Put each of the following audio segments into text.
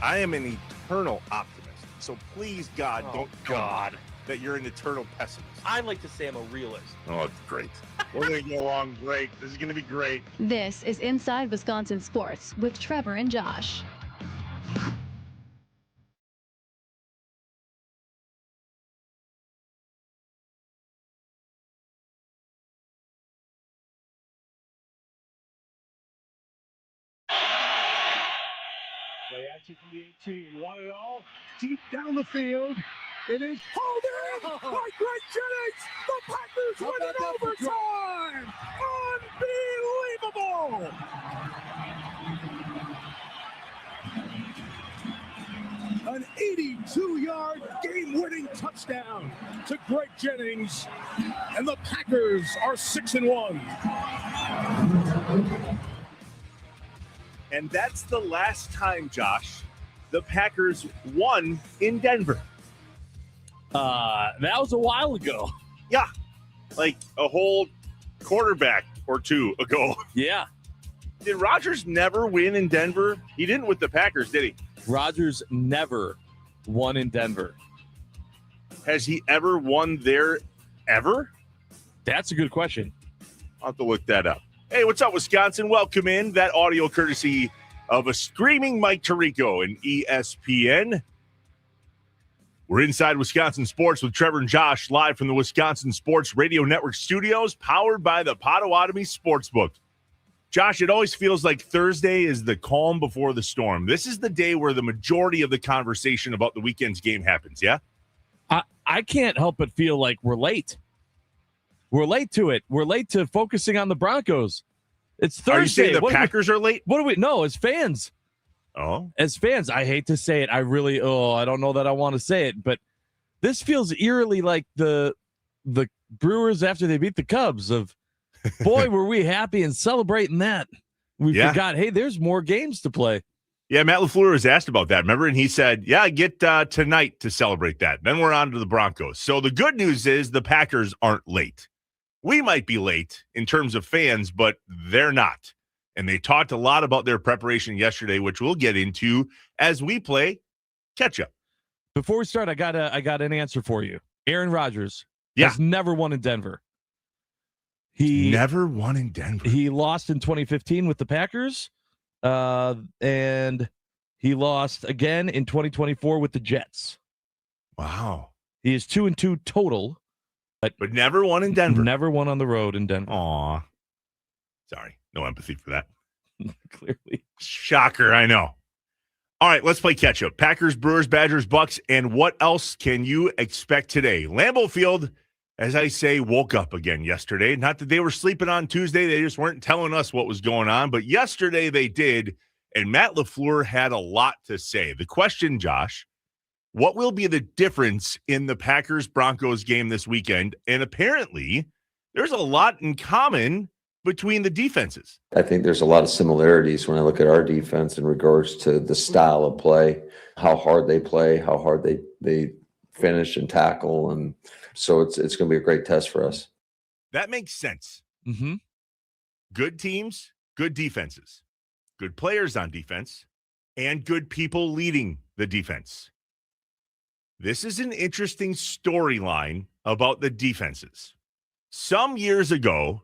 I am an eternal optimist. So please, God, don't tell me that you're an eternal pessimist. I like to say I'm a realist. Oh, it's great. We're going to get along great. This is going to be great. This is Inside Wisconsin Sports with Trevor and Josh. Play action from the 18. Want it all? Deep down the field. It is holding by Greg Jennings. The Packers win in overtime. Unbelievable. An 82-yard game-winning touchdown to Greg Jennings. And the Packers are 6-1. And that's the last time, Josh, the Packers won in Denver. That was a while ago. Yeah, like a whole quarterback or two ago. Yeah. Did Rodgers never win in Denver? He didn't with the Packers, did he? Rodgers never won in Denver. Has he ever won there ever? That's a good question. I'll have to look that up. Hey, what's up, Wisconsin? Welcome in. That audio courtesy of a screaming Mike Tirico and ESPN. We're inside Wisconsin Sports with Trevor and Josh, live from the Wisconsin Sports Radio Network studios, powered by the Potawatomi Sportsbook. Josh, it always feels like Thursday is the calm before the storm. This is the day where the majority of the conversation about the weekend's game happens, yeah? I can't help but feel like we're late. We're late to it. We're late to focusing on the Broncos. It's Thursday. Are you saying the Packers are late? What do we know as fans? Oh. As fans, I hate to say it. I don't know that I want to say it, but this feels eerily like the Brewers after they beat the Cubs of, boy, were we happy and celebrating that. We forgot, hey, there's more games to play. Yeah, Matt LaFleur was asked about that, remember? And he said, yeah, get tonight to celebrate that. Then we're on to the Broncos. So the good news is the Packers aren't late. We might be late in terms of fans, but they're not. And they talked a lot about their preparation yesterday, which we'll get into as we play catch-up. Before we start, I got an answer for you. Aaron Rodgers has never won in Denver. He never won in Denver. He lost in 2015 with the Packers, and he lost again in 2024 with the Jets. Wow. He is 2-2 total. But never won in Denver. Never won on the road in Denver. Aw. Sorry. No empathy for that. Clearly. Shocker, I know. All right, let's play catch-up. Packers, Brewers, Badgers, Bucks, and what else can you expect today? Lambeau Field, as I say, woke up again yesterday. Not that they were sleeping on Tuesday. They just weren't telling us what was going on. But yesterday they did, and Matt LaFleur had a lot to say. The question, Josh, what will be the difference in the Packers-Broncos game this weekend? And apparently, there's a lot in common between the defenses. I think there's a lot of similarities when I look at our defense in regards to the style of play, how hard they play, how hard they finish and tackle. And so it's going to be a great test for us. That makes sense. Mm-hmm. Good teams, good defenses, good players on defense, and good people leading the defense. This is an interesting storyline about the defenses. Some years ago,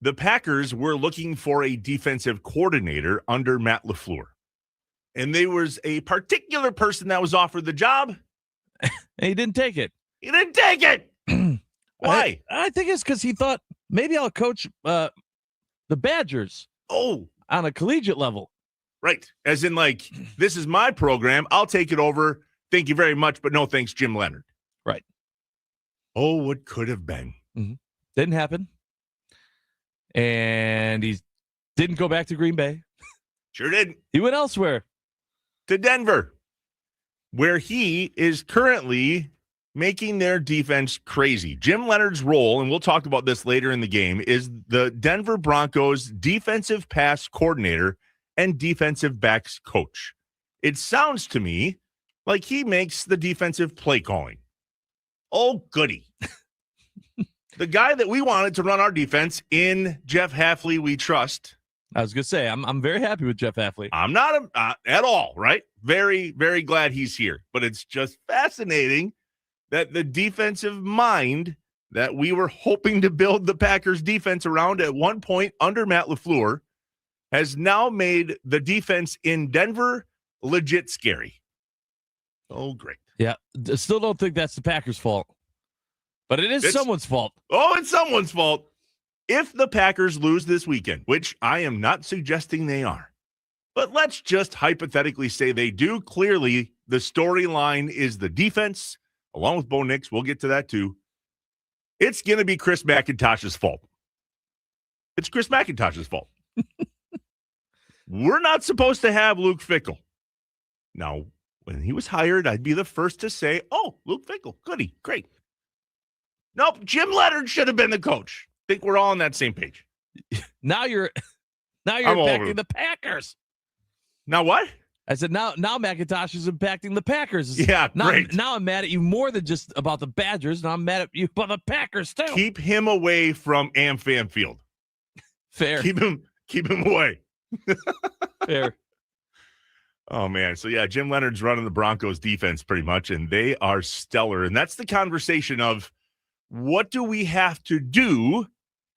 the Packers were looking for a defensive coordinator under Matt LaFleur. And there was a particular person that was offered the job. And he didn't take it. He didn't take it. Why? I think it's because he thought, maybe I'll coach the Badgers. Oh. On a collegiate level. Right. As in, like, this is my program. I'll take it over. Thank you very much, but no thanks, Jim Leonard. Right. Oh, what could have been. Mm-hmm. Didn't happen. And he didn't go back to Green Bay. Sure didn't. He went elsewhere. To Denver, where he is currently making their defense crazy. Jim Leonard's role, and we'll talk about this later in the game, is the Denver Broncos defensive pass coordinator and defensive backs coach. It sounds to me like he makes the defensive play calling. Oh, goody. The guy that we wanted to run our defense in Jeff Hafley, we trust. I was going to say, I'm very happy with Jeff Hafley. I'm not at all, right? Very, very glad he's here. But it's just fascinating that the defensive mind that we were hoping to build the Packers defense around at one point under Matt LaFleur has now made the defense in Denver legit scary. Oh, great. Yeah. Still don't think that's the Packers' fault. But it's someone's fault. Oh, it's someone's fault. If the Packers lose this weekend, which I am not suggesting they are, but let's just hypothetically say they do. Clearly, the storyline is the defense, along with Bo Nix. We'll get to that too. It's going to be Chris McIntosh's fault. It's Chris McIntosh's fault. We're not supposed to have Luke Fickell. Now, when he was hired, I'd be the first to say, oh, Luke Fickell, goody, great. Nope, Jim Leonard should have been the coach. I think we're all on that same page. Now you're impacting the Packers. Now what? I said now McIntosh is impacting the Packers. Yeah, great. Now I'm mad at you more than just about the Badgers. Now I'm mad at you about the Packers too. Keep him away from AmFam Field. Fair. Keep him away. Fair. Oh, man. So, yeah, Jim Leonard's running the Broncos defense pretty much, and they are stellar. And that's the conversation of what do we have to do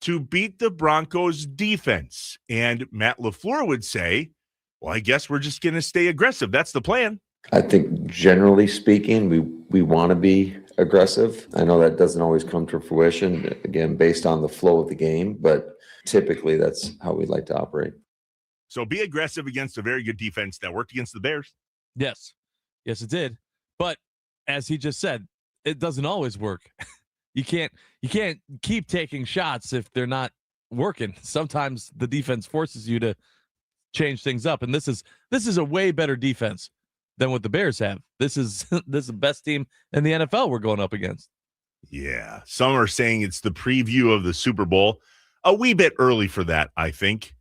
to beat the Broncos defense? And Matt LaFleur would say, well, I guess we're just going to stay aggressive. That's the plan. I think generally speaking, we want to be aggressive. I know that doesn't always come to fruition, again, based on the flow of the game, but typically that's how we like to operate. So be aggressive against a very good defense that worked against the Bears. Yes. Yes, it did. But as he just said, it doesn't always work. You can't keep taking shots if they're not working. Sometimes the defense forces you to change things up. And this is a way better defense than what the Bears have. This is the best team in the NFL we're going up against. Yeah. Some are saying it's the preview of the Super Bowl. A wee bit early for that, I think.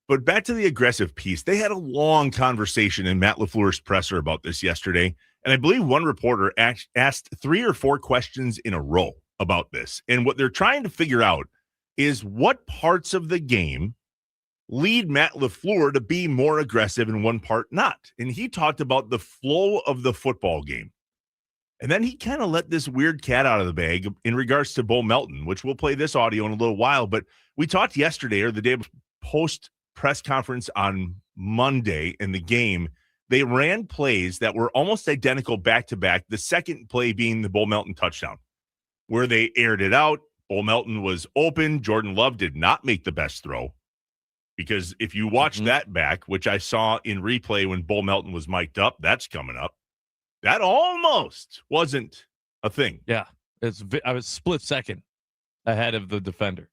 But back to the aggressive piece, they had a long conversation in Matt LaFleur's presser about this yesterday. And I believe one reporter asked 3 or 4 questions in a row about this. And what they're trying to figure out is what parts of the game lead Matt LaFleur to be more aggressive and one part not. And he talked about the flow of the football game. And then he kind of let this weird cat out of the bag in regards to Bo Melton, which we'll play this audio in a little while. But we talked yesterday or the day post press conference on Monday in the game. They ran plays that were almost identical back to back. The second play being the Bo Melton touchdown, where they aired it out. Bo Melton was open. Jordan Love did not make the best throw. Because if you watch that back, which I saw in replay when Bo Melton was mic'd up, that's coming up. That almost wasn't a thing. Yeah, I was split second ahead of the defender.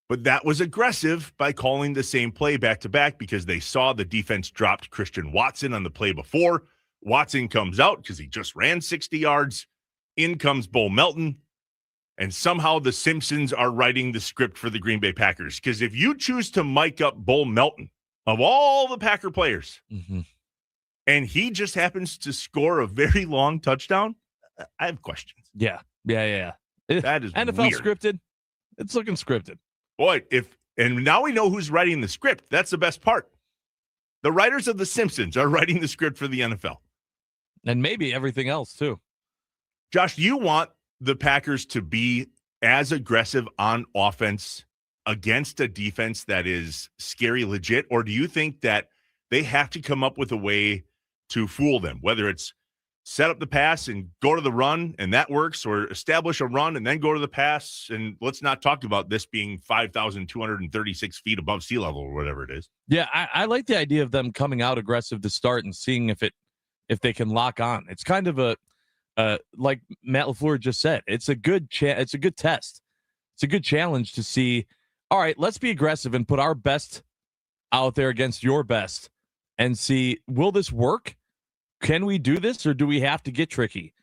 But that was aggressive by calling the same play back to back because they saw the defense dropped Christian Watson on the play before. Watson comes out because he just ran 60 yards. In comes Bo Melton. And somehow the Simpsons are writing the script for the Green Bay Packers. Because if you choose to mic up Bo Melton, of all the Packer players, and he just happens to score a very long touchdown, I have questions. Yeah. That is NFL weird. Scripted. It's looking scripted. Boy, and now we know who's writing the script. That's the best part. The writers of The Simpsons are writing the script for the NFL. And maybe everything else, too. Josh, do you want the Packers to be as aggressive on offense against a defense that is scary legit? Or do you think that they have to come up with a way to fool them, whether it's set up the pass and go to the run and that works, or establish a run and then go to the pass? And let's not talk about this being 5,236 feet above sea level or whatever it is. Yeah, I like the idea of them coming out aggressive to start and seeing if they can lock on. It's kind of a like Matt LaFleur just said, it's a good it's a good test. It's a good challenge to see, all right, let's be aggressive and put our best out there against your best and see, will this work? Can we do this, or do we have to get tricky?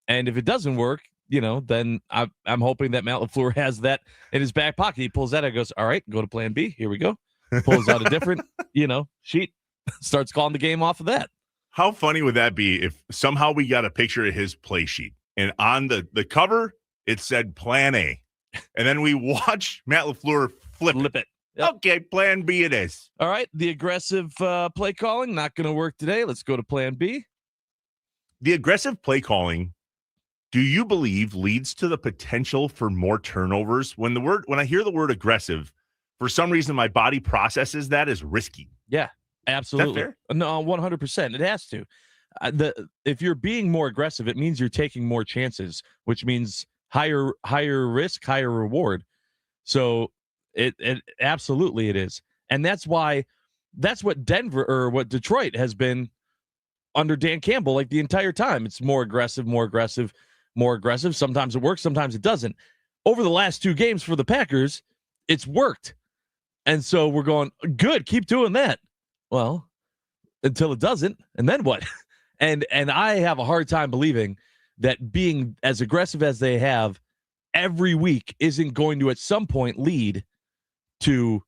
And if it doesn't work, then I'm hoping that Matt LaFleur has that in his back pocket. He pulls that out and goes, all right, go to plan B. Here we go. Pulls out a different, sheet, starts calling the game off of that. How funny would that be if somehow we got a picture of his play sheet and on the cover, it said plan A. And then we watch Matt LaFleur flip it. Yep. Okay, plan B it is. All right, the aggressive play calling, not going to work today. Let's go to plan B. The aggressive play calling, do you believe leads to the potential for more turnovers? When I hear the word aggressive, for some reason my body processes that as risky. Yeah, absolutely. Is that fair? No, 100%. It has to. If you're being more aggressive, it means you're taking more chances, which means higher risk, higher reward. So it absolutely it is. And that's what Denver or what Detroit has been under Dan Campbell like the entire time. It's more aggressive, more aggressive, more aggressive. Sometimes it works, sometimes it doesn't. Over the last 2 games for the Packers, it's worked. And so we're going, good, keep doing that. Well, until it doesn't, and then what? And I have a hard time believing that being as aggressive as they have every week isn't going to at some point lead to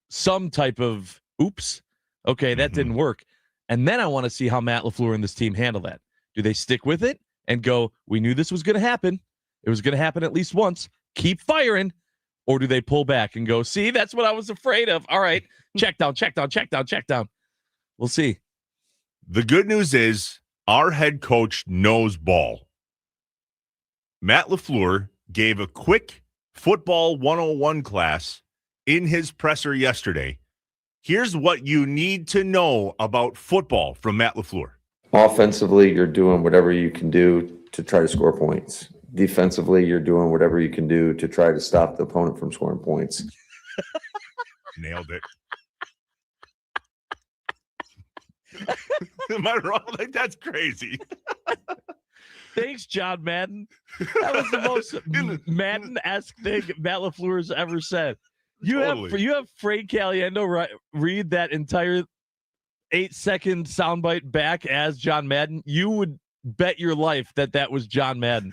some type of oops. Okay, that didn't work. And then I want to see how Matt LaFleur and this team handle that. Do they stick with it and go, we knew this was going to happen. It was going to happen at least once. Keep firing. Or do they pull back and go, see, that's what I was afraid of. All right, check down. We'll see. The good news is our head coach knows ball. Matt LaFleur gave a quick football 101 class in his presser yesterday. Here's what you need to know about football from Matt LaFleur. Offensively, you're doing whatever you can do to try to score points. Defensively, you're doing whatever you can do to try to stop the opponent from scoring points. Nailed it. Am I wrong? Like, that's crazy. Thanks, John Madden. That was the most Madden-esque thing Matt LaFleur's ever said. You have Frank Caliendo read that entire 8-second soundbite back as John Madden. You would bet your life that was John Madden.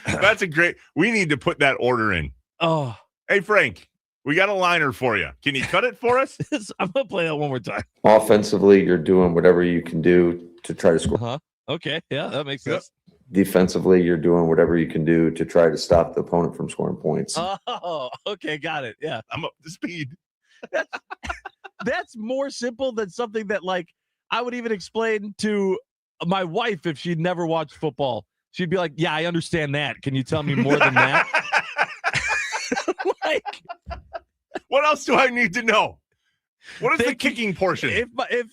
That's a great. We need to put that order in. Oh, hey Frank, we got a liner for you. Can you cut it for us? I'm gonna play that one more time. Offensively, you're doing whatever you can do to try to score. Okay, yeah, that makes sense. Defensively, you're doing whatever you can do to try to stop the opponent from scoring points. Oh, okay, got it. Yeah, I'm up to speed. That's more simple than something that, like, I would even explain to my wife if she'd never watched football. She'd be like, yeah, I understand that. Can you tell me more than that? Like, what else do I need to know? What is the kicking portion?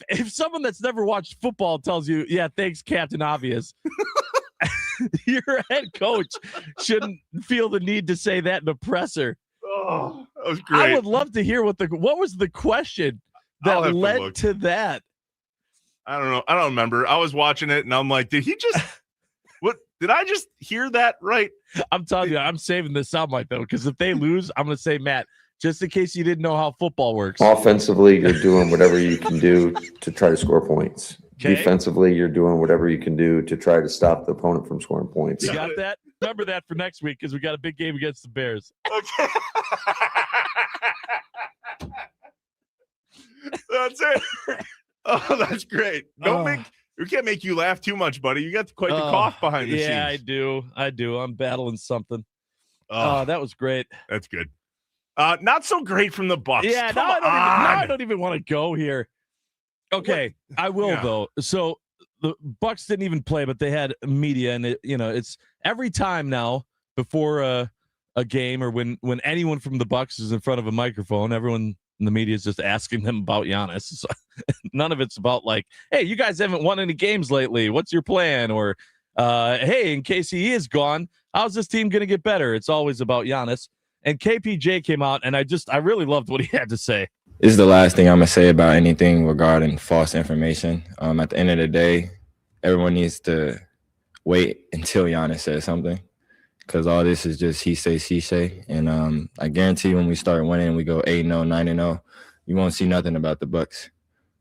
If someone that's never watched football tells you, yeah, thanks, Captain Obvious, your head coach shouldn't feel the need to say that in a presser. Oh, that was great. I would love to hear what was the question that led to that. I don't know. I don't remember. I was watching it and I'm like, did I just hear that right? I'm telling you, I'm saving this soundbite though, because if they lose, I'm going to say, Matt, just in case you didn't know how football works. Offensively, you're doing whatever you can do to try to score points. Okay. Defensively, you're doing whatever you can do to try to stop the opponent from scoring points. You got that? Remember that for next week because we got a big game against the Bears. Okay. That's it. Oh, that's great. We can't make you laugh too much, buddy. You got quite the cough behind the scenes. Yeah, I do. I'm battling something. Oh, that was great. That's good. Not so great from the Bucs. Yeah, I don't even want to go here. Okay, I will though. So the Bucs didn't even play, but they had media, and it's every time now before a game or when anyone from the Bucs is in front of a microphone, everyone in the media is just asking them about Giannis. So, none of it's about like, hey, you guys haven't won any games lately. What's your plan? Or hey, in case he is gone, how's this team going to get better? It's always about Giannis. And KPJ came out, and I really loved what he had to say. This is the last thing I'm going to say about anything regarding false information. At the end of the day, everyone needs to wait until Giannis says something, because all this is just he say, she say. And I guarantee when we start winning, we go 8-0, 9-0, you won't see nothing about the Bucs.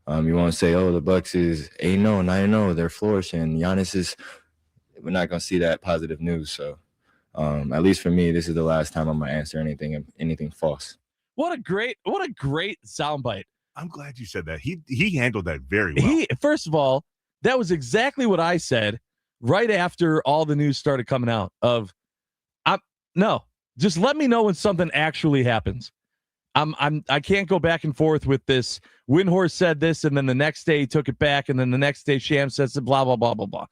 You won't say, oh, the Bucs is 8-0, 9-0, they're flourishing. Giannis is – we're not going to see that positive news. So at least for me, this is the last time I'm going to answer anything false. What a great soundbite. I'm glad you said that. He handled that very well. First of all, that was exactly what I said right after all the news started coming out of, no, just let me know when something actually happens. I can't go back and forth with this. Windhorst said this, and then the next day he took it back, and then the next day Sham says blah, blah, blah, blah, blah.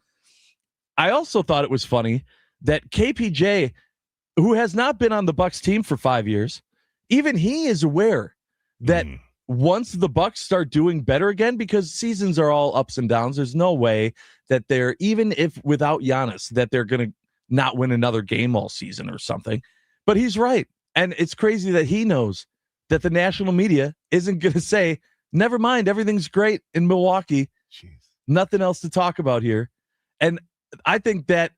I also thought it was funny that KPJ, who has not been on the Bucs team for 5 years, even he is aware that once the Bucs start doing better again, because seasons are all ups and downs, there's no way that they're, even if without Giannis, that they're going to not win another game all season or something. But he's right. And it's crazy that he knows that the national media isn't going to say, never mind, everything's great in Milwaukee. Jeez. Nothing else to talk about here. And I think that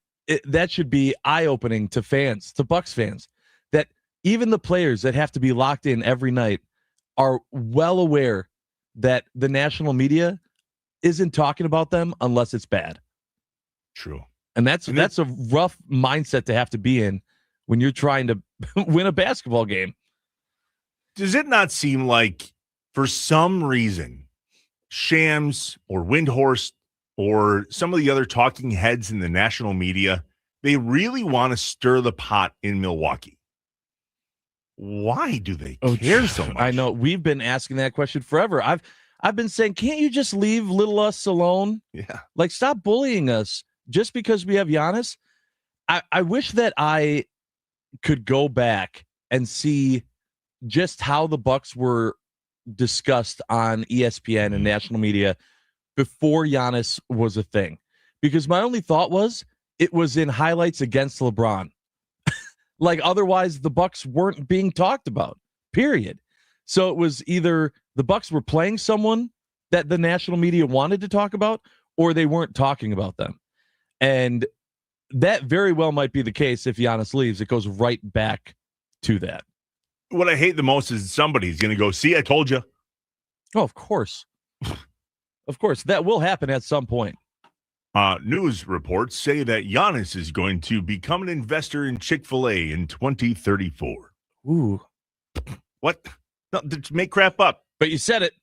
that should be eye-opening to fans, to Bucs fans, that even the players that have to be locked in every night are well aware that the national media isn't talking about them unless it's bad. True. And that's a rough mindset to have to be in when you're trying to win a basketball game. Does it not seem like, for some reason, Shams or Windhorst or some of the other talking heads in the national media, they really want to stir the pot in Milwaukee? Why do they care so much? I know. We've been asking that question forever. I've been saying, can't you just leave little us alone? Yeah. Like, stop bullying us just because we have Giannis. I wish that I could go back and see just how the Bucs were discussed on ESPN and national media before Giannis was a thing. Because my only thought was it was in highlights against LeBron. Like, otherwise the Bucs weren't being talked about, period. So it was either the Bucs were playing someone that the national media wanted to talk about, or they weren't talking about them. And that very well might be the case if Giannis leaves. It goes right back to that. What I hate the most is somebody's going to go, see, I told you. Oh, of course. Of course. That will happen at some point. News reports say that Giannis is going to become an investor in Chick-fil-A in 2034. Ooh. What? No, make crap up. But you said it.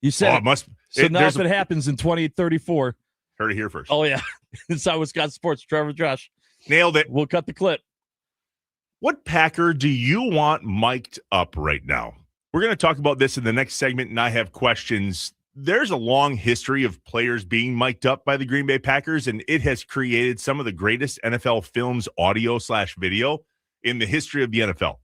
You said it. Must. So now if it happens in 2034. Heard it here first. Oh, yeah. Inside Wisconsin Sports, Trevor, Josh. Nailed it. We'll cut the clip. What Packer do you want mic'd up right now? We're going to talk about this in the next segment, and I have questions. There's a long history of players being mic'd up by the Green Bay Packers, and it has created some of the greatest NFL films, audio/video in the history of the NFL.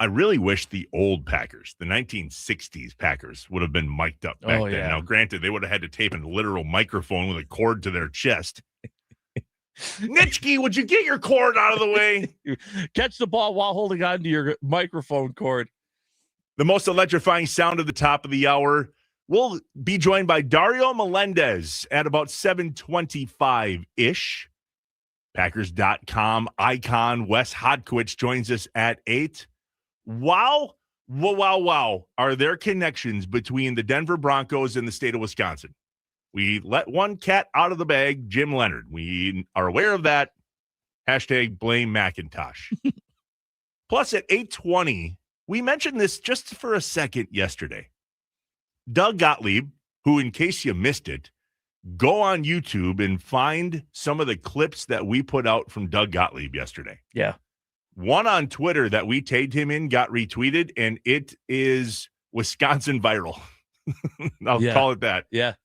I really wish the old Packers, the 1960s Packers, would have been mic'd up back then. Yeah. Now, granted, they would have had to tape a literal microphone with a cord to their chest. Nitschke, would you get your cord out of the way? Catch the ball while holding on to your microphone cord. The most electrifying sound of the top of the hour. We'll be joined by Dario Melendez at about 7:25-ish. Packers.com icon Wes Hodkiewicz joins us at 8. Wow. Are there connections between the Denver Broncos and the state of Wisconsin? We let one cat out of the bag, Jim Leonard. We are aware of that. Hashtag blame Macintosh. Plus at 8:20, we mentioned this just for a second yesterday. Doug Gottlieb, who, in case you missed it, go on YouTube and find some of the clips that we put out from Doug Gottlieb yesterday. Yeah. One on Twitter that we tagged him in got retweeted, and it is Wisconsin viral. I'll call it that. Yeah.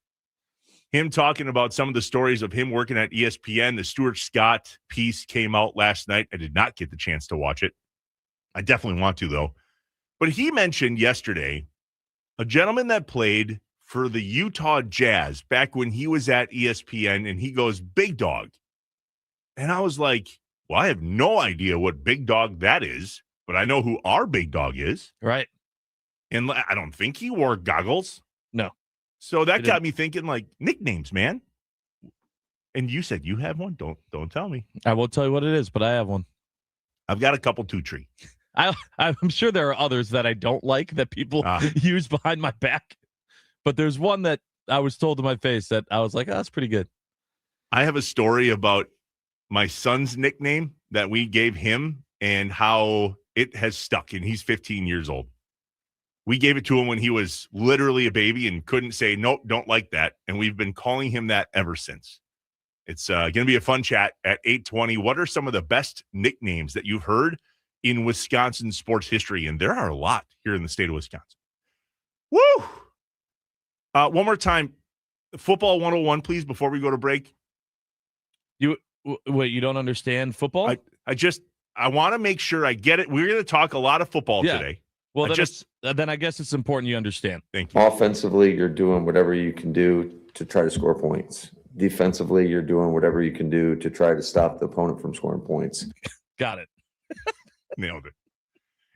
Him talking about some of the stories of him working at ESPN. The Stuart Scott piece came out last night. I did not get the chance to watch it. I definitely want to, though. But he mentioned yesterday a gentleman that played for the Utah Jazz back when he was at ESPN, and he goes, Big Dog. And I was like, well, I have no idea what Big Dog that is, but I know who our Big Dog is. Right. And I don't think he wore goggles. No. So that got me thinking, like, nicknames, man. And you said you have one? Don't tell me. I won't tell you what it is, but I have one. I've got a couple two-tree. I'm sure there are others that I don't like that people use behind my back. But there's one that I was told to my face that I was like, oh, that's pretty good. I have a story about my son's nickname that we gave him and how it has stuck, and he's 15 years old. We gave it to him when he was literally a baby and couldn't say, nope, don't like that. And we've been calling him that ever since. It's going to be a fun chat at 8:20. What are some of the best nicknames that you've heard in Wisconsin sports history, and there are a lot here in the state of Wisconsin. Woo! One more time, football 101, please, before we go to break. Wait, you don't understand football? I want to make sure I get it. We're going to talk a lot of football today. Well, then I guess it's important you understand. Thank you. Offensively, you're doing whatever you can do to try to score points. Defensively, you're doing whatever you can do to try to stop the opponent from scoring points. Got it. Nailed it.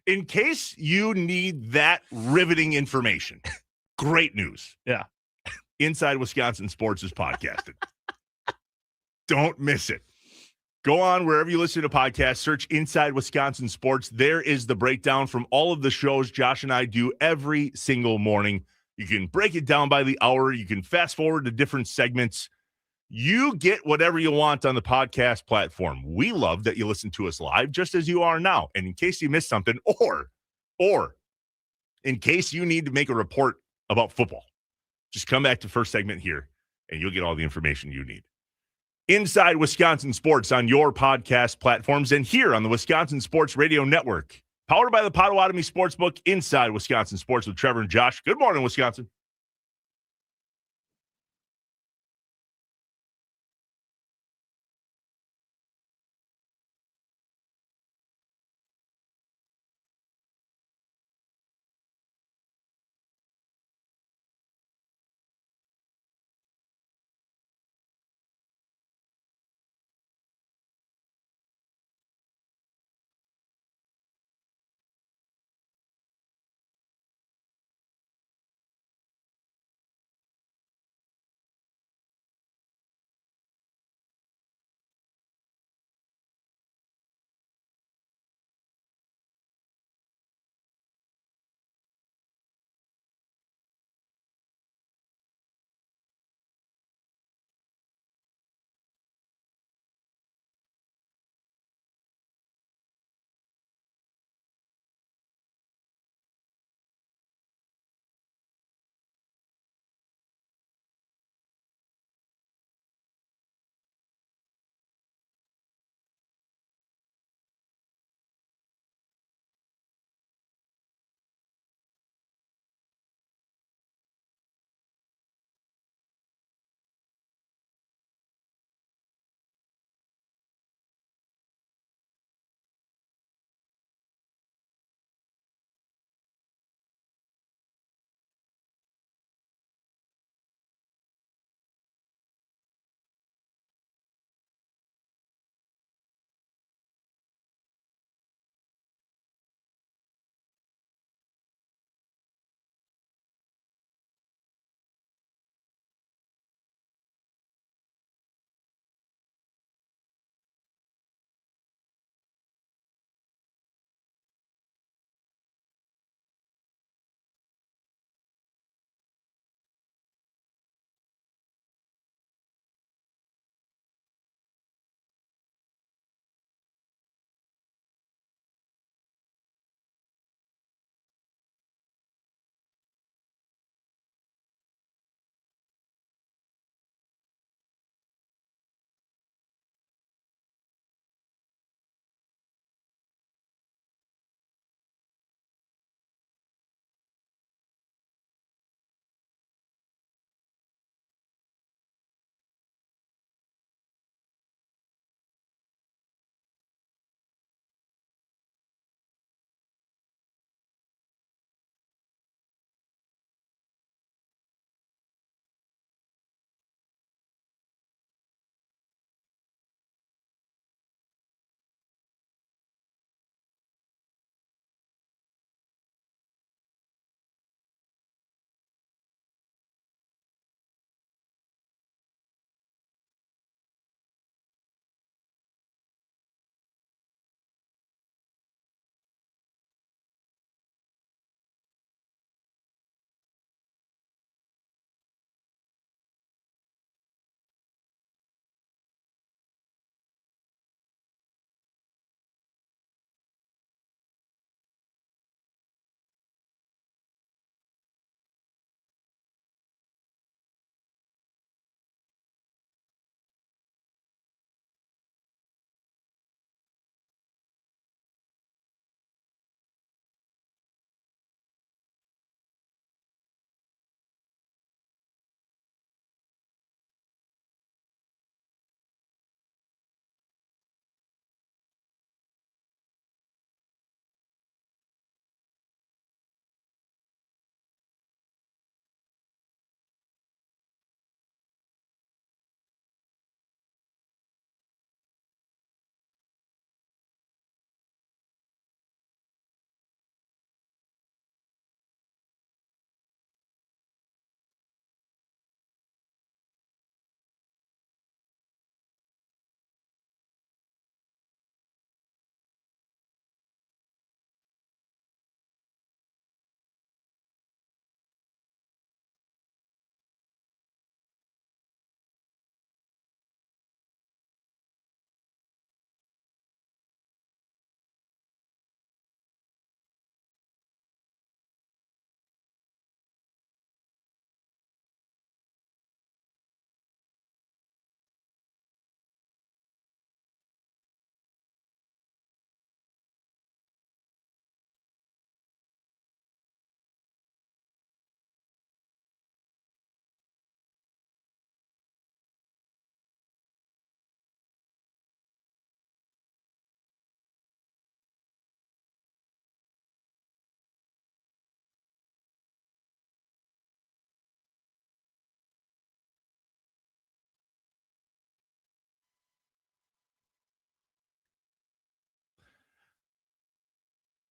In case you need that riveting information, great news. Yeah. Inside Wisconsin Sports is podcasted. Don't miss it. Go on wherever you listen to podcasts, search Inside Wisconsin Sports. There is the breakdown from all of the shows Josh and I do every single morning. You can break it down by the hour. You can fast forward to different segments. You get whatever you want on the podcast platform. We love that you listen to us live just as you are now. And in case you missed something, or in case you need to make a report about football, just come back to first segment here and you'll get all the information you need. Inside Wisconsin Sports on your podcast platforms and here on the Wisconsin Sports Radio Network. Powered by the Potawatomi Sportsbook, Inside Wisconsin Sports with Trevor and Josh. Good morning, Wisconsin.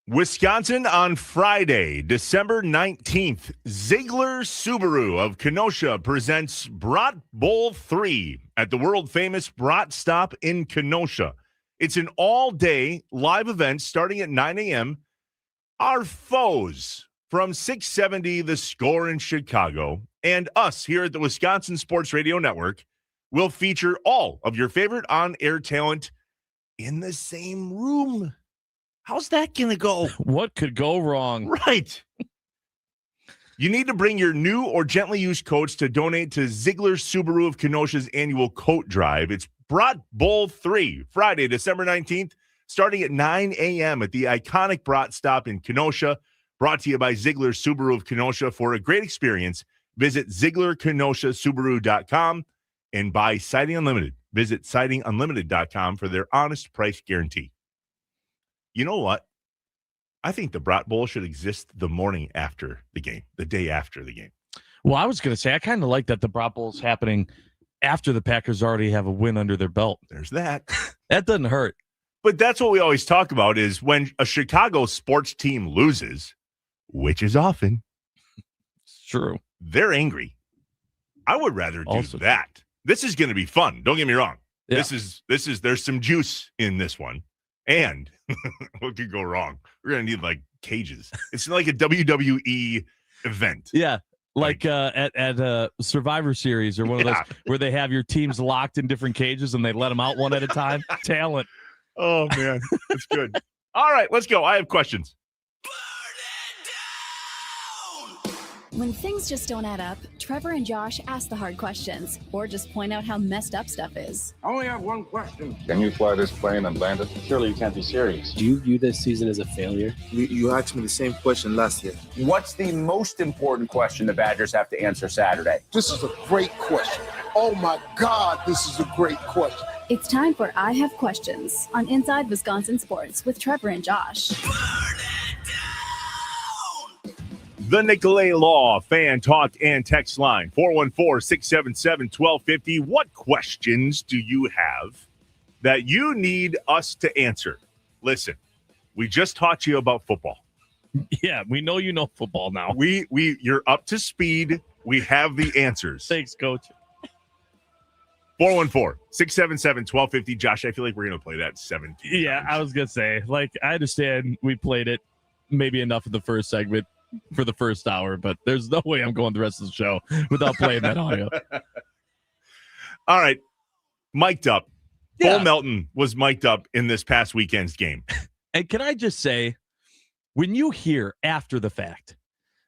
Wisconsin on Friday, December 19th. Ziegler Subaru of Kenosha presents Brat Bowl 3 at the world-famous Brat Stop in Kenosha. It's an all-day live event starting at 9 a.m. Our foes from 670 The Score in Chicago and us here at the Wisconsin Sports Radio Network will feature all of your favorite on-air talent in the same room. How's that going to go? What could go wrong? Right. You need to bring your new or gently used coats to donate to Ziegler Subaru of Kenosha's annual coat drive. It's Brat Bowl 3, Friday, December 19th, starting at 9 a.m. at the iconic Brat Stop in Kenosha. Brought to you by Ziegler Subaru of Kenosha. For a great experience, visit ZieglerKenoshaSubaru.com and buy Siding Unlimited. Visit SidingUnlimited.com for their honest price guarantee. You know what? I think the Brat Bowl should exist the morning after the game, the day after the game. Well, I was going to say, I kind of like that the Brat Bowl's happening after the Packers already have a win under their belt. There's that. That doesn't hurt. But that's what we always talk about is when a Chicago sports team loses, which is often. It's true. They're angry. I would rather do that. This is going to be fun. Don't get me wrong. Yeah. There's some juice in this one. And what could go wrong? We're going to need like cages. It's like a WWE event. Yeah. Like at a Survivor Series or one of those where they have your teams locked in different cages and they let them out one at a time. Talent. Oh, man. That's good. All right, let's go. I have questions. When things just don't add up, Trevor and Josh ask the hard questions or just point out how messed up stuff is. I only have one question. Can you fly this plane and land it? Surely you can't be serious. Do you view this season as a failure? You asked me the same question last year. What's the most important question the Badgers have to answer Saturday? This is a great question. Oh my God, this is a great question. It's time for I Have Questions on Inside Wisconsin Sports with Trevor and Josh. The Nicolay Law fan talk and text line 414-677-1250. What questions do you have that you need us to answer? Listen, we just taught you about football. Yeah, we know you know football now. You're up to speed. We have the answers. Thanks, Coach. 414-677-1250. Josh, I feel like we're going to play that 17 Yeah, times. I was going to say, like, I understand we played it maybe enough in the first segment for the first hour, but there's no way I'm going the rest of the show without playing that audio. All right. Mic'd up. Yeah. Bo Melton was mic'd up in this past weekend's game. And can I just say, when you hear after the fact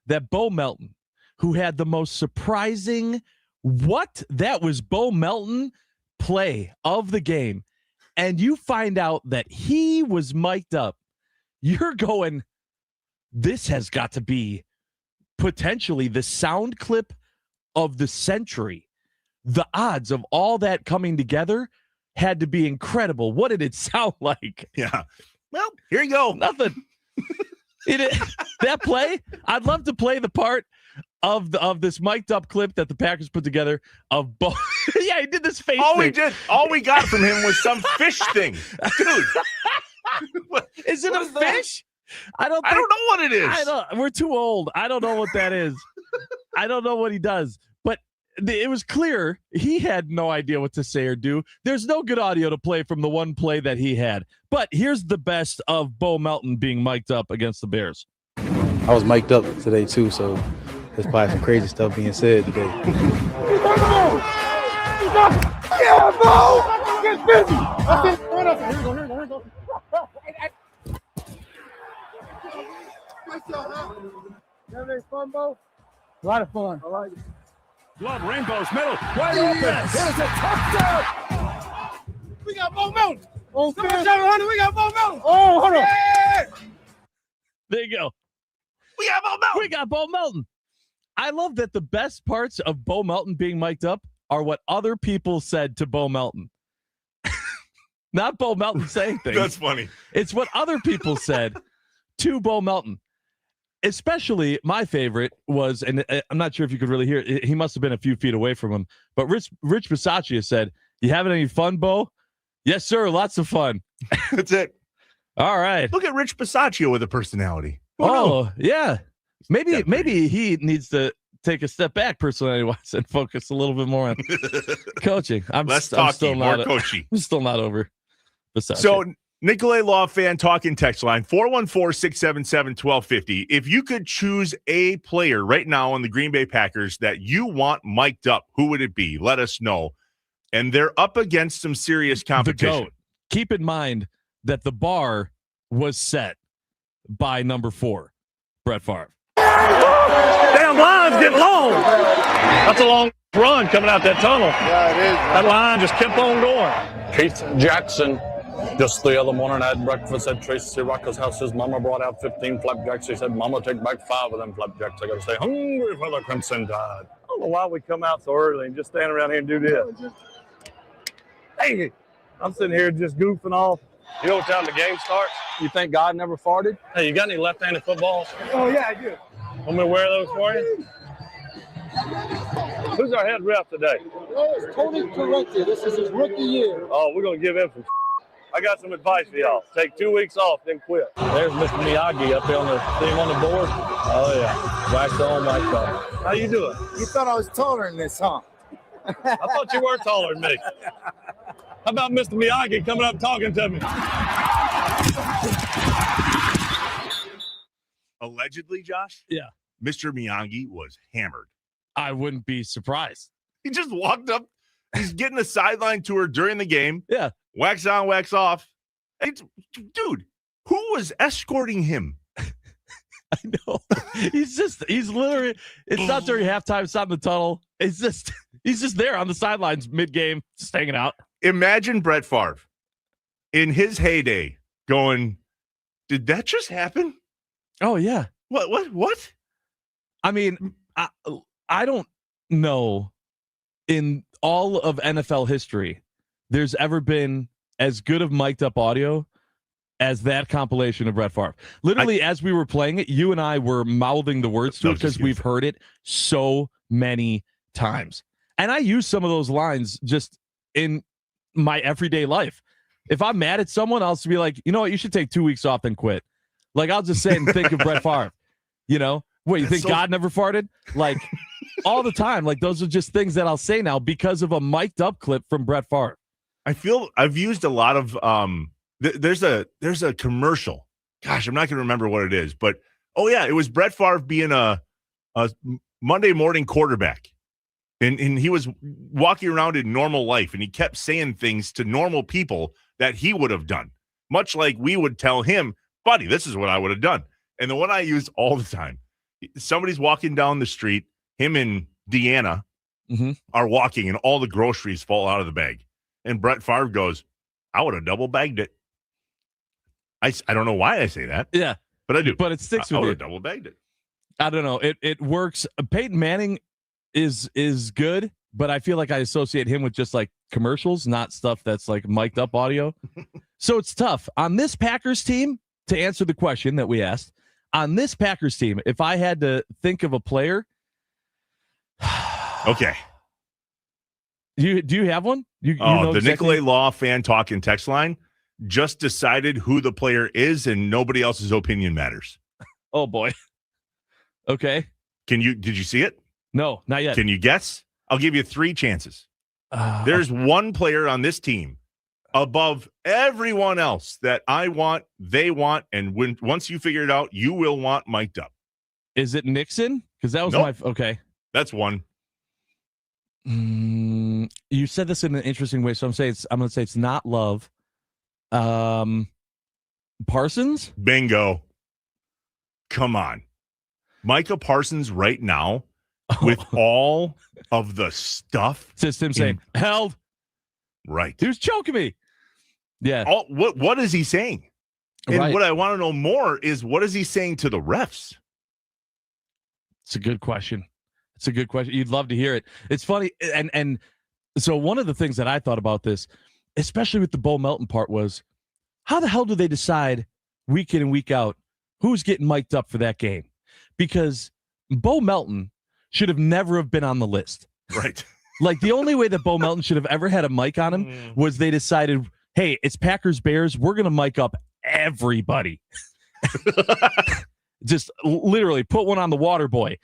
that Bo Melton, who had the most surprising that was Bo Melton play of the game, and you find out that he was mic'd up, you're going, this has got to be potentially the sound clip of the century. The odds of all that coming together had to be incredible. What did it sound like? Yeah. Well, here you go. Nothing. That play, I'd love to play the part of this mic'd up clip that the Packers put together of Bo. Yeah, he did this face thing. All we got from him was some fish thing. Dude. Is it a fish? I don't know what it is. We're too old. I don't know what that is. I don't know what he does. But it was clear he had no idea what to say or do. There's no good audio to play from the one play that he had. But here's the best of Bo Melton being mic'd up against the Bears. I was mic'd up today, too, so there's probably some crazy stuff being said today. Yeah, Bo! Get busy! Here we go. Have any fun, Bo? A lot of fun. I like it. Love Rainbow's middle. Wide open. There's a touchdown. We got Bo Melton. Oh, 700. We got Bo Melton. Oh, hold on. Yeah! There you go. We got Bo Melton. We got Bo Melton. I love that the best parts of Bo Melton being mic'd up are what other people said to Bo Melton. Not Bo Melton saying things. That's funny. It's what other people said to Bo Melton. Especially my favorite was, and I'm not sure if you could really hear it, he must have been a few feet away from him, but Rich Bisaccia said, "You having any fun, Bo?" "Yes, sir. Lots of fun." That's it. All right. Look at Rich Bisaccio with a personality. Yeah. Maybe he needs to take a step back personality-wise and focus a little bit more on coaching. I'm still not over Bisaccio. So, Nicolay Law fan talking text line 414-677-1250. If you could choose a player right now on the Green Bay Packers that you want mic'd up, who would it be? Let us know. And they're up against some serious competition. The GOAT. Keep in mind that the bar was set by number 4, Brett Favre. Damn line's getting long. That's a long run coming out that tunnel. Yeah, it is. That line just kept on going. Keith Jackson. Just the other morning I had breakfast at Tracy Rocco's house. His mama brought out 15 flapjacks. He said, Mama, take back 5 of them flapjacks. I got to stay hungry for the Crimson Tide. I don't know why we come out so early and just stand around here and do this. Hey, I'm sitting here just goofing off. You know what time the game starts? You think God never farted? Hey, you got any left-handed footballs? Oh, yeah, I do. Want me to wear those for you? Who's our head ref today? It's Tony Corrected. This is his rookie year. Oh, we're going to give him some. I got some advice for y'all. Take 2 weeks off, then quit. There's Mr. Miyagi up there on the thing on the board. Oh, yeah. Wax on, wax off. How you doing? You thought I was taller than this, huh? I thought you were taller than me. How about Mr. Miyagi coming up talking to me? Allegedly, Josh? Yeah. Mr. Miyagi was hammered. I wouldn't be surprised. He just walked up. He's getting a sideline tour during the game. Yeah. Wax on, wax off. Hey, dude, who was escorting him? I know. He's literally, it's not during halftime, it's not in the tunnel. He's just there on the sidelines mid-game, just hanging out. Imagine Brett Favre in his heyday going, did that just happen? Oh, yeah. What? I mean, I don't know in all of NFL history there's ever been as good of mic'd up audio as that compilation of Brett Favre. Literally, as we were playing it, you and I were mouthing the words to it because we've heard it so many times. And I use some of those lines just in my everyday life. If I'm mad at someone, I'll just be like, you know what, you should take 2 weeks off and quit. Like, I'll just say and think of Brett Favre. You know? What, you think God never farted? Like, all the time. Like, those are just things that I'll say now because of a mic'd up clip from Brett Favre. I feel I've used a lot of there's a commercial. Gosh, I'm not going to remember what it is, but oh yeah, it was Brett Favre being a Monday morning quarterback. And he was walking around in normal life and he kept saying things to normal people that he would have done. Much like we would tell him, buddy, this is what I would have done. And the one I use all the time, somebody's walking down the street, him and Deanna are walking and all the groceries fall out of the bag. And Brett Favre goes, I would have double bagged it. I don't know why I say that. Yeah. But I do. But it sticks with you. I would have double bagged it. I don't know. It works. Peyton Manning is good, but I feel like I associate him with just like commercials, not stuff that's like mic'd up audio. So it's tough. On this Packers team, to answer the question that we asked, on this Packers team, if I had to think of a player. Okay. Do you have one? You know the exactly? Nicolay Law fan talking text line just decided who the player is and nobody else's opinion matters. Oh boy. Okay. Did you see it? No, not yet. Can you guess? I'll give you 3 chances. There's one player on this team above everyone else that I want, they want, and once you figure it out, you will want mic'd up. Is it Nixon? Because that was okay. That's one. You said this in an interesting way, so I'm going to say it's not Love. Parsons? Bingo. Come on. Micah Parsons right now with all of the stuff. It's just him saying, held. Right. He was choking me. Yeah. What is he saying? And right. What I want to know more is what is he saying to the refs? It's a good question. You'd love to hear it. It's funny. And so one of the things that I thought about this, especially with the Bo Melton part, was how the hell do they decide week in and week out who's getting mic'd up for that game? Because Bo Melton should have never have been on the list. Right. Like the only way that Bo Melton should have ever had a mic on him was they decided, hey, it's Packers Bears. We're going to mic up everybody. Just literally put one on the water boy.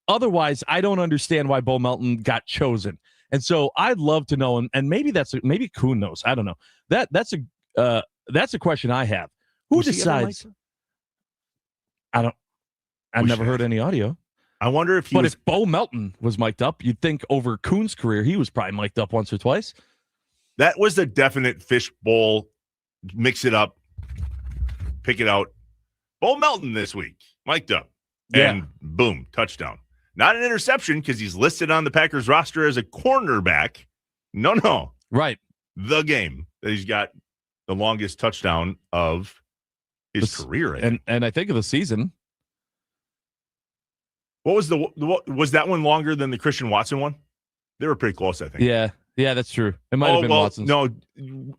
Otherwise, I don't understand why Bo Melton got chosen. And so I'd love to know, and maybe maybe Kuhn knows. I don't know. That's a question I have. Who decides? I've never heard any audio. I wonder if if Bo Melton was mic'd up, you'd think over Kuhn's career he was probably mic'd up once or twice. That was a definite fishbowl. Mix it up, pick it out. Bo Melton this week, mic'd up, and boom, touchdown. Not an interception because he's listed on the Packers roster as a cornerback. No. Right. The game that he's got the longest touchdown of his career. And I think of the season. What was was that one longer than the Christian Watson one? They were pretty close, I think. Yeah, that's true. It might have been Watson's. No,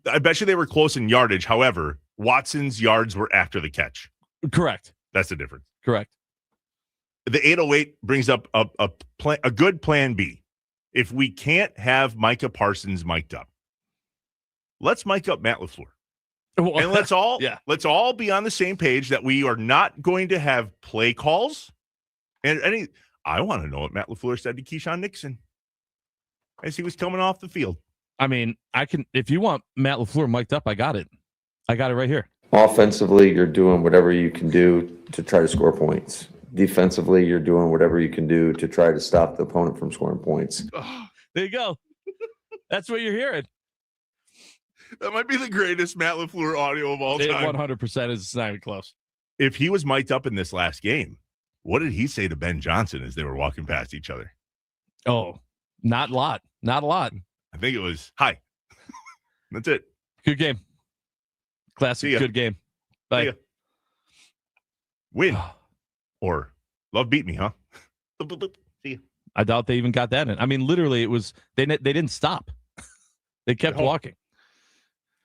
I bet you they were close in yardage. However, Watson's yards were after the catch. Correct. That's the difference. Correct. The 808 brings up a good plan B. If we can't have Micah Parsons mic'd up, let's mic up Matt LaFleur. And let's all be on the same page that we are not going to have play calls. And I want to know what Matt LaFleur said to Keyshawn Nixon as he was coming off the field. I mean, if you want Matt LaFleur mic'd up, I got it. I got it right here. Offensively, you're doing whatever you can do to try to score points. Defensively, you're doing whatever you can do to try to stop the opponent from scoring points. Oh, there you go. That's what you're hearing. That might be the greatest Matt LaFleur audio of all time. 100% is not even close. If he was mic'd up in this last game, what did he say to Ben Johnson as they were walking past each other? Oh, not a lot. Not a lot. I think it was, hi. That's it. Good game. Classic good game. Bye. Win. Or love beat me, huh? See ya. I doubt they even got that in. I mean, literally, it was they didn't stop. They kept walking.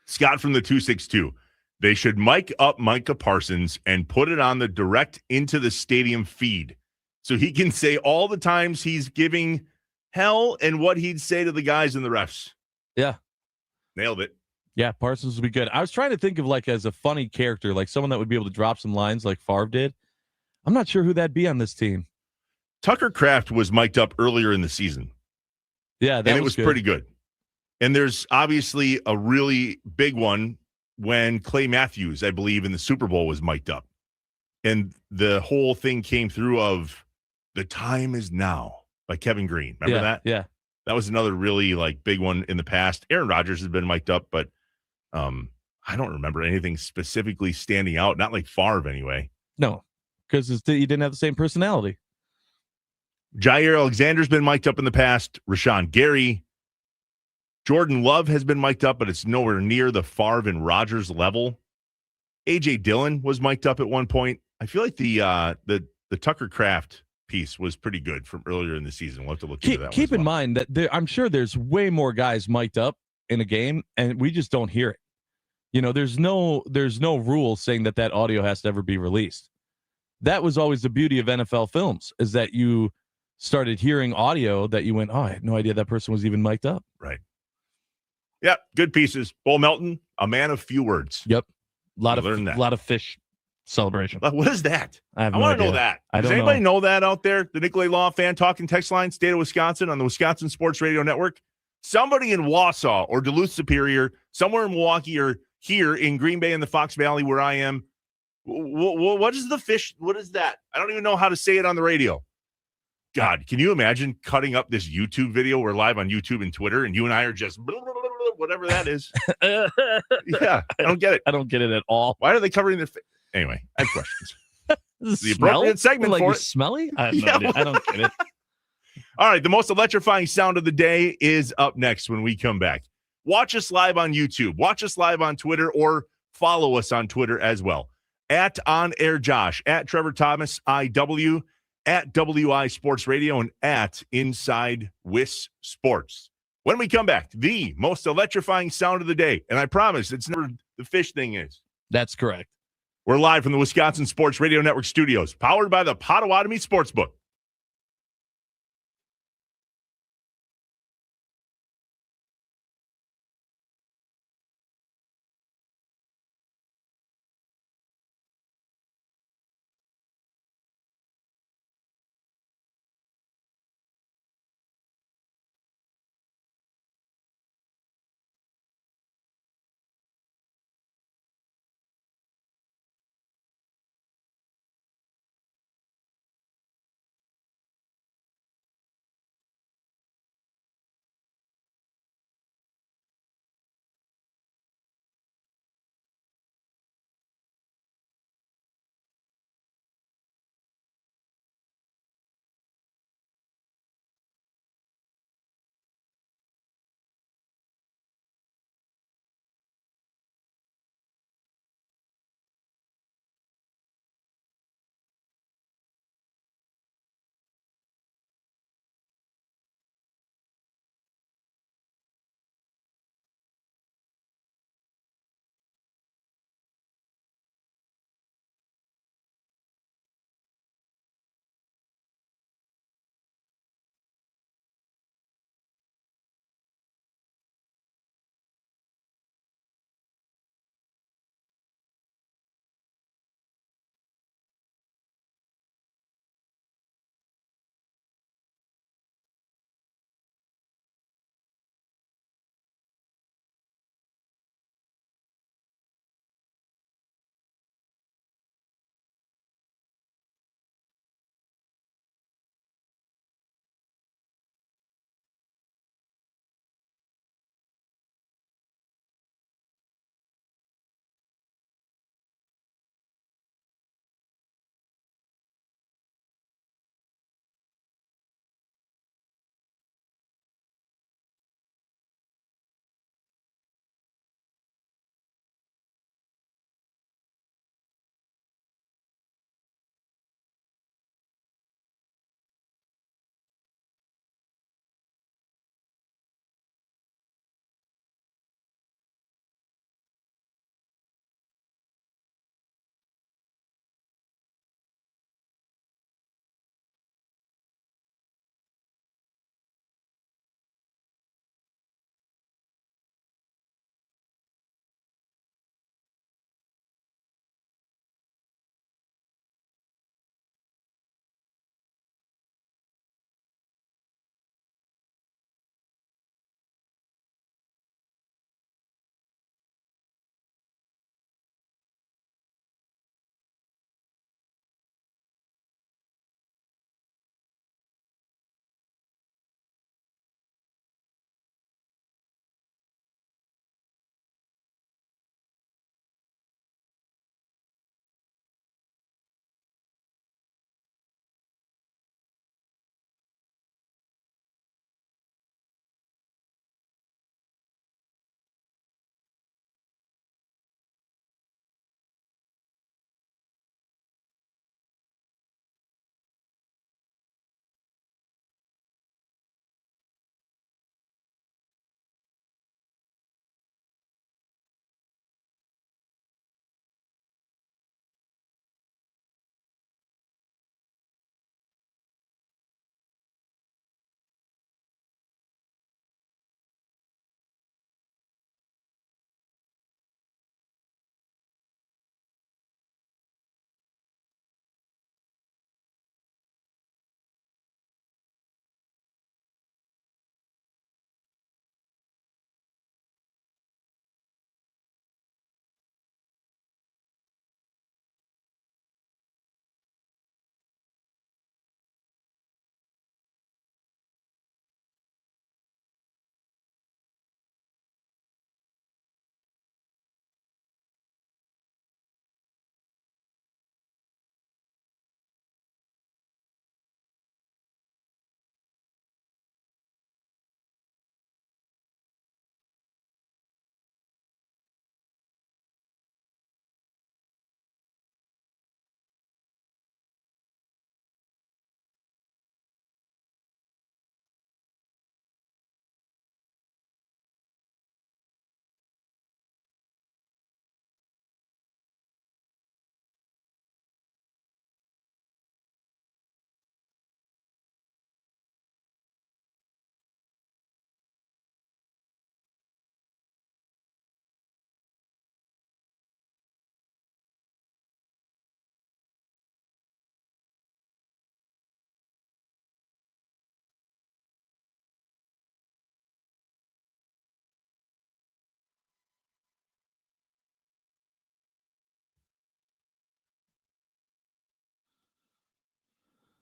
Scott from the 262. They should mic up Micah Parsons and put it on the direct into the stadium feed so he can say all the times he's giving hell and what he'd say to the guys and the refs. Yeah. Nailed it. Yeah, Parsons would be good. I was trying to think of as a funny character, like someone that would be able to drop some lines like Favre did. I'm not sure who that'd be on this team. Tucker Kraft was mic'd up earlier in the season. Yeah, and it was pretty good. And there's obviously a really big one when Clay Matthews, I believe, in the Super Bowl was mic'd up. And the whole thing came through of "The Time Is Now" by Kevin Green. Remember that? Yeah. That was another really big one in the past. Aaron Rodgers has been mic'd up, but I don't remember anything specifically standing out. Not like Favre anyway. No, because he didn't have the same personality. Jair Alexander's been mic'd up in the past. Rashawn Gary. Jordan Love has been mic'd up, but it's nowhere near the Favre and Rodgers level. A.J. Dillon was mic'd up at one point. I feel like the Tucker Kraft piece was pretty good from earlier in the season. We'll have to look into that. Keep in mind that I'm sure there's way more guys mic'd up in a game, and we just don't hear it. You know, there's no rule saying that audio has to ever be released. That was always the beauty of NFL films, is that you started hearing audio that you went, oh, I had no idea that person was even mic'd up. Right. Yeah, good pieces. Bo Melton, a man of few words. Yep. A lot of fish celebration. What is that? I want to know that. Does anybody know that out there? The Nicolay Law Fan Talking text line, State of Wisconsin on the Wisconsin Sports Radio Network. Somebody in Wausau or Duluth Superior, somewhere in Milwaukee or here in Green Bay in the Fox Valley where I am. What is the fish? What is that? I don't even know how to say it on the radio. God, can you imagine cutting up this YouTube video? We're live on YouTube and Twitter, and you and I are just whatever that is. Yeah, I don't get it. I don't get it at all. Why are they covering their face? Anyway, I have questions. The appropriate segment for it. Smelly? I have no idea. I don't get it. All right, the most electrifying sound of the day is up next when we come back. Watch us live on YouTube. Watch us live on Twitter, or follow us on Twitter as well. At On Air Josh, at Trevor Thomas IW, at WI Sports Radio, and at Inside Wis Sports. When we come back, the most electrifying sound of the day, and I promise it's never the fish thing is. That's correct. We're live from the Wisconsin Sports Radio Network studios, powered by the Potawatomi Sportsbook.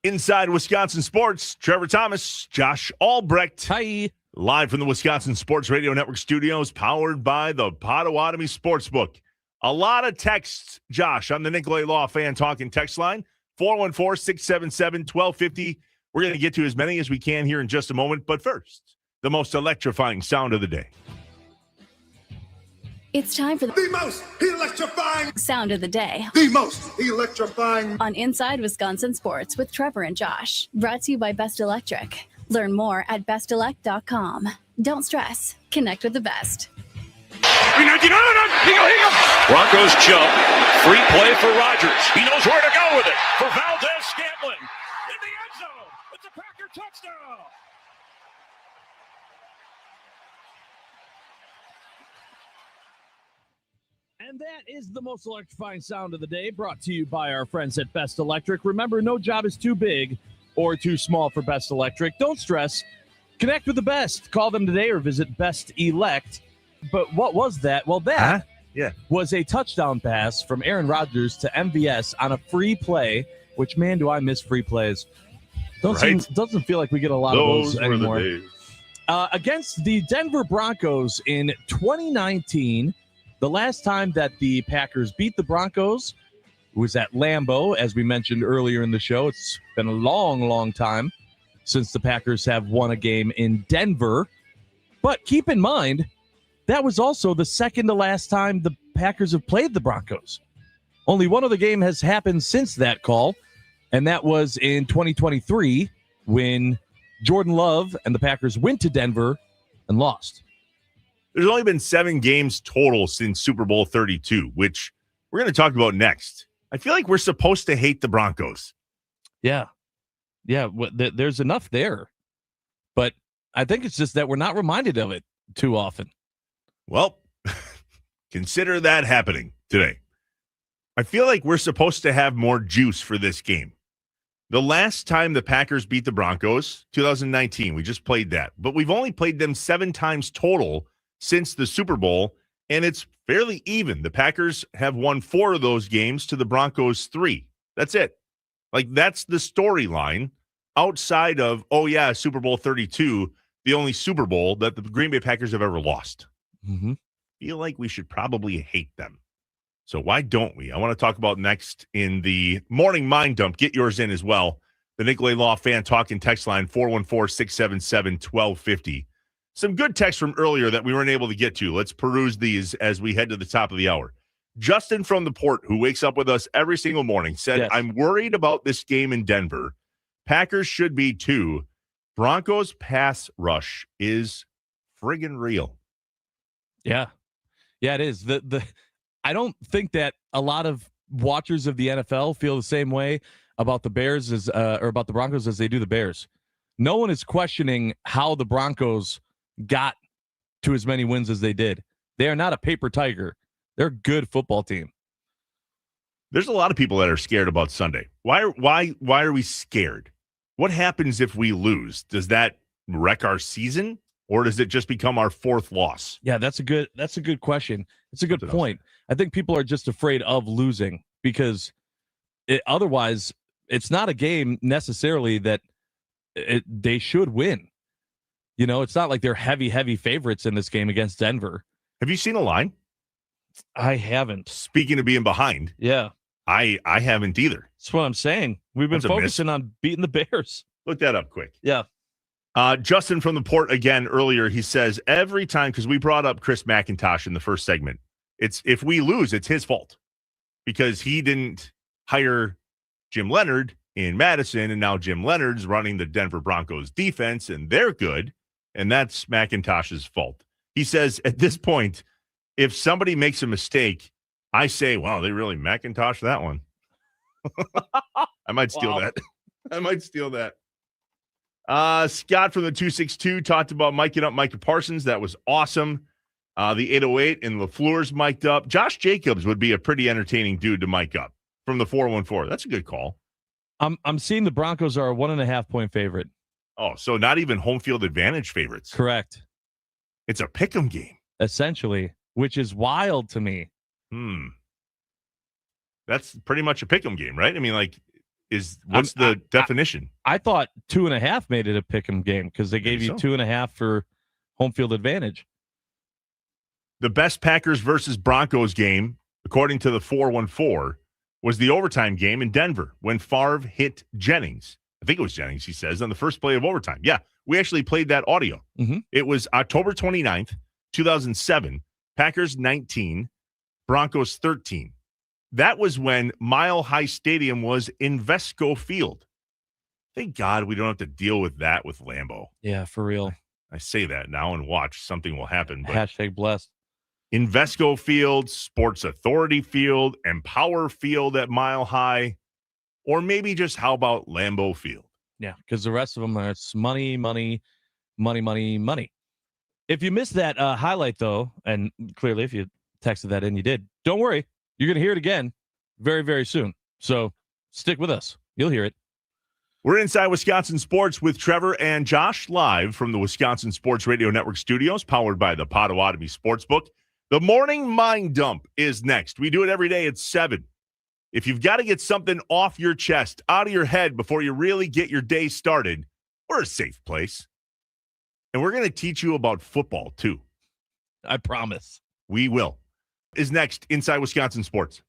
Inside Wisconsin Sports, Trevor Thomas, Josh Albrecht. Hi. Live from the Wisconsin Sports Radio Network studios, powered by the Potawatomi Sportsbook. A lot of texts, Josh, on the Nicolay Law Fan Talking text line, 414-677-1250. We're going to get to as many as we can here in just a moment. But first, the most electrifying sound of the day. It's time for The most electrifying sound of the day The most electrifying on Inside Wisconsin Sports with Trevor and Josh. Brought to you by Best Electric. Learn more at bestelect.com. Don't stress. Connect with the best. Broncos jump. Free play for Rodgers. He knows where to go with it. For Valdez-Scantling. In the end zone. It's a Packer touchdown. And that is the most electrifying sound of the day, brought to you by our friends at Best Electric. Remember, no job is too big or too small for Best Electric. Don't stress. Connect with the best. Call them today or visit Best Elect. But what was that? Well, that was a touchdown pass from Aaron Rodgers to MVS on a free play, which, man, do I miss free plays. Doesn't feel like we get a lot of those anymore. Against the Denver Broncos in 2019, the last time that the Packers beat the Broncos was at Lambeau, as we mentioned earlier in the show. It's been a long, long time since the Packers have won a game in Denver. But keep in mind, that was also the second to last time the Packers have played the Broncos. Only one other game has happened since that call, and that was in 2023 when Jordan Love and the Packers went to Denver and lost. There's only been 7 games total since Super Bowl 32, which we're going to talk about next. I feel like we're supposed to hate the Broncos. Yeah. There's enough there. But I think it's just that we're not reminded of it too often. Well, consider that happening today. I feel like we're supposed to have more juice for this game. The last time the Packers beat the Broncos, 2019, we just played that. But we've only played them 7 times total since the Super Bowl, and it's fairly even. The Packers have won 4 of those games to the Broncos 3. That's it. Like, that's the storyline outside of, Super Bowl 32, the only Super Bowl that the Green Bay Packers have ever lost. Mm-hmm. Feel like we should probably hate them. So why don't we? I want to talk about next in the morning mind dump. Get yours in as well. The Nicolay Law Fan Talking text line, 414-677-1250. Some good texts from earlier that we weren't able to get to. Let's peruse these as we head to the top of the hour. Justin from the Port, who wakes up with us every single morning, said, Yes. I'm worried about this game in Denver. Packers should be too. Broncos pass rush is friggin' real. Yeah, it is. I don't think that a lot of watchers of the NFL feel the same way about the Bears or about the Broncos as they do the Bears. No one is questioning how the Broncos got to as many wins as they did. They are not a paper tiger. They're a good football team. There's a lot of people that are scared about Sunday. Why are we scared? What happens if we lose? Does that wreck our season, or does it just become our 4th loss? Yeah, that's a good question. It's a good point. I think people are just afraid of losing because otherwise it's not a game necessarily that they should win. You know, it's not like they're heavy favorites in this game against Denver. Have you seen a line? I haven't. Speaking of being behind. Yeah. I haven't either. That's what I'm saying. We've been focusing on beating the Bears. Look that up quick. Yeah. Justin from the Port again earlier, he says every time, because we brought up Chris McIntosh in the first segment, it's if we lose, it's his fault because he didn't hire Jim Leonard in Madison, and now Jim Leonard's running the Denver Broncos defense, and they're good, and that's McIntosh's fault. He says at this point, if somebody makes a mistake, I say, wow, they really McIntosh that one. I might steal that. I might steal that. Scott from the 262 talked about miking up Micah Parsons. That was awesome. The 808 and LaFleur's mic'd up. Josh Jacobs would be a pretty entertaining dude to mic up from the 414. That's a good call. I'm seeing the Broncos are a 1.5-point favorite. Oh, so not even home field advantage favorites. Correct. It's a pick'em game. Essentially, which is wild to me. That's pretty much a pick'em game, right? I mean, like, What's the definition? I thought 2.5 made it a pick'em game because they gave you 2.5 for home field advantage. The best Packers versus Broncos game, according to the 414, was the overtime game in Denver when Favre hit Jennings. I think it was Jennings, he says, on the first play of overtime. Yeah, we actually played that audio. Mm-hmm. It was October 29th, 2007. Packers 19, Broncos 13. That was when Mile High Stadium was Invesco Field. Thank God we don't have to deal with that with Lambeau. Yeah, for real. I say that now and watch. Something will happen. But Hashtag blessed. Invesco Field, Sports Authority Field, Empower Field at Mile High, or maybe just how about Lambeau Field? Yeah, because the rest of them are money, money, money, money, money. If you missed that highlight, though, and clearly if you texted that in, you did, don't worry. You're going to hear it again very, very soon. So stick with us. You'll hear it. We're inside Wisconsin Sports with Trevor and Josh live from the Wisconsin Sports Radio Network studios, powered by the Potawatomi Sportsbook. The morning mind dump is next. We do it every day at 7. If you've got to get something off your chest, out of your head before you really get your day started, we're a safe place. And we're going to teach you about football, too. I promise. We will. Is next inside Wisconsin Sports.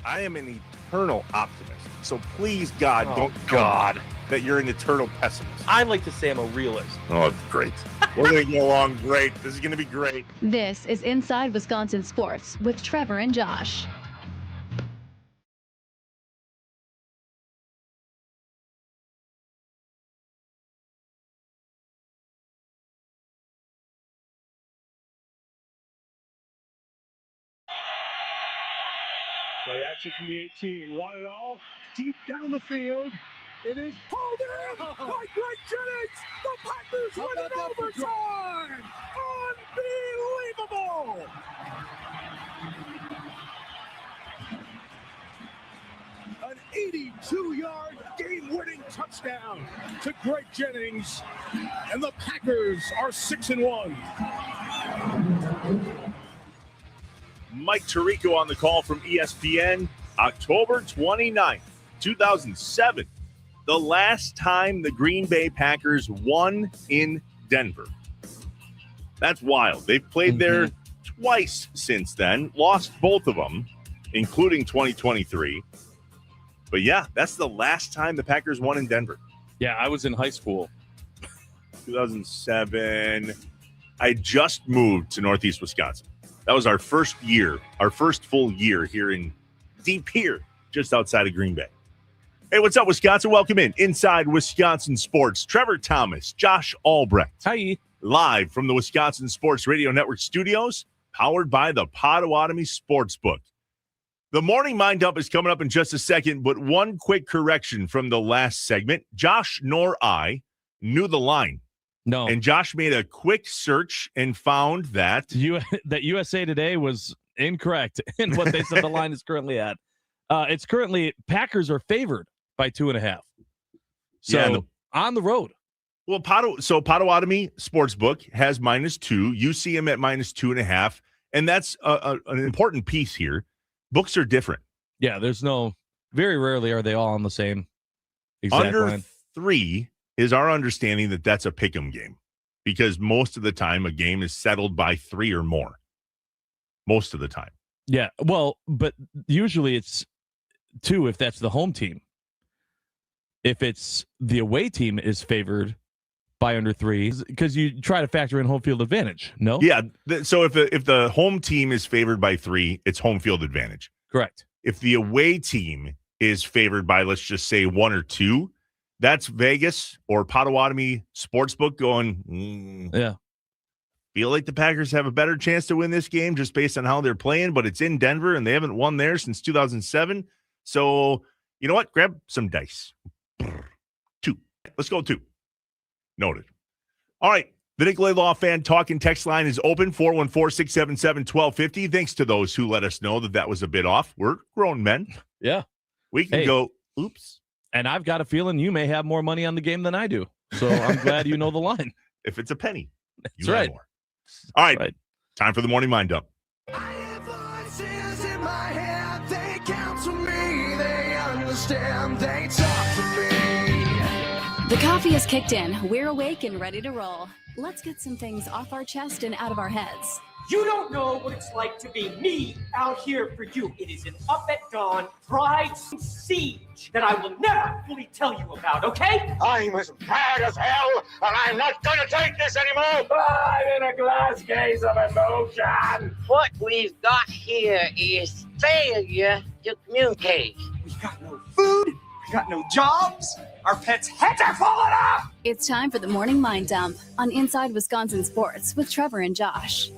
I am an eternal optimist. So please, God, Oh, don't tell me that you're an eternal pessimist. I like to say I'm a realist. Oh, great. We're going to get along great. This is going to be great. This is Inside Wisconsin Sports with Trevor and Josh. Play action from the 18. Want it all? Deep down the field. It is pulled in by Greg Jennings. The Packers win in overtime. Unbelievable. An 82-yard game-winning touchdown to Greg Jennings. And the Packers are 6-1. Mike Tirico on the call from ESPN, October 29th, 2007. The last time the Green Bay Packers won in Denver. That's wild. They've played there twice since then, lost both of them, including 2023. But yeah, that's the last time the Packers won in Denver. Yeah, I was in high school. 2007. I just moved to Northeast Wisconsin. That was our first year, our first full year here in deep here, just outside of Green Bay. Hey, what's up, Wisconsin? Welcome in Inside Wisconsin Sports. Trevor Thomas, Josh Albrecht. Hi. Live from the Wisconsin Sports Radio Network studios, powered by the Potawatomi Sportsbook. The morning mind dump is coming up in just a second, but one quick correction from the last segment. Josh nor I knew the line. No. And Josh made a quick search and found that that USA Today was incorrect in what they said the line is currently at. It's currently Packers are favored by 2.5. So on the road. Well, Potawatomi Sportsbook has -2. You see them at -2.5. And that's an important piece here. Books are different. Yeah, very rarely are they all on the same exact Under line. 3 is our understanding that that's a pick'em game because most of the time a game is settled by 3 or more. Most of the time. Yeah, well, but usually it's 2 if that's the home team. If it's the away team is favored by under 3, because you try to factor in home field advantage, no? Yeah, so if the home team is favored by 3, it's home field advantage. Correct. If the away team is favored by, let's just say, 1 or 2, that's Vegas or Potawatomi Sportsbook going, yeah. Feel like the Packers have a better chance to win this game just based on how they're playing, but it's in Denver and they haven't won there since 2007. So, you know what? Grab some dice. 2. Let's go 2. Noted. All right. The Nicolay Law Fan Talk and Text line is open, 414-677-1250. Thanks to those who let us know that was a bit off. We're grown men. Yeah. We can go, oops. And I've got a feeling you may have more money on the game than I do. So I'm glad you know the line. If it's a penny, That's right. More. All right. Time for the morning mind dump. I have voices in my head. They counsel me. They understand. They talk to me. The coffee has kicked in. We're awake and ready to roll. Let's get some things off our chest and out of our heads. You don't know what it's like to be me out here for you. It is an up at dawn pride siege that I will never fully tell you about, okay? I'm as mad as hell, and I'm not going to take this anymore. I'm in a glass case of emotion. What we've got here is failure to communicate. We've got no food. We've got no jobs. Our pets' heads are falling off. It's time for the morning mind dump on Inside Wisconsin Sports with Trevor and Josh.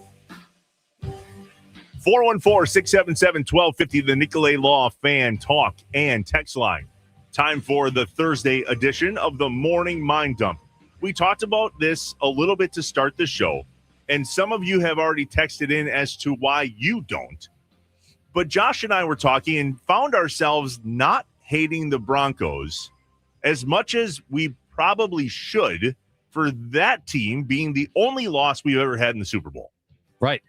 414-677-1250, the Nicolay Law Fan Talk and Text line. Time for the Thursday edition of the Morning Mind Dump. We talked about this a little bit to start the show, and some of you have already texted in as to why you don't. But Josh and I were talking and found ourselves not hating the Broncos as much as we probably should for that team being the only loss we've ever had in the Super Bowl. Right.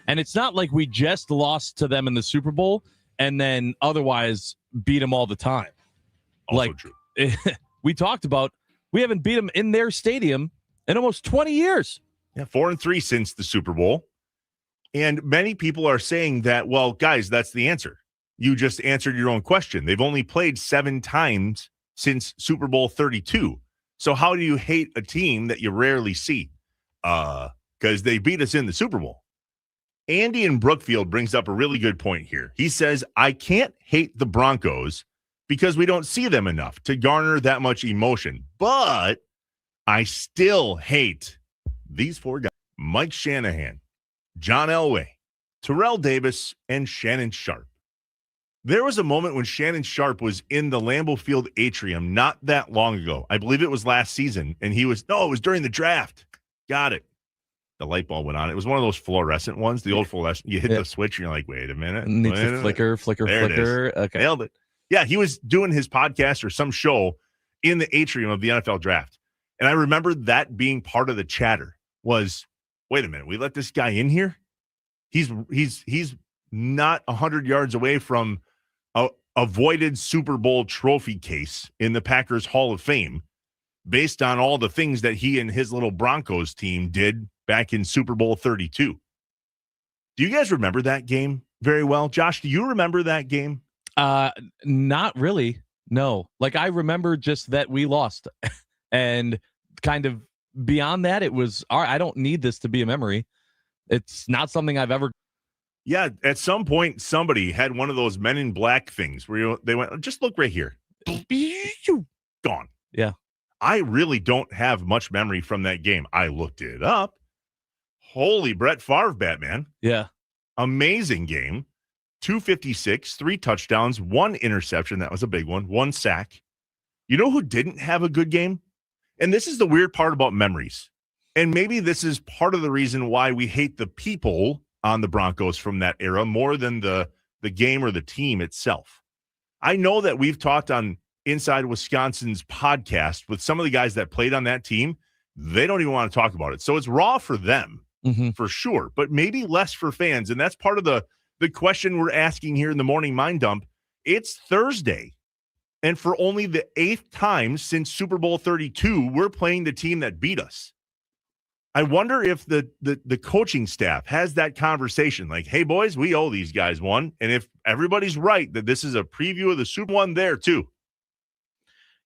And it's not like we just lost to them in the Super Bowl and then otherwise beat them all the time. Also true. We talked about we haven't beat them in their stadium in almost 20 years. Yeah, 4-3 since the Super Bowl. And many people are saying that, well, guys, that's the answer. you just answered your own question. They've only played 7 times since Super Bowl 32. So how do you hate a team that you rarely see? Because they beat us in the Super Bowl. Andy in Brookfield brings up a really good point here. He says, I can't hate the Broncos because we don't see them enough to garner that much emotion. But I still hate these 4 guys: Mike Shanahan, John Elway, Terrell Davis, and Shannon Sharp. There was a moment when Shannon Sharp was in the Lambeau Field atrium not that long ago. I believe it was last season. And it was during the draft. Got it. The light bulb went on. It was one of those fluorescent ones, the old fluorescent. You hit the switch and you're like, wait a minute. Needs to flicker. Okay. Nailed it. Yeah, he was doing his podcast or some show in the atrium of the NFL draft. And I remember that being part of the chatter was, wait a minute, we let this guy in here? He's not 100 yards away from a avoided Super Bowl trophy case in the Packers Hall of Fame based on all the things that he and his little Broncos team did back in Super Bowl 32. Do you guys remember that game very well? Josh, do you remember that game? Not really. No. Like, I remember just that we lost. And kind of beyond that, it was, all right, I don't need this to be a memory. It's not something I've ever. Yeah, at some point, somebody had one of those Men in Black things where they went, just look right here. Gone. Yeah. I really don't have much memory from that game. I looked it up. Holy Brett Favre, Batman. Yeah. Amazing game. 256, 3 touchdowns, 1 interception. That was a big one. 1 sack. You know who didn't have a good game? And this is the weird part about memories. And maybe this is part of the reason why we hate the people on the Broncos from that era more than the game or the team itself. I know that we've talked on Inside Wisconsin's podcast with some of the guys that played on that team. They don't even want to talk about it. So it's raw for them, for sure, but maybe less for fans. And that's part of the question we're asking here in the morning mind dump. It's Thursday. And for only the 8th time since Super Bowl 32, we're playing the team that beat us. I wonder if the coaching staff has that conversation like, hey, boys, we owe these guys one. And if everybody's right that this is a preview of the Super Bowl there, too.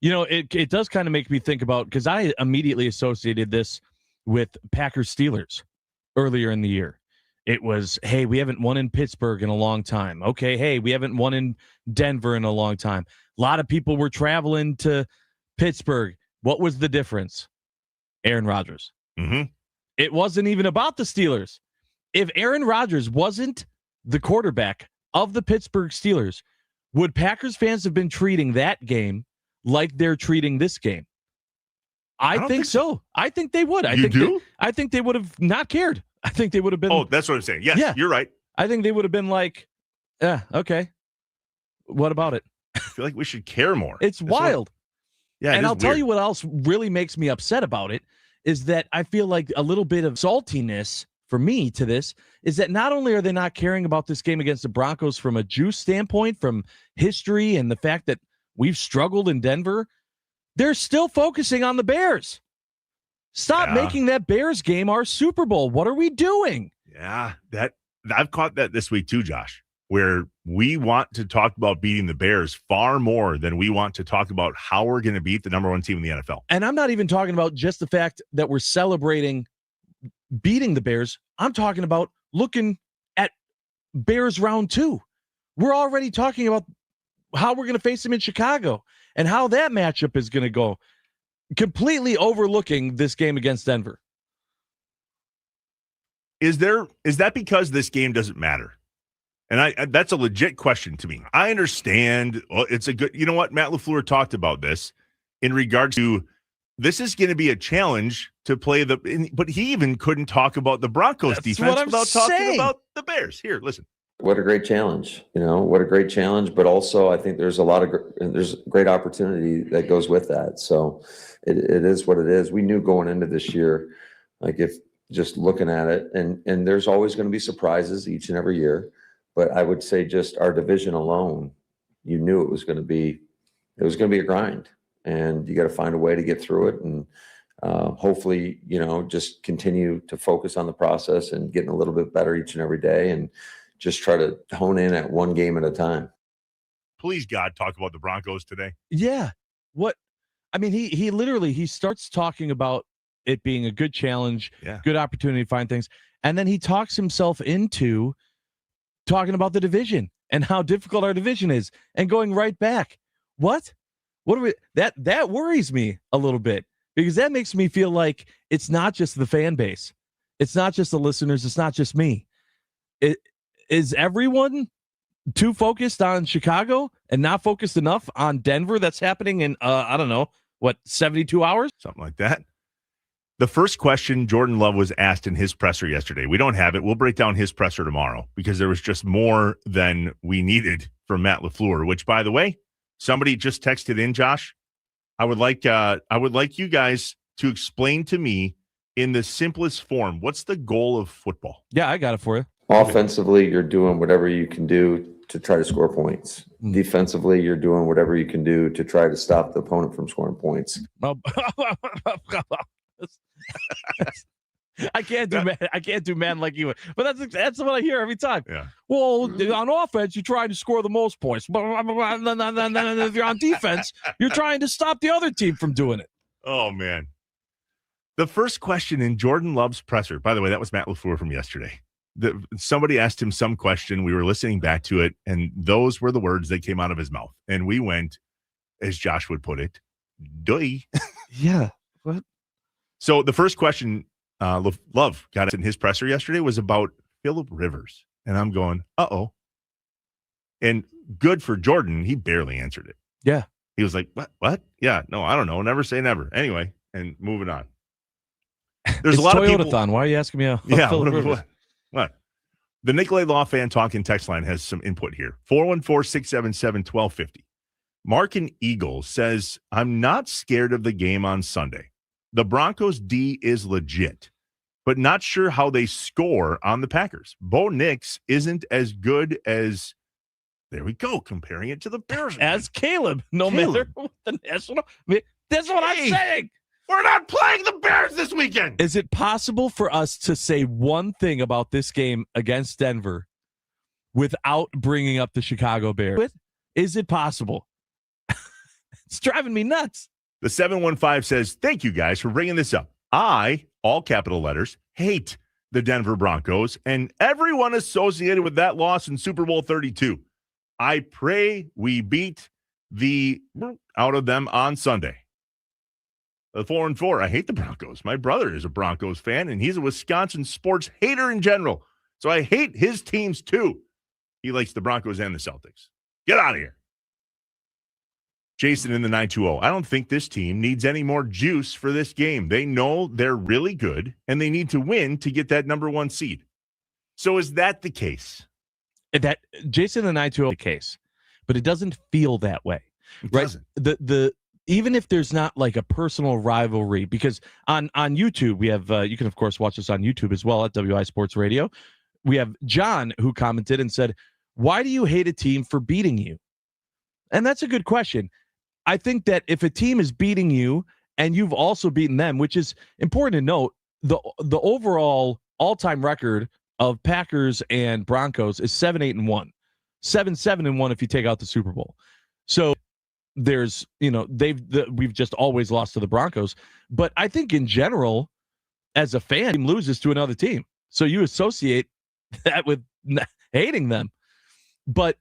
You know, it does kind of make me think about, because I immediately associated this with Packers Steelers earlier in the year. It was, hey, we haven't won in Pittsburgh in a long time. Okay, hey, we haven't won in Denver in a long time. A lot of people were traveling to Pittsburgh. What was the difference? Aaron Rodgers. It wasn't even about the Steelers. If Aaron Rodgers wasn't the quarterback of the Pittsburgh Steelers, would Packers fans have been treating that game like they're treating this game? I think so. I think they would. I think they would have not cared. I think they would have been. Oh, that's what I'm saying. Yes, yeah, you're right. I think they would have been like, yeah, okay. What about it? I feel like we should care more. It's wild. Yeah, and I'll tell you what else really makes me upset about it is that I feel like a little bit of saltiness for me to this is that not only are they not caring about this game against the Broncos from a juice standpoint, from history and the fact that we've struggled in Denver, they're still focusing on the Bears. Stop making that Bears game our Super Bowl. What are we doing? Yeah, that I've caught that this week too, Josh, where we want to talk about beating the Bears far more than we want to talk about how we're going to beat the #1 team in the NFL. And I'm not even talking about just the fact that we're celebrating beating the Bears. I'm talking about looking at Bears round 2. We're already talking about how we're going to face them in Chicago and how that matchup is going to go, completely overlooking this game against Denver. Is that because this game doesn't matter? And that's a legit question to me. I understand. Well, it's a good, you know what? Matt LaFleur talked about this in regards to this is going to be a challenge to play but he even couldn't talk about the Broncos defense without talking about the Bears. Here, listen. What a great challenge, what a great challenge. But also I think there's there's great opportunity that goes with that. So it is what it is. We knew going into this year, like if just looking at it and there's always going to be surprises each and every year. But I would say just our division alone, you knew it was going to be a grind, and you got to find a way to get through it. And hopefully, just continue to focus on the process and getting a little bit better each and every day and just try to hone in at one game at a time. please, God, talk about the Broncos today. Yeah. What? I mean, he literally, he starts talking about it being a good challenge, good opportunity to find things. And then he talks himself into talking about the division and how difficult our division is and going right back. What are we, that worries me a little bit, because that makes me feel like it's not just the fan base. It's not just the listeners. It's not just me. Is everyone too focused on Chicago and not focused enough on Denver? That's happening in, I don't know, 72 hours? Something like that. The first question Jordan Love was asked in his presser yesterday, we don't have it. We'll break down his presser tomorrow because there was just more than we needed from Matt LaFleur, which, by the way, somebody just texted in, Josh. I would like you guys to explain to me in the simplest form, what's the goal of football? Yeah, I got it for you. Offensively, you're doing whatever you can do to try to score points. Defensively, you're doing whatever you can do to try to stop the opponent from scoring points. I can't do man like you, but that's what I hear every time. Yeah. Well, on offense, you're trying to score the most points. If you're on defense, you're trying to stop the other team from doing it. Oh, man. The first question in Jordan Love's presser, by the way, that was Matt LaFleur from yesterday. Somebody asked him some question. We were listening back to it, and those were the words that came out of his mouth. And we went, as Josh would put it, doy. Yeah. What? So the first question Love got in his presser yesterday was about Phillip Rivers. And I'm going, uh-oh. And good for Jordan, he barely answered it. Yeah. He was like, what? Yeah, no, I don't know. Never say never. Anyway, and moving on. There's a lot of people. Toyota-thon. Why are you asking me? What? The Nicolay Law Fan Talking text line has some input here. 414-677-1250. Mark in Eagle says, I'm not scared of the game on Sunday. The Broncos D is legit, but not sure how they score on the Packers. Bo Nix isn't as good as, there we go, comparing it to the Bears. As Caleb, matter what the national. That's what I'm saying. We're not playing the Bears this weekend. Is it possible for us to say one thing about this game against Denver without bringing up the Chicago Bears? Is it possible? It's driving me nuts. The 715 says, thank you guys for bringing this up. I, all capital letters, hate the Denver Broncos and everyone associated with that loss in Super Bowl 32. I pray we beat the out of them on Sunday. The 4-4, I hate the Broncos. My brother is a Broncos fan, and he's a Wisconsin sports hater in general. So I hate his teams too. He likes the Broncos and the Celtics. Get out of here. Jason in the 920. I don't think this team needs any more juice for this game. They know they're really good, and they need to win to get that number 1 seed. So is that the case? That Jason in the 920 case, but it doesn't feel that way. It right? doesn't. The even if there's not like a personal rivalry, because on YouTube we have you can of course watch us on YouTube as well at WI Sports Radio. We have John who commented and said, "Why do you hate a team for beating you?" And that's a good question. I think that if a team is beating you and you've also beaten them, which is important to note, the overall all-time record of Packers and Broncos is 7-8-1, 7-7-1 if you take out the Super Bowl. So there's, we've just always lost to the Broncos. But I think in general, as a fan, team loses to another team. So you associate that with hating them. But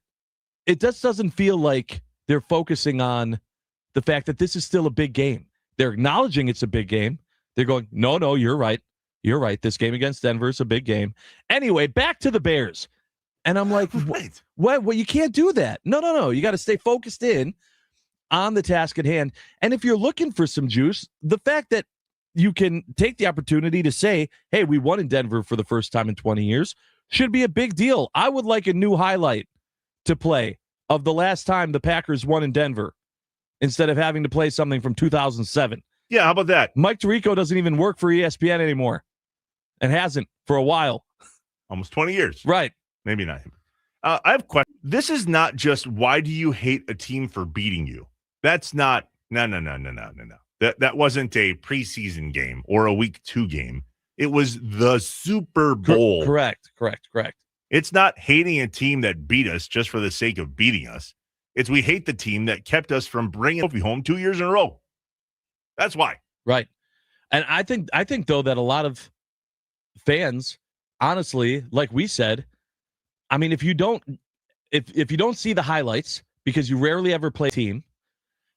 it just doesn't feel like they're focusing on the fact that this is still a big game. They're acknowledging it's a big game. They're going, no, you're right. You're right. This game against Denver is a big game. Anyway, back to the Bears. And I'm like, wait. What? You can't do that. No. You got to stay focused in on the task at hand. And if you're looking for some juice, the fact that you can take the opportunity to say, hey, we won in Denver for the first time in 20 years should be a big deal. I would like a new highlight to play of the last time the Packers won in Denver instead of having to play something from 2007. Yeah, how about that? Mike Tirico doesn't even work for ESPN anymore and hasn't for a while. Almost 20 years. Right. Maybe not him. I have a question. This is not just why do you hate a team for beating you? That's not, no. That wasn't a preseason game or a week 2 game. It was the Super Bowl. Correct. It's not hating a team that beat us just for the sake of beating us. It's we hate the team that kept us from bringing the trophy home 2 years in a row. That's why. Right. And I think though that a lot of fans, honestly, like we said, I mean, if you don't see the highlights because you rarely ever play a team,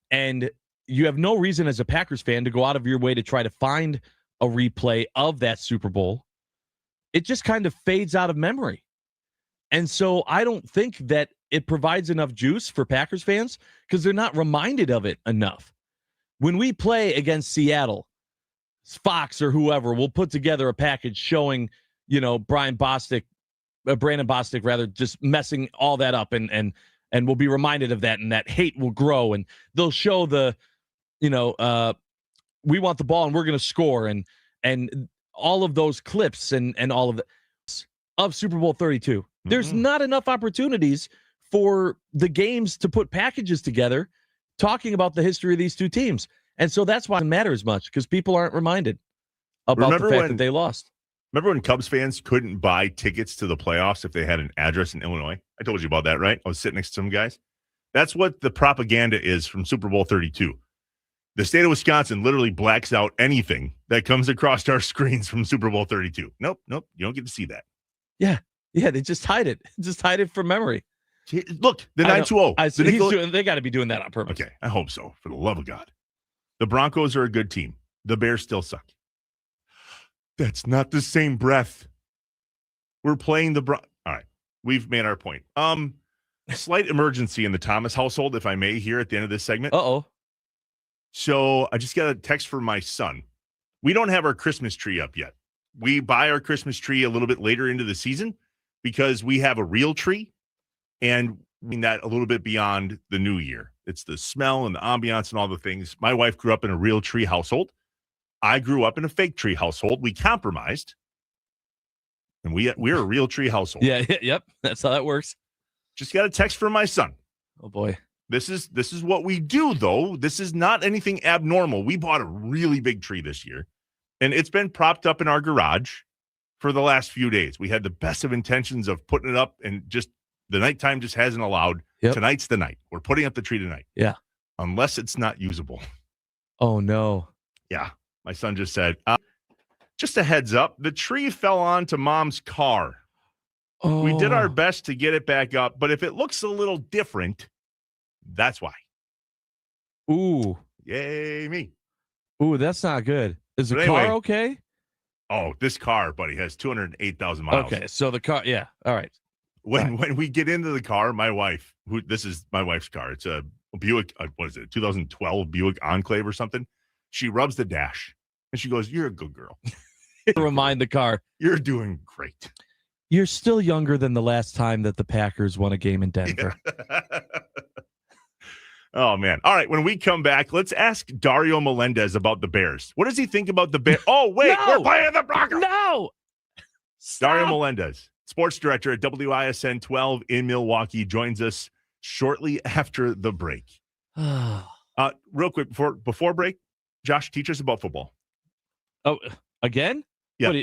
and you have no reason as a Packers fan to go out of your way to try to find a replay of that Super Bowl, it just kind of fades out of memory. And so I don't think that it provides enough juice for Packers fans because they're not reminded of it enough. When we play against Seattle, Fox or whoever will put together a package showing, Brandon Bostic rather, just messing all that up, and we'll be reminded of that, and that hate will grow, and they'll show the, we want the ball and we're going to score, and all of those clips and all of Super Bowl 32. Mm-hmm. There's not enough opportunities for the games to put packages together talking about the history of these two teams. And so that's why it matters much, because people aren't reminded about the fact that they lost. Remember when Cubs fans couldn't buy tickets to the playoffs if they had an address in Illinois? I told you about that, right? I was sitting next to some guys. That's what the propaganda is from Super Bowl 32. The state of Wisconsin literally blacks out anything that comes across our screens from Super Bowl 32. Nope. You don't get to see that. Yeah, they just hide it. Just hide it from memory. Look, the 920. They got to be doing that on purpose. Okay, I hope so, for the love of God. The Broncos are a good team. The Bears still suck. That's not the same breath. We're playing the All right, we've made our point. Slight emergency in the Thomas household, if I may, here at the end of this segment. Uh-oh. So I just got a text from my son. We don't have our Christmas tree up yet. We buy our Christmas tree a little bit later into the season because we have a real tree, and I mean that a little bit beyond the new year. It's the smell and the ambiance and all the things. My wife grew up in a real tree household. I grew up in a fake tree household. We compromised, and we're a real tree household. Yep. That's how that works. Just got a text from my son. Oh boy. This is what we do, though. This is not anything abnormal. We bought a really big tree this year, and it's been propped up in our garage for the last few days. We had the best of intentions of putting it up, and just the nighttime just hasn't allowed. Yep. Tonight's the night. We're putting up the tree tonight. Yeah. Unless it's not usable. Oh, no. Yeah. My son just said, just a heads up, the tree fell onto Mom's car. Oh. We did our best to get it back up, but if it looks a little different, that's why. Ooh. Yay, me. Ooh, that's not good. Is the car okay? Oh, this car, buddy, has 208,000 miles. Okay, so the car, yeah, all right. When we get into the car, my wife, this is my wife's car. It's a Buick, 2012 Buick Enclave or something. She rubs the dash, and she goes, "You're a good girl." Remind the car. You're doing great. You're still younger than the last time that the Packers won a game in Denver. Yeah. Oh, man. All right, when we come back, let's ask Dario Melendez about the Bears. What does he think about the Bears? Oh, wait, we're playing the Broncos. No. Stop. Dario Melendez, sports director at WISN 12 in Milwaukee, joins us shortly after the break. Real quick, before break, Josh, teach us about football. Oh, again? Yeah.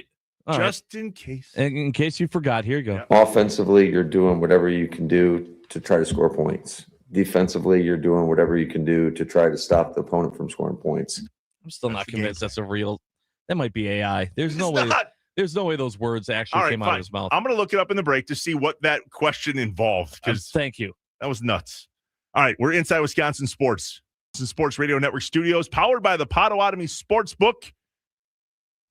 Just in case. In case you forgot, here you go. Yeah. Offensively, you're doing whatever you can do to try to score points. Defensively, you're doing whatever you can do to try to stop the opponent from scoring points. I'm still not convinced that's a real. That might be AI. There's no way those words actually came out of his mouth. I'm going to look it up in the break to see what that question involved. Thank you. That was nuts. All right, we're inside Wisconsin Sports. This is Sports Radio Network Studios, powered by the Potawatomi Sportsbook.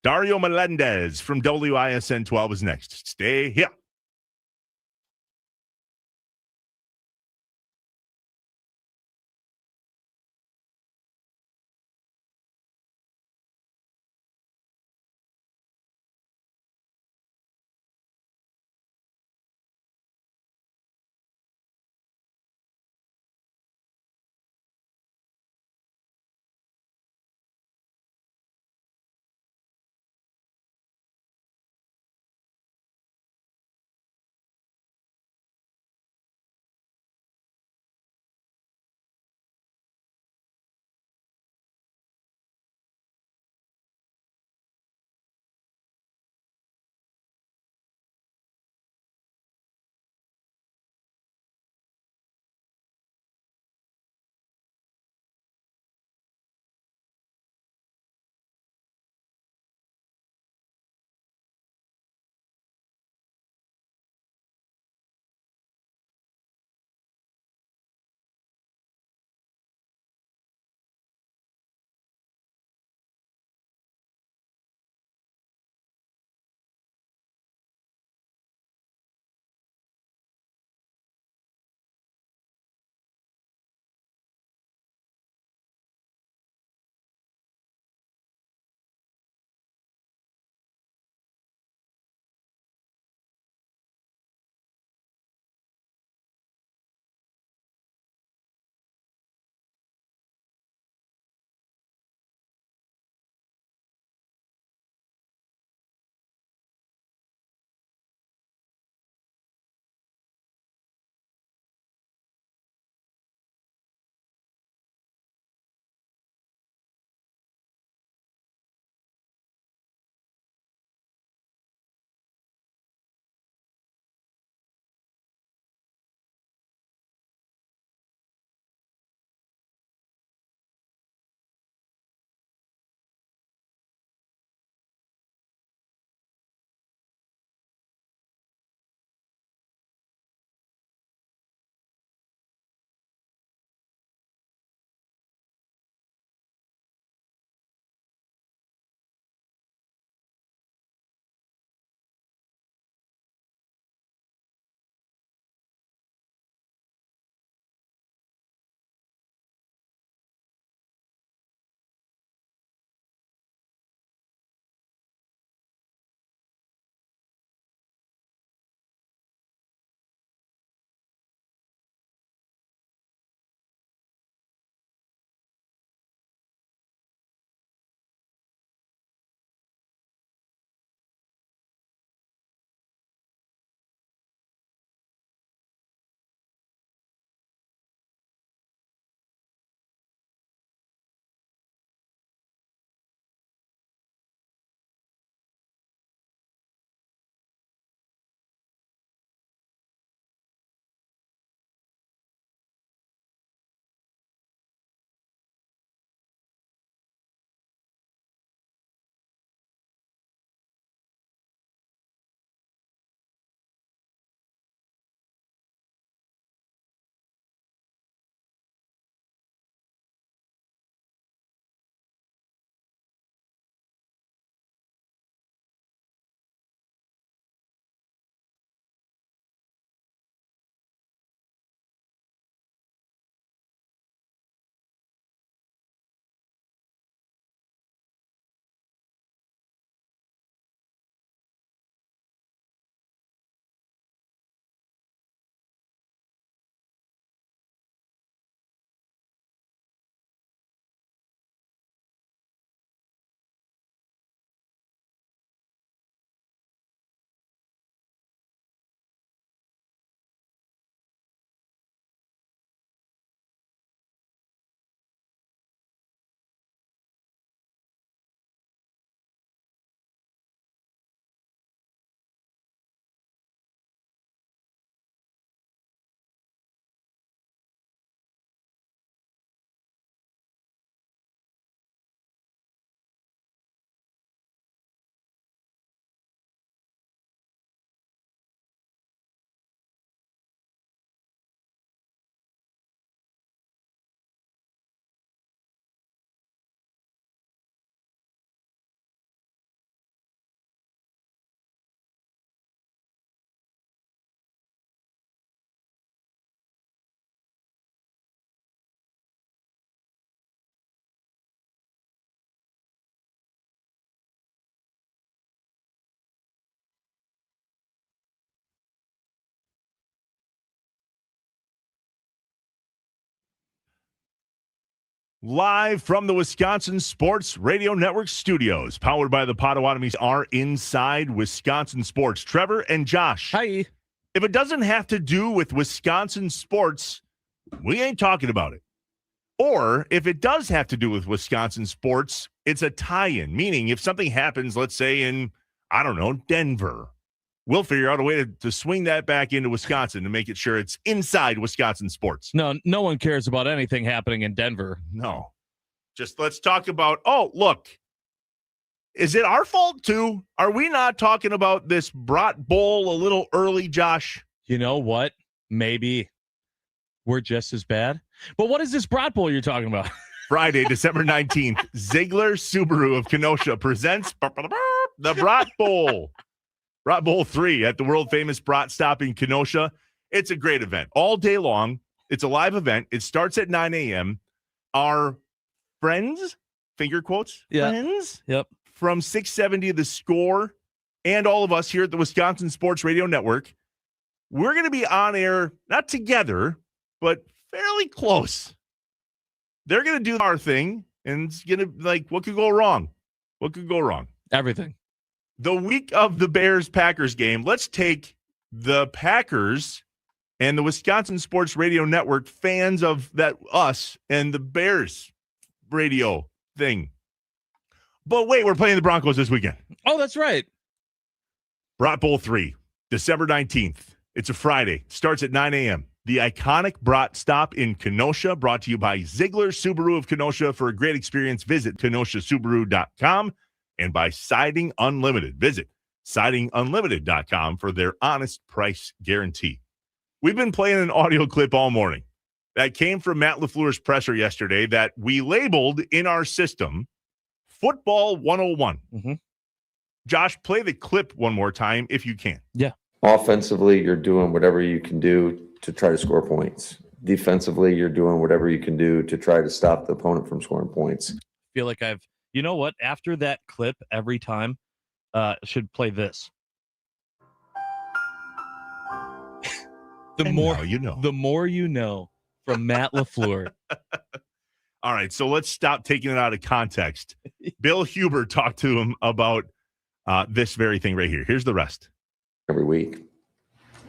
Dario Melendez from WISN 12 is next. Stay here. Live from the Wisconsin Sports Radio Network studios, powered by the Potawatomis, are inside Wisconsin Sports. Trevor and Josh. Hi. If it doesn't have to do with Wisconsin sports, we ain't talking about it. Or if it does have to do with Wisconsin sports, it's a tie-in, meaning if something happens, let's say in, I don't know, Denver, we'll figure out a way to swing that back into Wisconsin to make it sure it's inside Wisconsin sports. No one cares about anything happening in Denver. No. Just let's talk about, oh, look, is it our fault too? Are we not talking about this Brat Bowl a little early, Josh? You know what? Maybe we're just as bad. But what is this Brat Bowl you're talking about? Friday, December 19th, Ziegler Subaru of Kenosha presents the Brat Bowl. Brat Bowl 3 at the world-famous Brat Stop in Kenosha. It's a great event. All day long. It's a live event. It starts at 9 a.m. Our friends, finger quotes, friends, from 670 The Score and all of us here at the Wisconsin Sports Radio Network, we're going to be on air, not together, but fairly close. They're going to do our thing, and it's going to, like, what could go wrong? What could go wrong? Everything. The week of the Bears-Packers game, let's take the Packers and the Wisconsin Sports Radio Network fans of that, us, and the Bears radio thing. But wait, we're playing the Broncos this weekend. Oh, that's right. Brat Bowl 3, December 19th. It's a Friday. Starts at 9 a.m. The iconic Brat Stop in Kenosha, brought to you by Ziegler Subaru of Kenosha. For a great experience, visit KenoshaSubaru.com. And by Siding Unlimited. Visit sidingunlimited.com for their honest price guarantee. We've been playing an audio clip all morning that came from Matt LaFleur's presser yesterday that we labeled in our system Football 101. Mm-hmm. Josh, play the clip one more time if you can. Yeah. Offensively, you're doing whatever you can do to try to score points. Defensively, you're doing whatever you can do to try to stop the opponent from scoring points. I feel like you know what? After that clip, every time, should play this. The more you know from Matt LaFleur. All right, so let's stop taking it out of context. Bill Huber talked to him about this very thing right here. Here's the rest. Every week.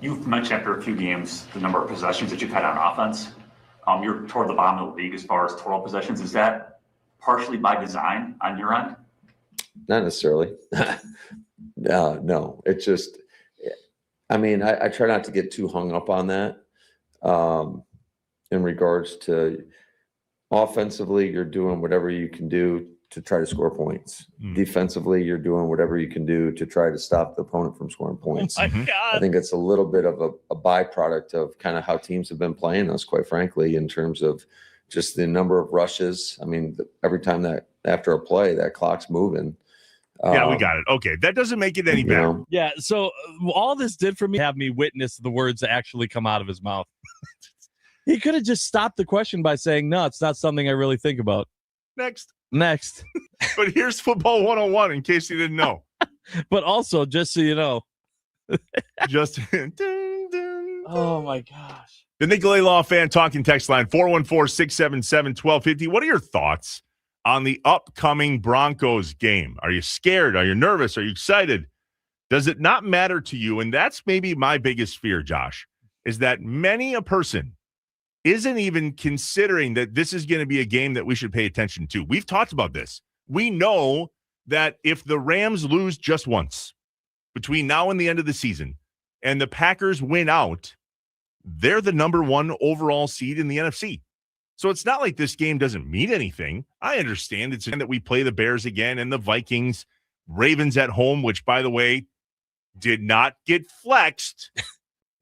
You've mentioned after a few games the number of possessions that you've had on offense. You're toward the bottom of the league as far as total possessions. Is that partially by design on your end? Not necessarily. No, it's just, I mean, I try not to get too hung up on that. In regards to offensively, you're doing whatever you can do to try to score points. Defensively, you're doing whatever you can do to try to stop the opponent from scoring points. Oh my God. I think it's a little bit of a byproduct of kind of how teams have been playing us, quite frankly, in terms of just the number of rushes. I mean, every time that after a play, that clock's moving. Yeah, we got it. Okay, that doesn't make it any better. Yeah, so all this did for me, have me witness the words that actually come out of his mouth. He could have just stopped the question by saying, no, it's not something I really think about. Next. But here's Football 101 in case you didn't know. But also, just so you know. Oh, my gosh. The Nicolay Law Fan Talking text line, 414-677-1250. What are your thoughts on the upcoming Broncos game? Are you scared? Are you nervous? Are you excited? Does it not matter to you? And that's maybe my biggest fear, Josh, is that many a person isn't even considering that this is going to be a game that we should pay attention to. We've talked about this. We know that if the Rams lose just once between now and the end of the season and the Packers win out, they're the number one overall seed in the NFC. So it's not like this game doesn't mean anything. I understand it's that we play the Bears again and the Vikings, Ravens at home, which, by the way, did not get flexed.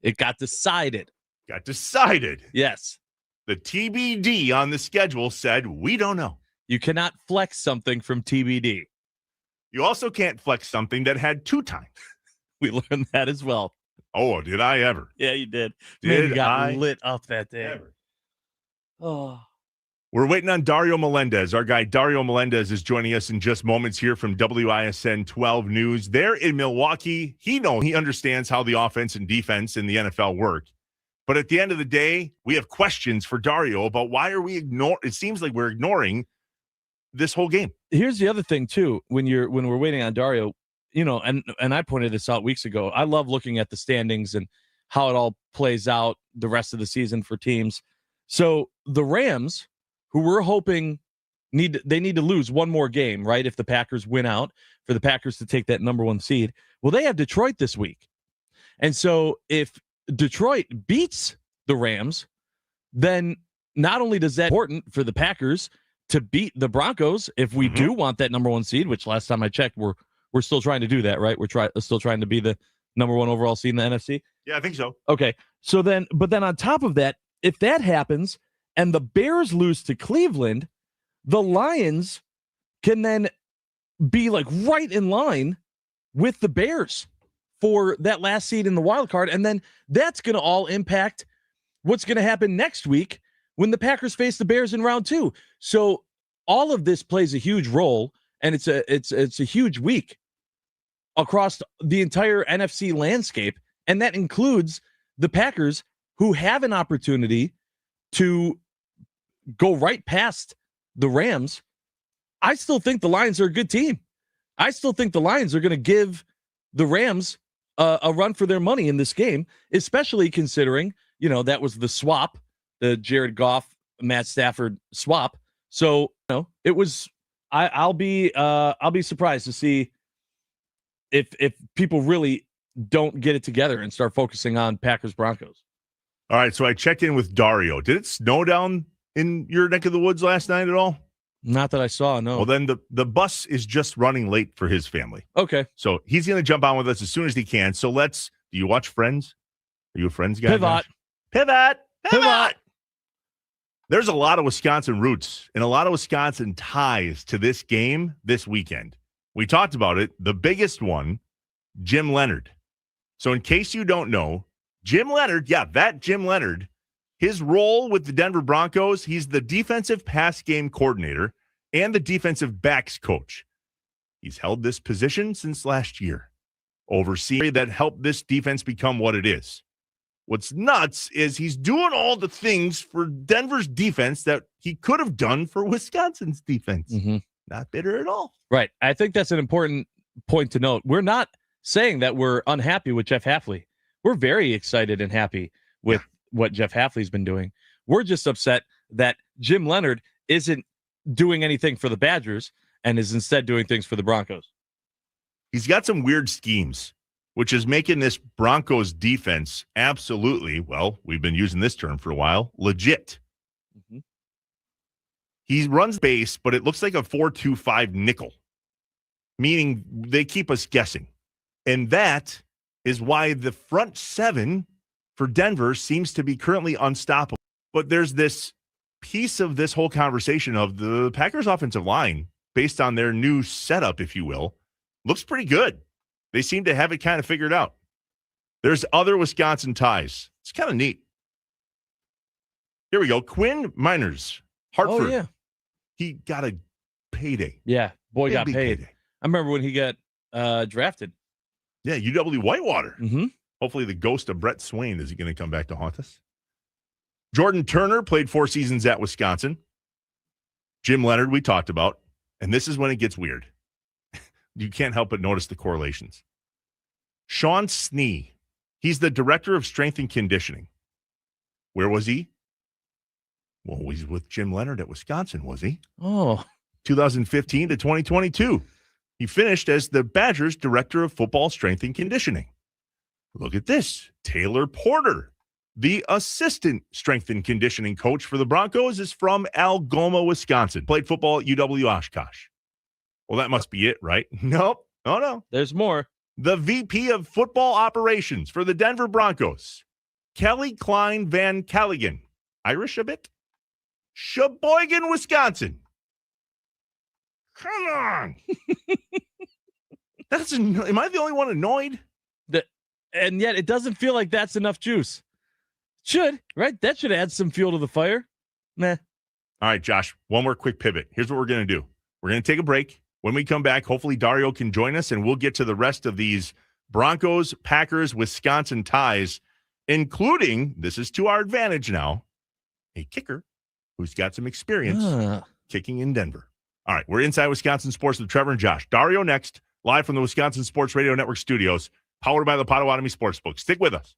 It got decided. Yes. The TBD on the schedule said, we don't know. You cannot flex something from TBD. You also can't flex something that had two times. We learned that as well. Oh, did I ever? Yeah, you did. You got lit up that day. Ever. Oh. We're waiting on Dario Melendez. Our guy Dario Melendez is joining us in just moments here from WISN 12 News. They're in Milwaukee. He understands how the offense and defense in the NFL work. But at the end of the day, we have questions for Dario about why are we it seems like we're ignoring this whole game. Here's the other thing too, when we're waiting on Dario, and I pointed this out weeks ago. I love looking at the standings and how it all plays out the rest of the season for teams. So the Rams, who we're hoping need to lose one more game, right? If the Packers win out, for the Packers to take that number 1 seed. Well, they have Detroit this week. And so if Detroit beats the Rams, then not only does that important for the Packers to beat the Broncos if we do want that number 1 seed, which last time I checked, we're still trying to do that, right? We're still trying to be the number 1 overall seed in the NFC. Yeah, I think so. Okay. So then, but then on top of that, if that happens and the Bears lose to Cleveland, the Lions can then be like right in line with the Bears for that last seed in the wild card. And then that's going to all impact what's going to happen next week when the Packers face the Bears in round 2. So all of this plays a huge role, and it's a huge week across the entire NFC landscape. And that includes the Packers, who have an opportunity to go right past the Rams. I still think the Lions are a good team. I still think the Lions are going to give the Rams a run for their money in this game, especially considering, that was the swap, the Jared Goff, Matt Stafford swap. So, it was, I'll be surprised to see if people really don't get it together and start focusing on Packers Broncos. All right. So I checked in with Dario. Did it snow down in your neck of the woods last night at all? Not that I saw, no. Well, then the bus is just running late for his family. Okay. So he's going to jump on with us as soon as he can. So do you watch Friends? Are you a Friends guy? Pivot. There's a lot of Wisconsin roots and a lot of Wisconsin ties to this game this weekend. We talked about it. The biggest one, Jim Leonhard. So in case you don't know, Jim Leonhard, that Jim Leonhard, his role with the Denver Broncos, he's the defensive pass game coordinator and the defensive backs coach. He's held this position since last year, overseeing that helped this defense become what it is. What's nuts is he's doing all the things for Denver's defense that he could have done for Wisconsin's defense. Not bitter at all. Right. I think that's an important point to note. We're not saying that we're unhappy with Jeff Hafley. We're very excited and happy with what Jeff Hafley's been doing. We're just upset that Jim Leonhard isn't doing anything for the Badgers and is instead doing things for the Broncos. He's got some weird schemes, which is making this Broncos defense absolutely, well, we've been using this term for a while, legit. He runs base, but it looks like a 4-2-5 nickel, meaning they keep us guessing. And that is why the front seven for Denver seems to be currently unstoppable. But there's this piece of this whole conversation of the Packers offensive line, based on their new setup, if you will, looks pretty good. They seem to have it kind of figured out. There's other Wisconsin ties. It's kind of neat. Here we go. Quinn Miners, Hartford. Oh, yeah. He got a payday. Yeah, boy got Big paid. payday. I remember when he got drafted. Yeah, UW Whitewater. Mm-hmm. Hopefully the ghost of Brett Swain is going to come back to haunt us. Jordan Turner played 4 seasons at Wisconsin. Jim Leonhard, we talked about. And this is when it gets weird. You can't help but notice the correlations. Sean Snee, he's the director of strength and conditioning. Where was he? Well, he's with Jim Leonhard at Wisconsin, was he? Oh. 2015 to 2022. He finished as the Badgers director of football strength and conditioning. Look at this. Taylor Porter, the assistant strength and conditioning coach for the Broncos, is from Algoma, Wisconsin. Played football at UW Oshkosh. Well, that must be it, right? Nope. Oh, no. There's more. The VP of football operations for the Denver Broncos, Kelly Klein Van Calligan. Irish a bit? Sheboygan, Wisconsin. Come on. Am I the only one annoyed? And yet it doesn't feel like that's enough juice. Should, right? That should add some fuel to the fire. Nah. All right, Josh, one more quick pivot. Here's what we're going to do. We're going to take a break. When we come back, hopefully Dario can join us, and we'll get to the rest of these Broncos, Packers, Wisconsin ties including, this is to our advantage now, a kicker who's got some experience kicking in Denver. All right, we're inside Wisconsin Sports with Trevor and Josh. Dario next, live from the Wisconsin Sports Radio Network studios, powered by the Potawatomi Sportsbook. Stick with us.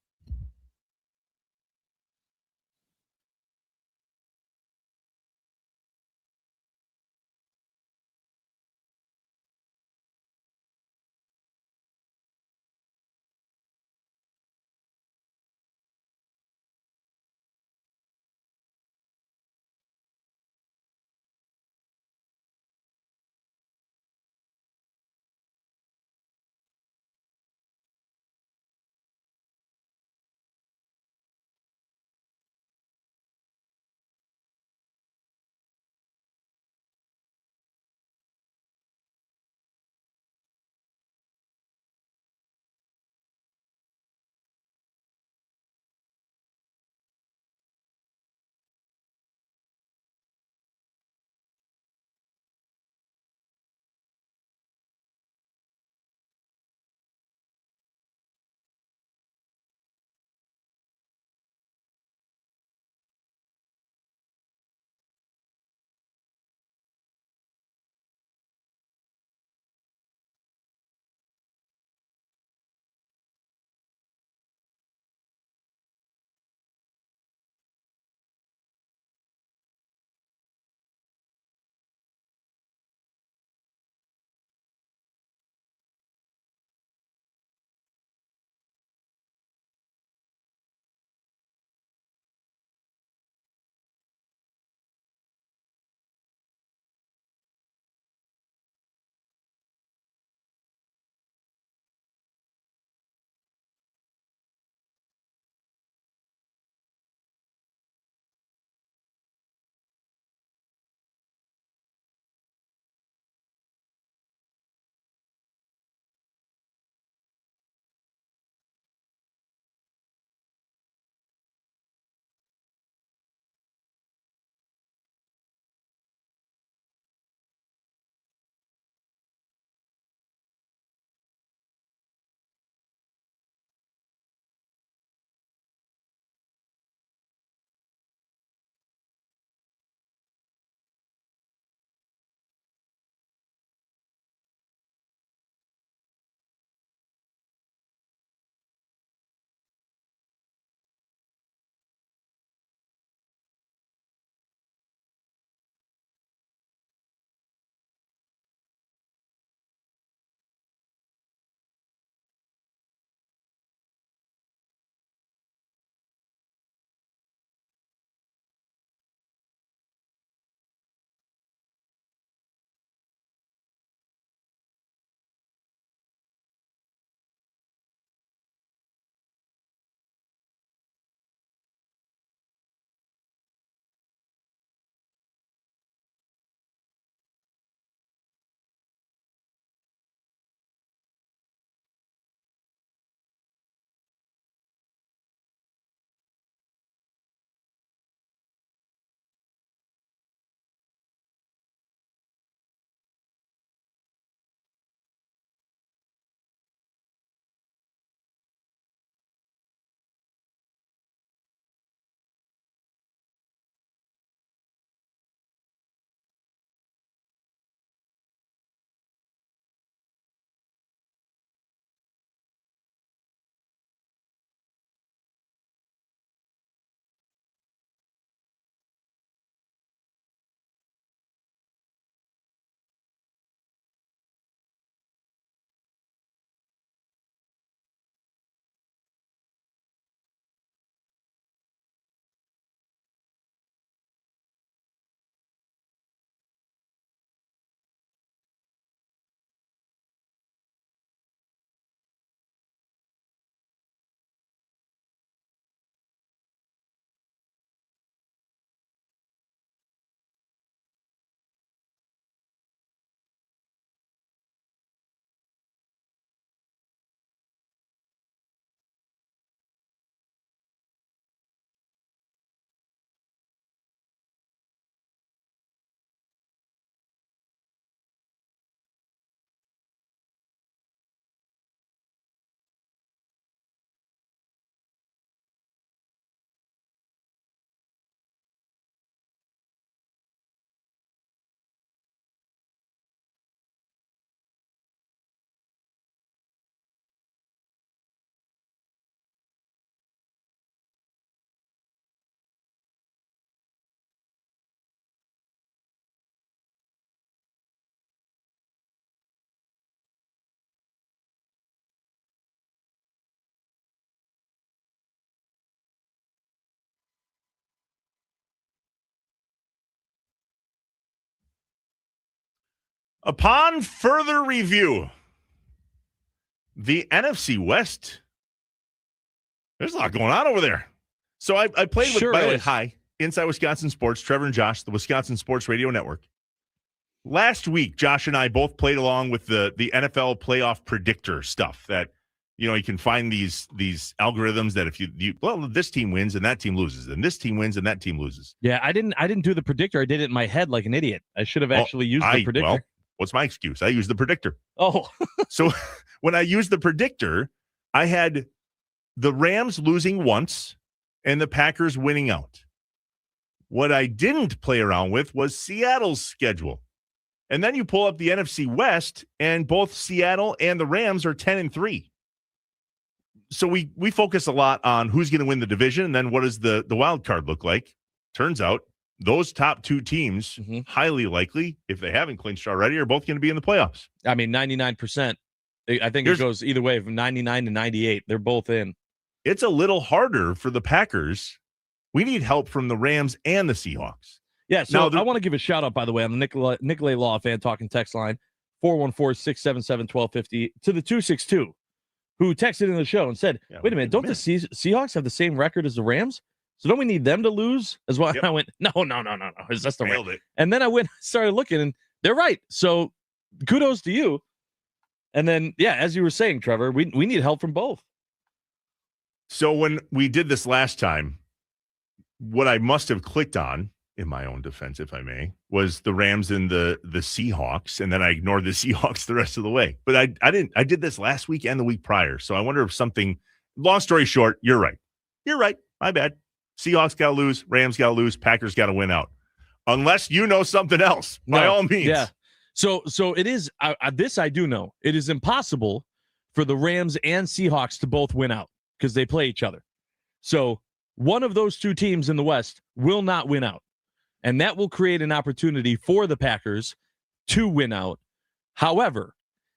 Upon further review, the NFC West, there's a lot going on over there. So I played with, by the way, hi, Inside Wisconsin Sports, Trevor and Josh, the Wisconsin Sports Radio Network. Last week, Josh and I both played along with the NFL playoff predictor stuff that, you can find these algorithms that if this team wins and that team loses, and this team wins and that team loses. Yeah, I didn't do the predictor. I did it in my head like an idiot. I should have actually used the predictor. Well, what's my excuse? I used the predictor. Oh. So when I used the predictor, I had the Rams losing once and the Packers winning out. What I didn't play around with was Seattle's schedule. And then you pull up the NFC West, and both Seattle and the Rams are 10-3. So we focus a lot on who's going to win the division, and then what does the wild card look like? Turns out those top two teams, highly likely, if they haven't clinched already, are both going to be in the playoffs. I mean, 99%. I think it goes either way, from 99 to 98. They're both in. It's a little harder for the Packers. We need help from the Rams and the Seahawks. Yeah, so I want to give a shout-out, by the way, on the Nicolay Law Fan Talking text line, 414-677-1250, to the 262, who texted in the show and said, wait a minute, don't the Seahawks have the same record as the Rams? So don't we need them to lose as well? Yep. I went, no. Is that the Nailed it. And then I started looking, and they're right. So kudos to you. And then, as you were saying, Trevor, we need help from both. So when we did this last time, what I must have clicked on, in my own defense, if I may, was the Rams and the Seahawks, and then I ignored the Seahawks the rest of the way. But I didn't. I did this last week and the week prior, so I wonder if something. Long story short, you're right. My bad. Seahawks got to lose, Rams got to lose, Packers got to win out, unless you know something else. By all means, yeah. So it is. This I do know. It is impossible for the Rams and Seahawks to both win out because they play each other. So one of those two teams in the West will not win out. And that will create an opportunity for the Packers to win out. However,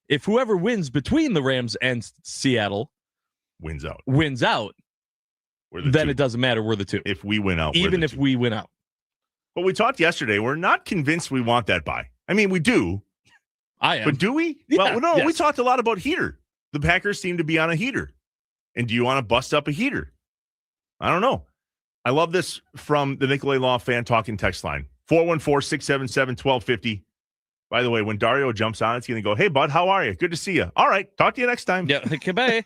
if whoever wins between the Rams and Seattle wins out, then it doesn't matter. We're the two. If we win out, even if we win out. But we talked yesterday. We're not convinced we want that bye. I mean, we do. I am. But do we? Yeah, well, no, yes. We talked a lot about heater. The Packers seem to be on a heater. And do you want to bust up a heater? I don't know. I love this from the Nicolay Law Fan Talking text line, 414-677-1250. By the way, when Dario jumps on, it's going to go, hey, bud, how are you? Good to see you. All right, talk to you next time. Yeah, okay.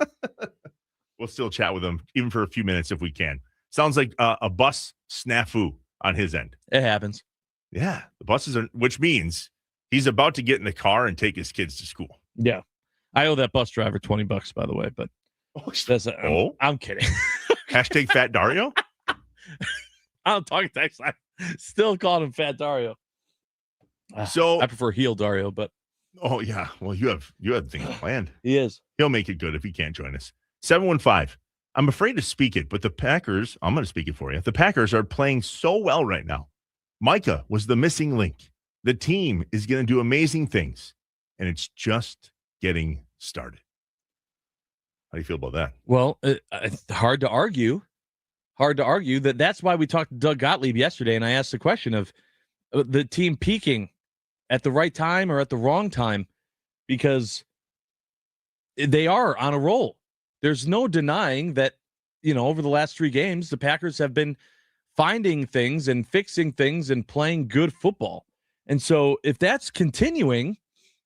We'll still chat with him, even for a few minutes if we can. Sounds like a bus snafu on his end. It happens. Yeah, the buses are, which means he's about to get in the car and take his kids to school. Yeah. I owe that bus driver $20, by the way, but I'm kidding. Hashtag Fat Dario? I'm talking text line. Still calling him Fat Dario. So I prefer heel Dario, but oh yeah. Well, you have things planned. He is. He'll make it good if he can't join us. 715. I'm afraid to speak it, but the Packers, I'm going to speak it for you. The Packers are playing so well right now. Micah was the missing link. The team is going to do amazing things, and it's just getting started. How do you feel about that? Well, hard to argue. That's why we talked to Doug Gottlieb yesterday, and I asked the question of the team peaking at the right time or at the wrong time, because they are on a roll. There's no denying that, over the last 3 games, the Packers have been finding things and fixing things and playing good football. And so if that's continuing,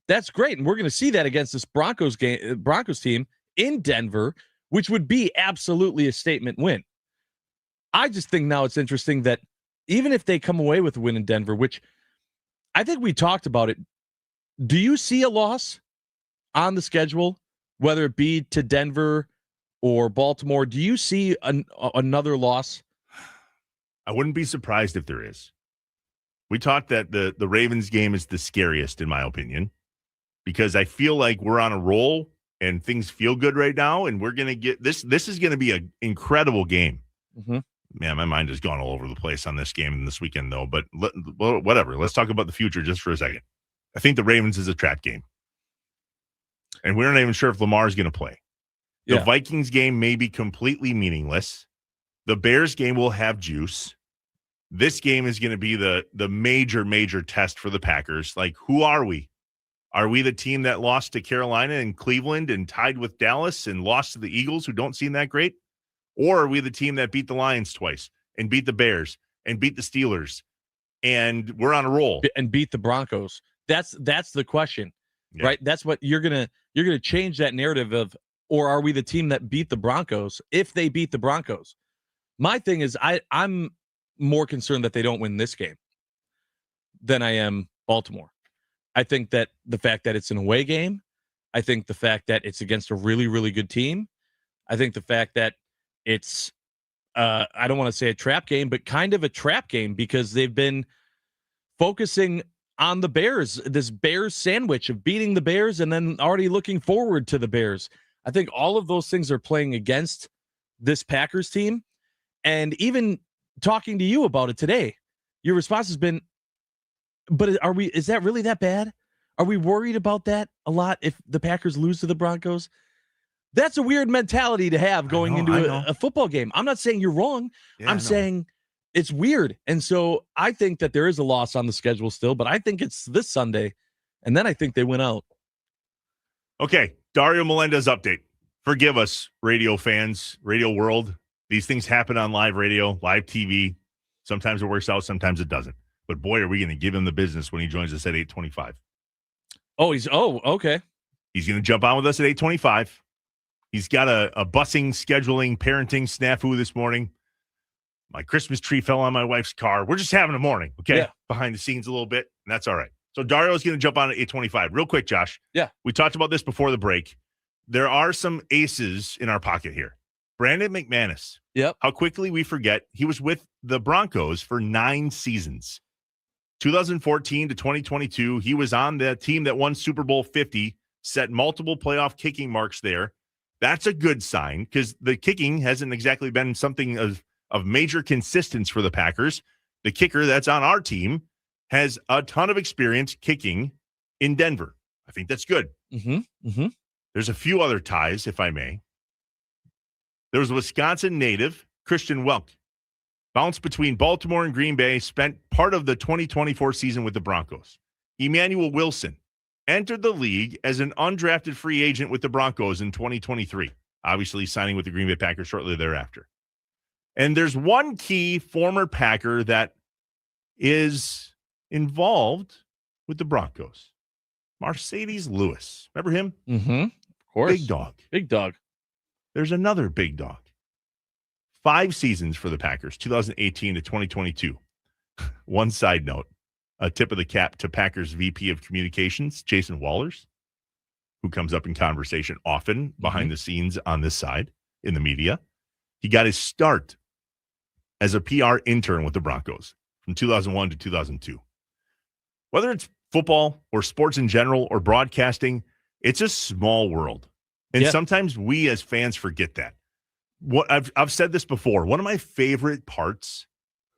that's great. And we're going to see that against this Broncos team in Denver, which would be absolutely a statement win. I just think now it's interesting that even if they come away with a win in Denver, which I think we talked about it, do you see a loss on the schedule, whether it be to Denver or Baltimore? Do you see another loss? I wouldn't be surprised if there is. We talked that the Ravens game is the scariest, in my opinion, because I feel like we're on a roll and things feel good right now, and we're going to get this. This is going to be an incredible game. Mm-hmm. Man, my mind has gone all over the place on this game and this weekend, though. But whatever. Let's talk about the future just for a second. I think the Ravens is a trap game. And we're not even sure if Lamar is going to play. The Vikings game may be completely meaningless. The Bears game will have juice. This game is going to be the major test for the Packers. Like, who are we? Are we the team that lost to Carolina and Cleveland and tied with Dallas and lost to the Eagles, who don't seem that great? Or are we the team that beat the Lions twice and beat the Bears and beat the Steelers and we're on a roll and beat the Broncos? That's the question, right? That's what you're gonna change that narrative of, or are we the team that beat the Broncos if they beat the Broncos? My thing is I'm more concerned that they don't win this game than I am Baltimore. I think that the fact that it's an away game, I think the fact that it's against a really, really good team, I think the fact that it's, I don't want to say a trap game, but kind of a trap game because they've been focusing on the Bears, this Bears sandwich of beating the Bears and then already looking forward to the Bears. I think all of those things are playing against this Packers team. And even talking to you about it today, your response has been, but is that really that bad? Are we worried about that a lot if the Packers lose to the Broncos? That's a weird mentality to have going into a football game. I'm not saying you're wrong. I'm saying it's weird. And so I think that there is a loss on the schedule still, but I think it's this Sunday. And then I think they win out. Okay. Dario Melendez update. Forgive us, radio fans, radio world. These things happen on live radio, live TV. Sometimes it works out, sometimes it doesn't. But boy, are we going to give him the business when he joins us at 8:25. Okay. He's going to jump on with us at 8:25. He's got a busing, scheduling, parenting snafu this morning. My Christmas tree fell on my wife's car. We're just having a morning, okay? Yeah. Behind the scenes a little bit, and that's all right. So Dario's going to jump on at 8:25. Real quick, Josh. Yeah. We talked about this before the break. There are some aces in our pocket here. Brandon McManus. Yep. How quickly we forget he was with the Broncos for 9 seasons. 2014 to 2022, he was on the team that won Super Bowl 50, set multiple playoff kicking marks there. That's a good sign because the kicking hasn't exactly been something of major consistence for the Packers. The kicker that's on our team has a ton of experience kicking in Denver. I think that's good. There's a few other ties, if I may. There was a Wisconsin native, Christian Welk. Bounced between Baltimore and Green Bay, spent part of the 2024 season with the Broncos. Emmanuel Wilson entered the league as an undrafted free agent with the Broncos in 2023, obviously signing with the Green Bay Packers shortly thereafter. And there's one key former Packer that is involved with the Broncos, Mercedes Lewis. Remember him? Of course. Big dog. There's another big dog. 5 seasons for the Packers, 2018 to 2022. One side note, a tip of the cap to Packers VP of Communications, Jason Wallers, who comes up in conversation often behind the scenes on this side in the media. He got his start as a PR intern with the Broncos from 2001 to 2002. Whether it's football or sports in general or broadcasting, it's a small world. And sometimes we as fans forget that. What I've said this before. One of my favorite parts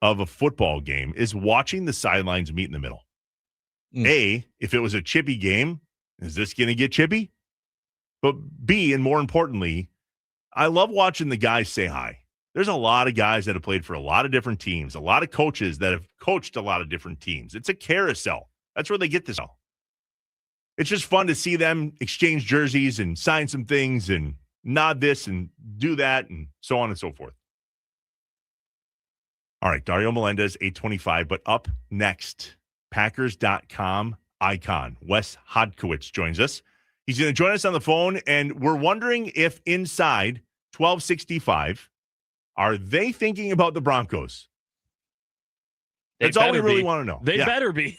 of a football game is watching the sidelines meet in the middle. A, if it was a chippy game, is this going to get chippy? But B, and more importantly, I love watching the guys say hi. There's a lot of guys that have played for a lot of different teams, a lot of coaches that have coached a lot of different teams. It's a carousel. That's where they get this all. It's just fun to see them exchange jerseys and sign some things and nod this and do that and so on and so forth. All right, Dario Melendez, 8:25, but up next, Packers.com icon, Wes Hodkiewicz joins us. He's going to join us on the phone, and we're wondering if inside 1265, are they thinking about the Broncos? That's all we really want to know. They better be.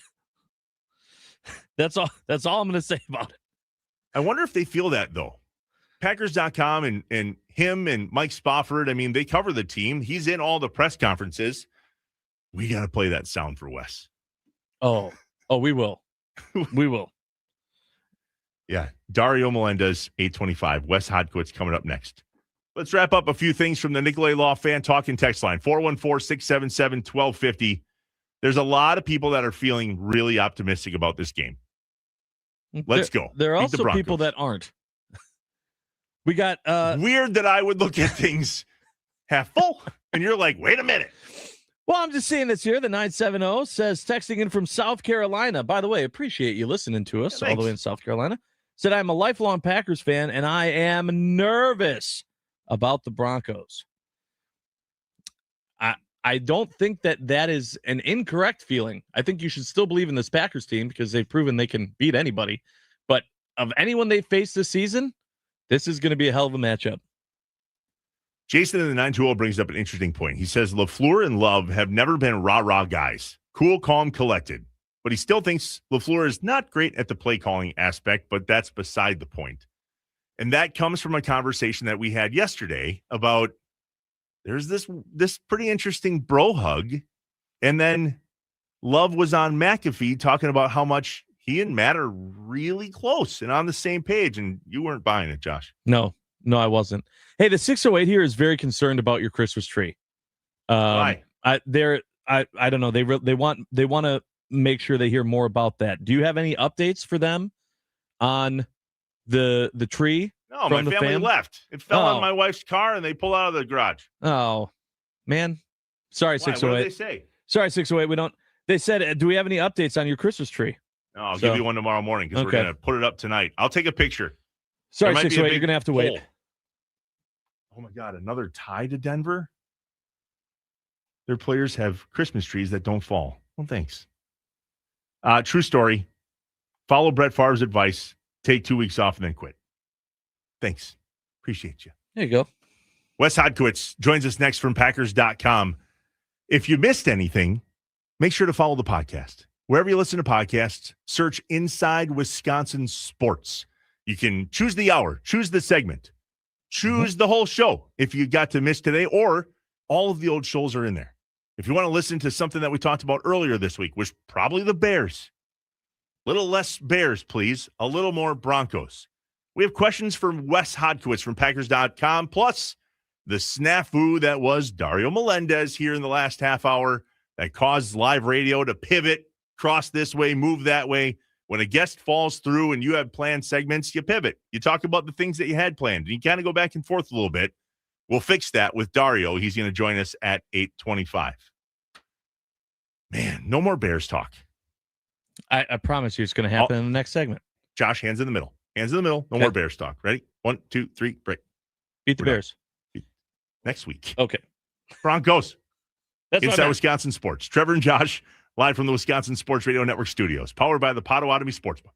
That's all I'm going to say about it. I wonder if they feel that, though. Packers.com and him and Mike Spofford, I mean, they cover the team. He's in all the press conferences. We got to play that sound for Wes. Oh, we will. We will. Yeah. Dario Melendez, 8:25. Wes Hodkiewicz coming up next. Let's wrap up a few things from the Nicolay Law Fan Talking text line, 414-677-1250. There's a lot of people that are feeling really optimistic about this game. Let's go. There are also people that aren't. We got weird that I would look at things half full, and you're like, wait a minute. Well, I'm just seeing this here. The 970 says, texting in from South Carolina. By the way, appreciate you listening to us all the way in South Carolina. Said, I'm a lifelong Packers fan, and I am nervous about the Broncos. I don't think that is an incorrect feeling. I think you should still believe in this Packers team because they've proven they can beat anybody. But of anyone they face this season, this is going to be a hell of a matchup. Jason in the 920 brings up an interesting point. He says LaFleur and Love have never been rah-rah guys. Cool, calm, collected. But he still thinks LaFleur is not great at the play calling aspect, but that's beside the point. And that comes from a conversation that we had yesterday about there's this pretty interesting bro hug. And then Love was on McAfee talking about how much he and Matt are really close and on the same page. And you weren't buying it, Josh. No, I wasn't. Hey, the 608 here is very concerned about your Christmas tree. Why? I don't know. They want to make sure they hear more about that. Do you have any updates for them on the tree? No, my family left. It fell on my wife's car and they pulled out of the garage. Oh, man. Sorry, Why? 608. What did they say? Sorry, 608. They said, do we have any updates on your Christmas tree? No, I'll give you one tomorrow morning because we're going to put it up tonight. I'll take a picture. Sorry, 608. You're going to have to wait. Oh, my God. Another tie to Denver? Their players have Christmas trees that don't fall. Well, thanks. True story. Follow Brett Favre's advice. Take 2 weeks off and then quit. Thanks. Appreciate you. There you go. Wes Hodkiewicz joins us next from Packers.com. If you missed anything, make sure to follow the podcast. Wherever you listen to podcasts, search Inside Wisconsin Sports. You can choose the hour, choose the segment, choose the whole show if you got to miss today, or all of the old shows are in there. If you want to listen to something that we talked about earlier this week, was probably the Bears. A little less Bears, please. A little more Broncos. We have questions from Wes Hodkiewicz from Packers.com, plus the snafu that was Dario Melendez here in the last half hour that caused live radio to pivot, cross this way, move that way. When a guest falls through and you have planned segments, you pivot. You talk about the things that you had planned, and you kind of go back and forth a little bit. We'll fix that with Dario. He's going to join us at 8:25. Man, no more Bears talk. I promise you it's going to happen in the next segment. Josh, hands in the middle. Hands in the middle. No more Bears talk. Ready? 1, 2, 3, break. Beat the Bears. Next week. Okay. Broncos. That's Inside Wisconsin Sports. Trevor and Josh, live from the Wisconsin Sports Radio Network studios. Powered by the Potawatomi Sportsbook.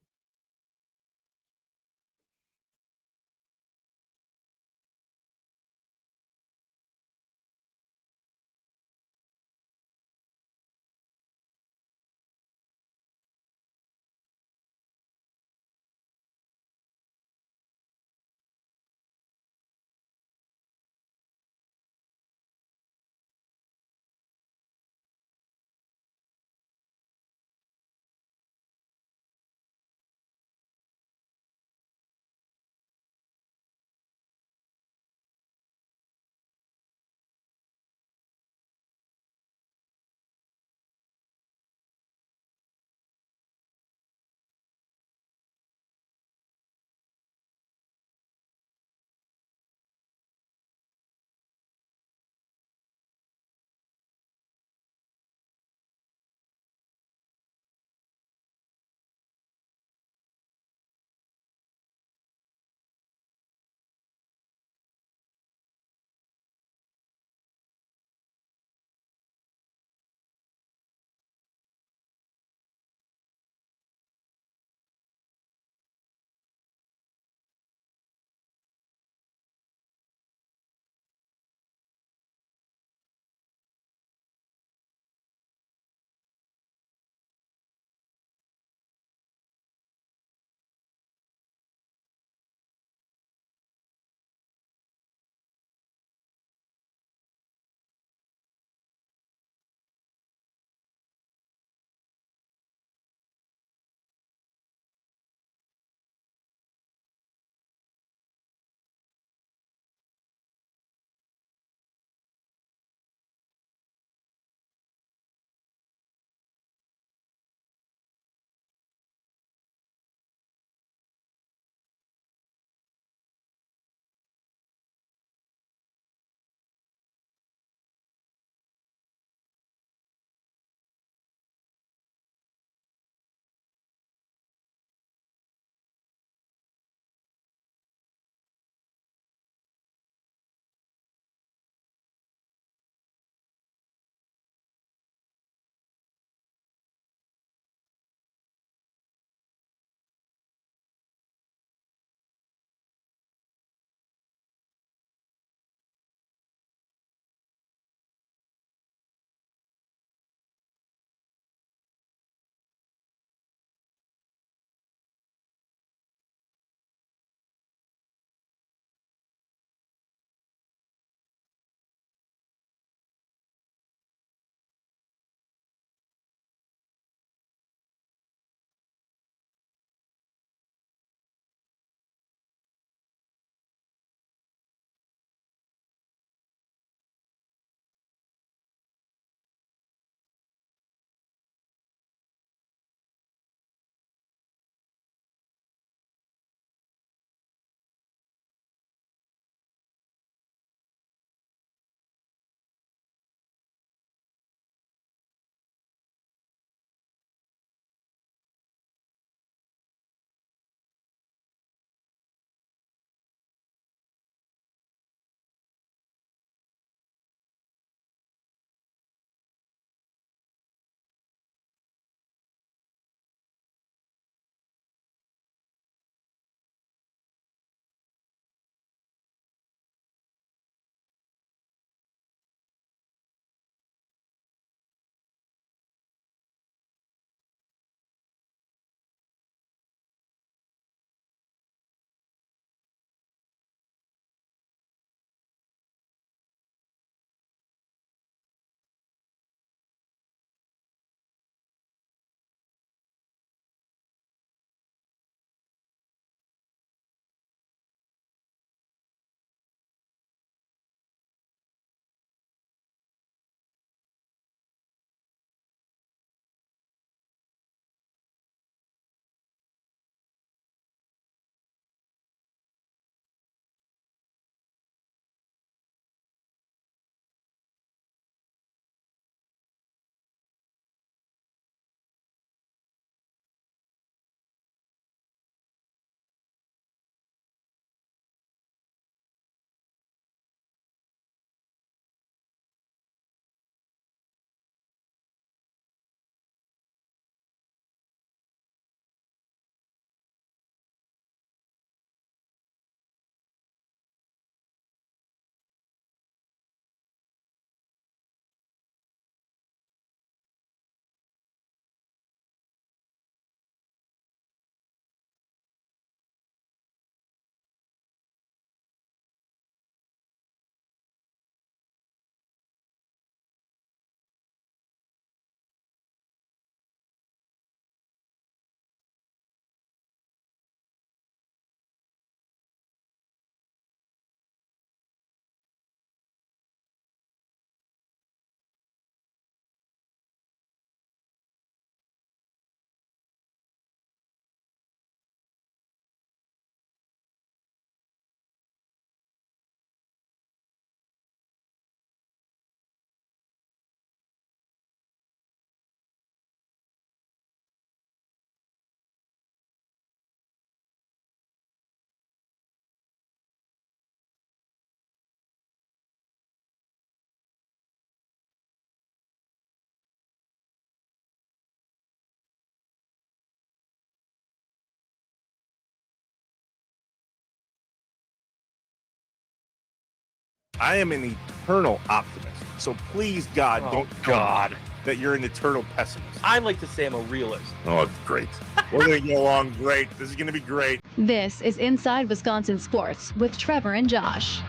I am an eternal optimist. So please, God, don't tell me that you're an eternal pessimist. I like to say I'm a realist. Oh, it's great. We're going to get along great. This is going to be great. This is Inside Wisconsin Sports with Trevor and Josh.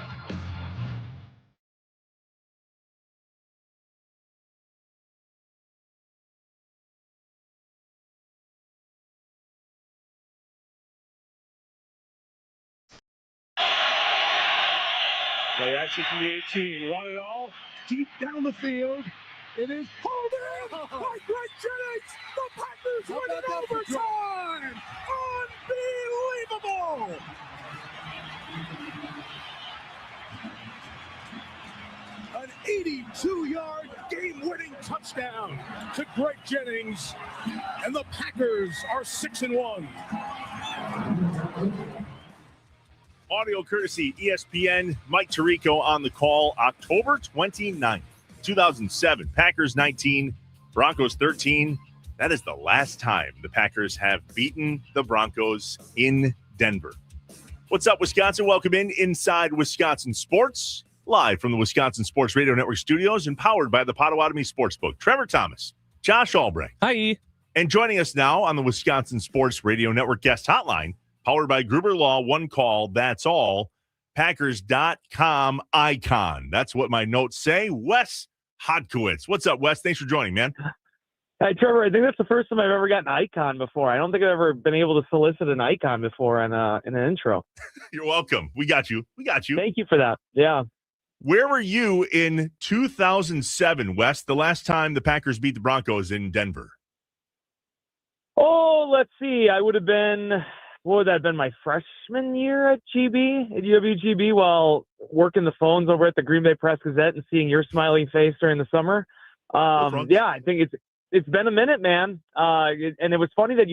Play action from the 18. Want it all? Deep down the field. It is pulled in by Greg Jennings. The Packers win in overtime. Unbelievable. An 82-yard game-winning touchdown to Greg Jennings, and the Packers are 6-1. Audio courtesy ESPN. Mike Tirico on the call. October 29th, 2007. Packers 19, Broncos 13. That is the last time the Packers have beaten the Broncos in Denver. What's up, Wisconsin? Welcome inside Wisconsin Sports, live from the Wisconsin Sports Radio Network studios and powered by the Potawatomi Sportsbook. Trevor Thomas, Josh Albrecht. Hi. And joining us now on the Wisconsin Sports Radio Network guest hotline, powered by Gruber Law, one call, that's all. Packers.com icon. That's what my notes say. Wes Hodkowitz. What's up, Wes? Thanks for joining, man. Hey, Trevor, I think that's the first time I've ever gotten an icon before. I don't think I've ever been able to solicit an icon before in an intro. You're welcome. We got you. Thank you for that. Yeah. Where were you in 2007, Wes, the last time the Packers beat the Broncos in Denver? Oh, let's see. I would have been, what would that have been, my freshman year at UWGB, while working the phones over at the Green Bay Press-Gazette and seeing your smiling face during the summer. Yeah, I think it's been a minute, man. And it was funny that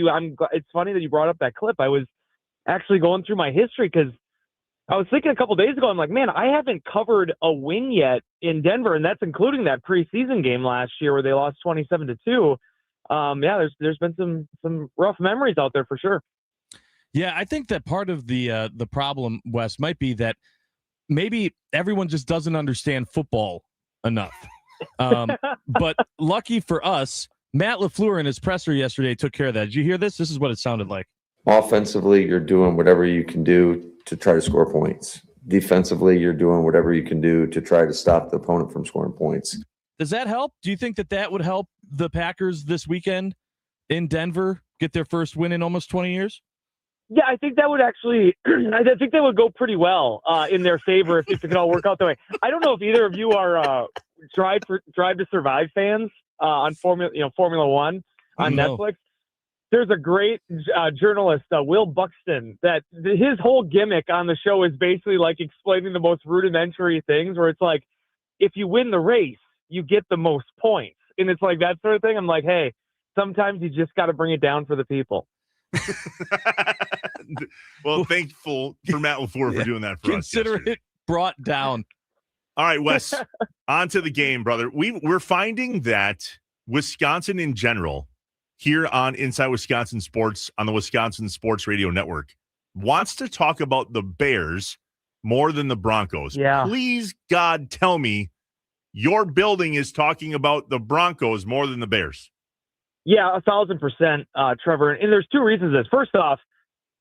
it's funny that you brought up that clip. I was actually going through my history because I was thinking a couple of days ago, I'm like, man, I haven't covered a win yet in Denver, and that's including that preseason game last year where they lost 27-2. Yeah, there's been some rough memories out there for sure. Yeah, I think that part of the problem, Wes, might be that maybe everyone just doesn't understand football enough. But lucky for us, Matt LaFleur in his presser yesterday took care of that. Did you hear this? This is what it sounded like. Offensively, you're doing whatever you can do to try to score points. Defensively, you're doing whatever you can do to try to stop the opponent from scoring points. Does that help? Do you think that would help the Packers this weekend in Denver get their first win in almost 20 years? Yeah, I think that would actually – I think that would go pretty well in their favor if it could all work out that way. I don't know if either of you are Drive to Survive fans on Formula One on Netflix. There's a great journalist, Will Buxton, that his whole gimmick on the show is basically like explaining the most rudimentary things where it's like, if you win the race, you get the most points. And it's like that sort of thing. I'm like, hey, sometimes you just got to bring it down for the people. Well, thankful for Matt LaFleur for doing that for us. Consider it brought down. All right, Wes, on to the game, brother. We're finding that Wisconsin in general, here on Inside Wisconsin Sports on the Wisconsin Sports Radio Network, wants to talk about the Bears more than the Broncos. Yeah. Please, God, tell me your building is talking about the Broncos more than the Bears. Yeah, 1,000%, Trevor. And there's two reasons for this. First off,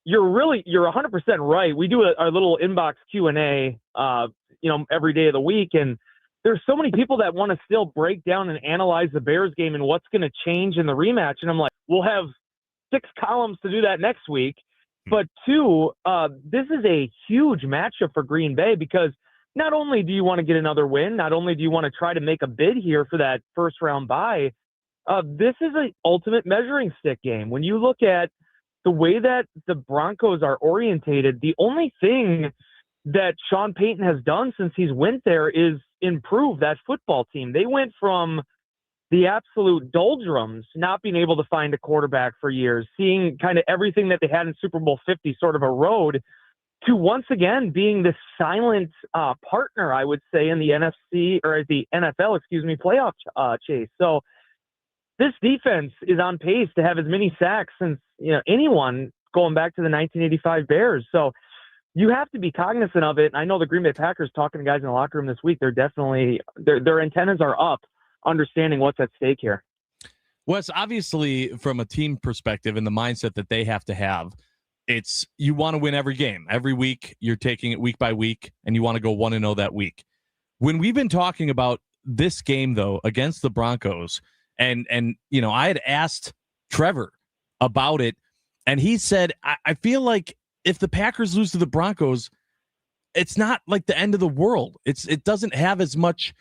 you're 100% right. We do our little inbox Q&A, every day of the week. And there's so many people that want to still break down and analyze the Bears game and what's going to change in the rematch. And I'm like, we'll have 6 columns to do that next week. But two, this is a huge matchup for Green Bay because not only do you want to get another win, not only do you want to try to make a bid here for that first round bye, this is an ultimate measuring stick game. When you look at the way that the Broncos are orientated, the only thing that Sean Payton has done since he's went there is improve that football team. They went from the absolute doldrums, not being able to find a quarterback for years, seeing kind of everything that they had in Super Bowl 50 sort of erode, to once again being the silent partner, I would say, in the NFC or the NFL, playoff chase. So this defense is on pace to have as many sacks since anyone going back to the 1985 Bears. So you have to be cognizant of it. I know the Green Bay Packers, talking to guys in the locker room this week, they're definitely their antennas are up, understanding what's at stake here. Wes, obviously, from a team perspective and the mindset that they have to have, it's you want to win every game. Every week, you're taking it week by week, and you want to go 1-0 that week. When we've been talking about this game, though, against the Broncos, and I had asked Trevor about it, and he said, I feel like if the Packers lose to the Broncos, it's not like the end of the world. It doesn't have as much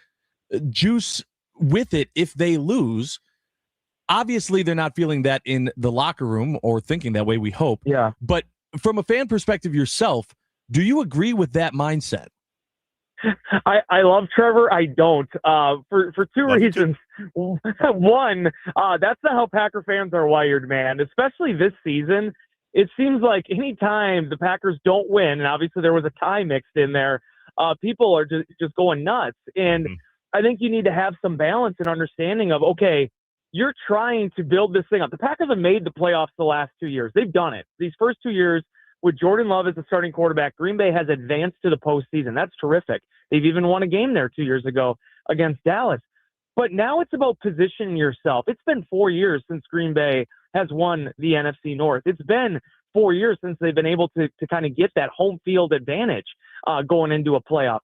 juice with it if they lose. Obviously, they're not feeling that in the locker room or thinking that way, we hope. Yeah. But from a fan perspective yourself, do you agree with that mindset? I love Trevor. I don't. For two reasons. One, that's not how Packer fans are wired, man. Especially this season. It seems like anytime the Packers don't win, and obviously there was a tie mixed in there, people are just going nuts. And I think you need to have some balance and understanding of, okay, you're trying to build this thing up. The Packers have made the playoffs the last 2 years. They've done it. These first 2 years with Jordan Love as the starting quarterback, Green Bay has advanced to the postseason. That's terrific. They've even won a game there 2 years ago against Dallas. But now it's about positioning yourself. It's been 4 years since Green Bay has won the NFC North. It's been 4 years since they've been able to kind of get that home field advantage going into a playoff.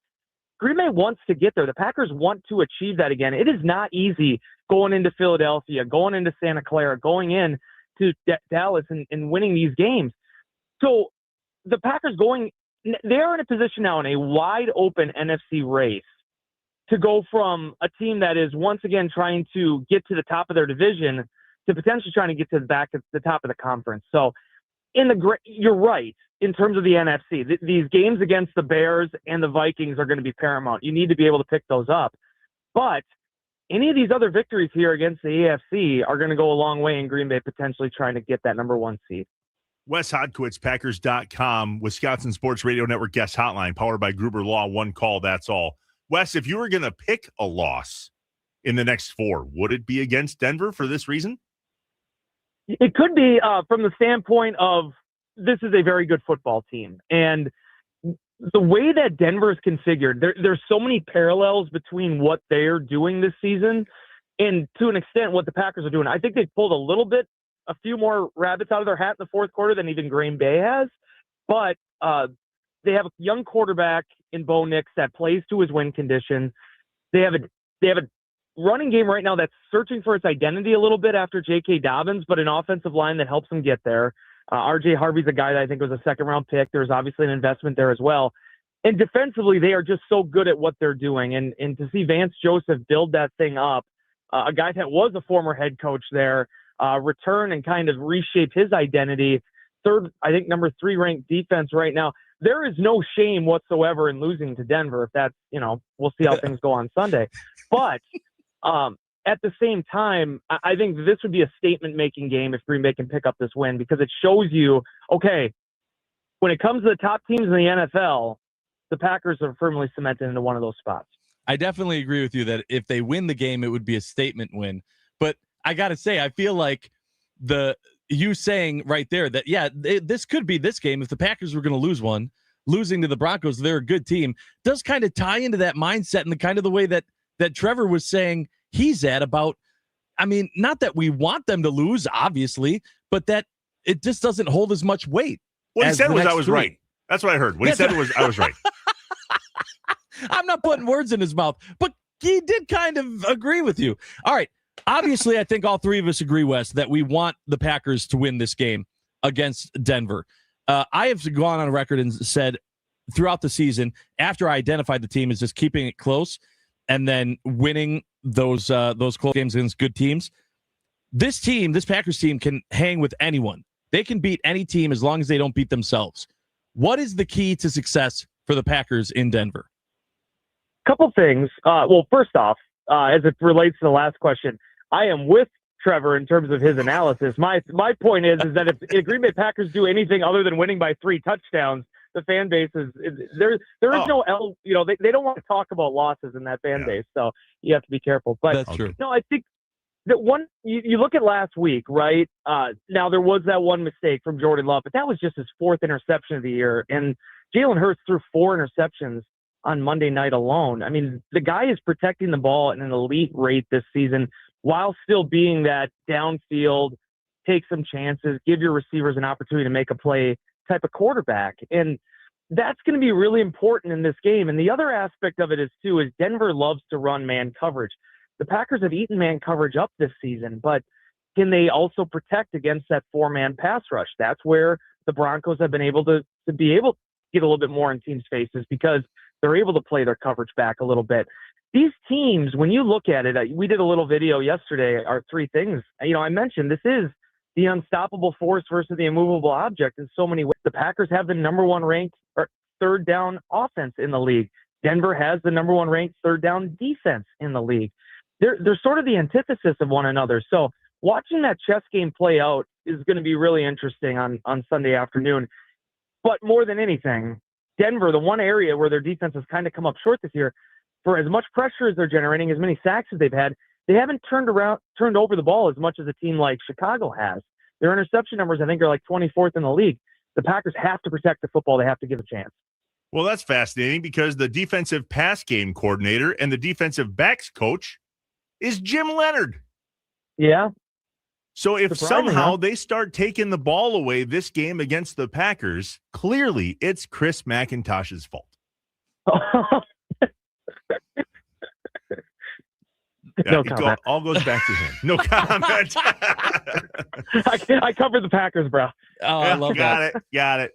Green Bay wants to get there. The Packers want to achieve that again. It is not easy going into Philadelphia, going into Santa Clara, going in to Dallas and winning these games. So the Packers they are in a position now in a wide open NFC race to go from a team that is once again trying to get to the top of their division to potentially trying to get to the top of the conference. So you're right in terms of the NFC. These games against the Bears and the Vikings are going to be paramount. You need to be able to pick those up. But any of these other victories here against the AFC are going to go a long way in Green Bay potentially trying to get that number 1 seed. Wes Hodkiewicz, Packers.com, Wisconsin Sports Radio Network guest hotline, powered by Gruber Law. One call, that's all. Wes, if you were going to pick a loss in the next 4, would it be against Denver for this reason? It could be from the standpoint of this is a very good football team. And the way that Denver is configured, there's so many parallels between what they're doing this season and to an extent what the Packers are doing. I think they pulled a few more rabbits out of their hat in the fourth quarter than even Green Bay has. But they have a young quarterback in Bo Nix that plays to his win condition. They have a running game right now that's searching for its identity a little bit after J.K. Dobbins, but an offensive line that helps them get there. R.J. Harvey's a guy that I think was a second-round pick. There's obviously an investment there as well. And defensively, they are just so good at what they're doing. And to see Vance Joseph build that thing up, a guy that was a former head coach there, return and kind of reshape his identity. Number 3 ranked defense right now. There is no shame whatsoever in losing to Denver. If that's, we'll see how things go on Sunday. But at the same time, I think this would be a statement-making game if Green Bay can pick up this win because it shows you, okay, when it comes to the top teams in the NFL, the Packers are firmly cemented into one of those spots. I definitely agree with you that if they win the game, it would be a statement win. But I got to say, I feel like you saying right there that, this could be this game. If the Packers were going to lose one, losing to the Broncos, they're a good team, does kind of tie into that mindset and the kind of the way that Trevor was saying he's at about, not that we want them to lose, obviously, but that it just doesn't hold as much weight. What he said was I was right. That's what I heard. What he said was I was right. I'm not putting words in his mouth, but he did kind of agree with you. All right. Obviously, I think all three of us agree, Wes, that we want the Packers to win this game against Denver. I have gone on record and said throughout the season, after I identified the team as just keeping it close and then winning those close games against good teams. This Packers team can hang with anyone. They can beat any team as long as they don't beat themselves. What is the key to success for the Packers in Denver? Couple things. Well, first off, as it relates to the last question, I am with Trevor in terms of his analysis. My point is that if Green Bay Packers do anything other than winning by 3 touchdowns, the fan base is there is no they don't want to talk about losses in that fan base, so you have to be careful. But that's true. No, I think that one you look at last week, right? Now there was that one mistake from Jordan Love, but that was just his 4th interception of the year, and Jalen Hurts threw 4 interceptions on Monday night alone. I mean, the guy is protecting the ball at an elite rate this season while still being that downfield, take some chances, give your receivers an opportunity to make a play type of quarterback. And that's going to be really important in this game. And the other aspect of it is Denver loves to run man coverage. The Packers have eaten man coverage up this season, but can they also protect against that 4-man pass rush? That's where the Broncos have been able to get a little bit more in teams' faces because they're able to play their coverage back a little bit. These teams, when you look at it, we did a little video yesterday, our 3 things. I mentioned this is the unstoppable force versus the immovable object in so many ways. The Packers have the number 1 ranked third down offense in the league. Denver has the number 1 ranked third down defense in the league. They're sort of the antithesis of one another. So watching that chess game play out is going to be really interesting on Sunday afternoon. But more than anything, Denver, the one area where their defense has kind of come up short this year, for as much pressure as they're generating, as many sacks as they've had, they haven't turned over the ball as much as a team like Chicago has. Their interception numbers, I think, are like 24th in the league. The Packers have to protect the football. They have to give a chance. Well, that's fascinating because the defensive pass game coordinator and the defensive backs coach is Jim Leonard. Yeah. So if Surprising, somehow they start taking the ball away this game against the Packers, clearly it's Chris McIntosh's fault. No comment. All goes back to him. No comment. I covered the Packers, bro. Oh, I love that. Got it.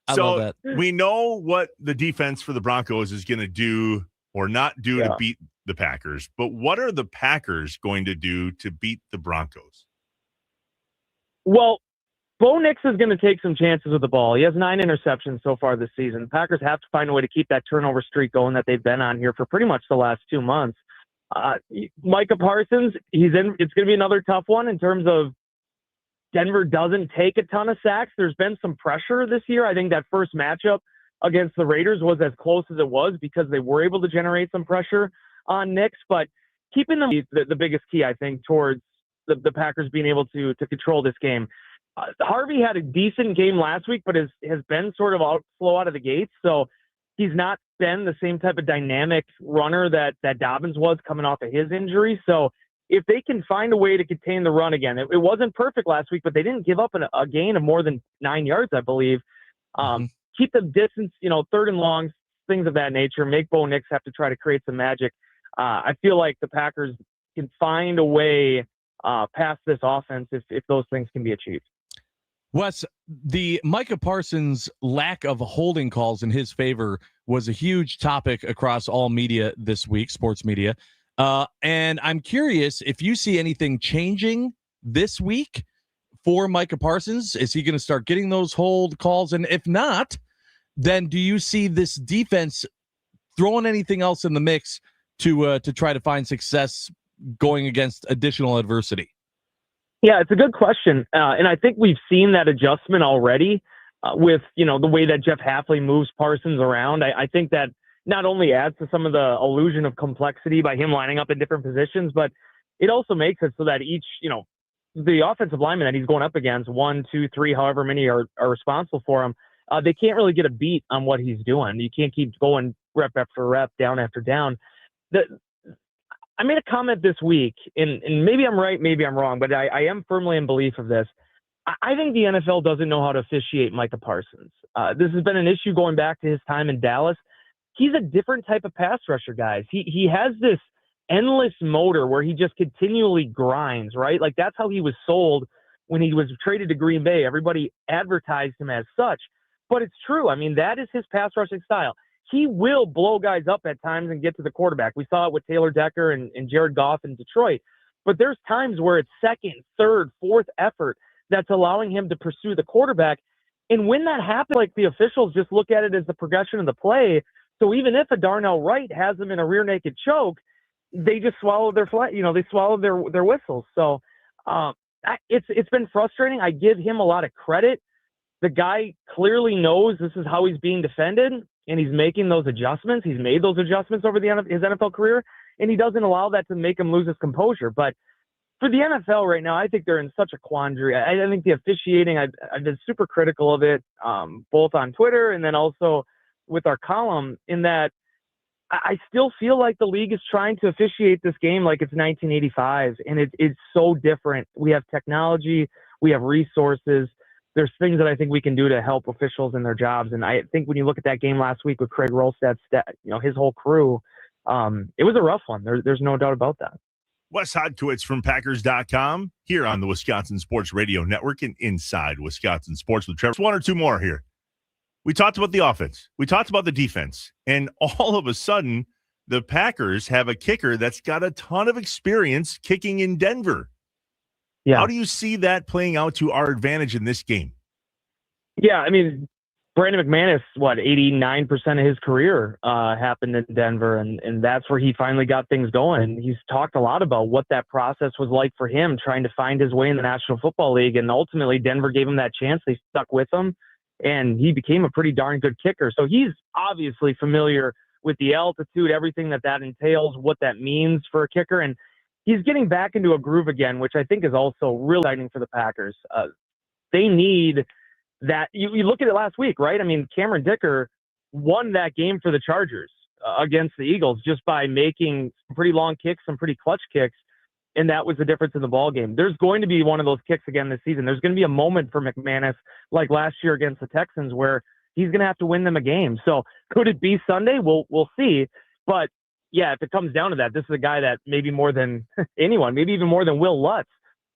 I So love that. we know what the defense for the Broncos is going to do or not do to beat the Packers. But what are the Packers going to do to beat the Broncos? Well, Bo Nix is going to take some chances with the ball. He has 9 interceptions so far this season. The Packers have to find a way to keep that turnover streak going that they've been on here for pretty much the last 2 months. Micah Parsons, it's going to be another tough one in terms of Denver doesn't take a ton of sacks. There's been some pressure this year. I think that first matchup against the Raiders was as close as it was because they were able to generate some pressure on Nix. But keeping them the biggest key, I think, towards the Packers being able to control this game. Harvey had a decent game last week, but has been sort of slow out of the gates. So he's not been the same type of dynamic runner that Dobbins was coming off of his injury. So if they can find a way to contain the run again, it wasn't perfect last week, but they didn't give up a gain of more than 9 yards, I believe. Keep the distance, third and longs, things of that nature. Make Bo Nix have to try to create some magic. I feel like the Packers can find a way past this offense if those things can be achieved. Wes, the Micah Parsons lack of holding calls in his favor was a huge topic across all media this week, sports media. And I'm curious if you see anything changing this week for Micah Parsons. Is he going to start getting those hold calls? And if not, then do you see this defense throwing anything else in the mix to try to find success going against additional adversity? Yeah, it's a good question. And I think we've seen that adjustment already with, the way that Jeff Hafley moves Parsons around. I think that not only adds to some of the illusion of complexity by him lining up in different positions, but it also makes it so that each, the offensive lineman that he's going up against, 1, 2, 3, however many are responsible for him, they can't really get a beat on what he's doing. You can't keep going rep after rep, down after down. I made a comment this week, and maybe I'm right, maybe I'm wrong, but I am firmly in belief of this. I think the NFL doesn't know how to officiate Micah Parsons. This has been an issue going back to his time in Dallas. He's a different type of pass rusher, guys. He has this endless motor where he just continually grinds, right? Like that's how he was sold when he was traded to Green Bay. Everybody advertised him as such, but it's true. I mean, that is his pass rushing style. He will blow guys up at times and get to the quarterback. We saw it with Taylor Decker and Jared Goff in Detroit. But there's times where it's second, third, fourth effort that's allowing him to pursue the quarterback. And when that happens, like the officials just look at it as the progression of the play. So even if a Darnell Wright has them in a rear naked choke, they just swallow their they swallow their whistles. So it's been frustrating. I give him a lot of credit. The guy clearly knows this is how he's being defended, and he's making those adjustments. He's made those adjustments over his NFL career, and he doesn't allow that to make him lose his composure. But for the NFL right now, I think they're in such a quandary. I think the officiating, I've been super critical of it, both on Twitter and then also with our column in that I still feel like the league is trying to officiate this game like it's 1985, and it's so different. We have technology, we have resources. There's things that I think we can do to help officials in their jobs. And I think when you look at that game last week with Craig Rolstad's, his whole crew, it was a rough one. There's no doubt about that. Wes Hodkiewicz from Packers.com here on the Wisconsin Sports Radio Network and Inside Wisconsin Sports with Trevor. One or two more here. We talked about the offense. We talked about the defense. And all of a sudden, the Packers have a kicker that's got a ton of experience kicking in Denver. Yeah. How do you see that playing out to our advantage in this game? Yeah, I mean, Brandon McManus, 89% of his career happened in Denver, and that's where he finally got things going. He's talked a lot about what that process was like for him, trying to find his way in the National Football League, and ultimately Denver gave him that chance. They stuck with him, and he became a pretty darn good kicker. So he's obviously familiar with the altitude, everything that entails, what that means for a kicker, and he's getting back into a groove again, which I think is also really exciting for the Packers. They need that. You look at it last week, right? I mean, Cameron Dicker won that game for the Chargers against the Eagles just by making some pretty long kicks, some pretty clutch kicks, and that was the difference in the ball game. There's going to be one of those kicks again this season. There's going to be a moment for McManus like last year against the Texans where he's going to have to win them a game. So could it be Sunday? We'll see. But yeah, if it comes down to that, this is a guy that maybe more than anyone, maybe even more than Will Lutz,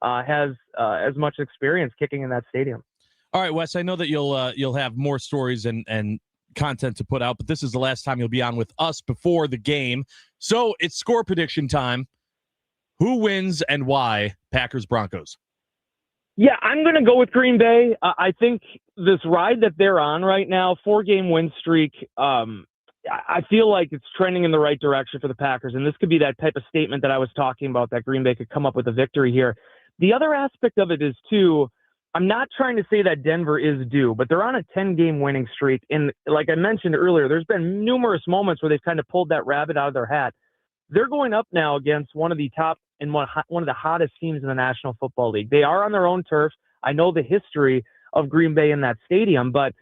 has as much experience kicking in that stadium. All right, Wes, I know that you'll have more stories and content to put out, but this is the last time you'll be on with us before the game. So it's score prediction time. Who wins and why? Packers Broncos. Yeah, I'm going to go with Green Bay. I think this ride that they're on right now, 4-game win streak, I feel like it's trending in the right direction for the Packers, and this could be that type of statement that I was talking about, that Green Bay could come up with a victory here. The other aspect of it is, too, I'm not trying to say that Denver is due, but they're on a 10-game winning streak, and like I mentioned earlier, there's been numerous moments where they've kind of pulled that rabbit out of their hat. They're going up now against one of the top and one of the hottest teams in the National Football League. They are on their own turf. I know the history of Green Bay in that stadium, but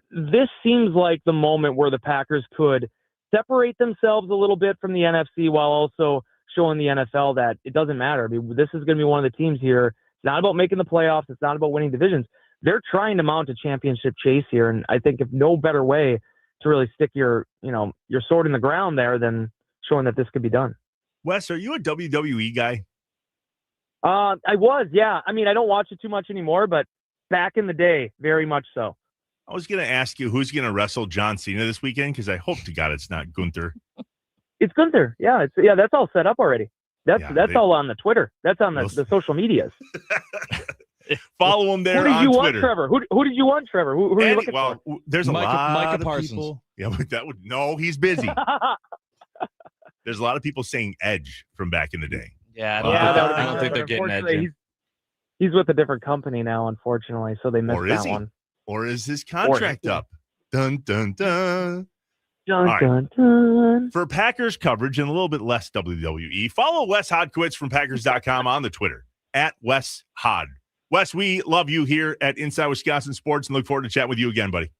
this seems like the moment where the Packers could separate themselves a little bit from the NFC while also showing the NFL that it doesn't matter. I mean, this is going to be one of the teams here. It's not about making the playoffs. It's not about winning divisions. They're trying to mount a championship chase here, and I think if no better way to really stick your sword in the ground there than showing that this could be done. Wes, are you a WWE guy? I was, yeah. I mean, I don't watch it too much anymore, but back in the day, very much so. I was going to ask you who's going to wrestle John Cena this weekend, because I hope to God it's not Gunther. It's Gunther. Yeah, that's all set up already. That's all on the Twitter. That's on the social medias. Follow him there on Twitter. Who did you want, Trevor? Who did you want, Trevor? Who are you looking for? There's a lot Micah of Parsons. people. Yeah, but he's busy. There's a lot of people saying Edge from back in the day. Yeah, I don't think they're getting Edge. He's with a different company now, unfortunately, so they missed that one. Or is his contract up? Dun, dun, dun. Dun, right. dun, dun. For Packers coverage and a little bit less WWE, follow Wes Hodkiewicz from Packers.com on the Twitter, @WesHod. Wes, we love you here at Inside Wisconsin Sports and look forward to chatting with you again, buddy.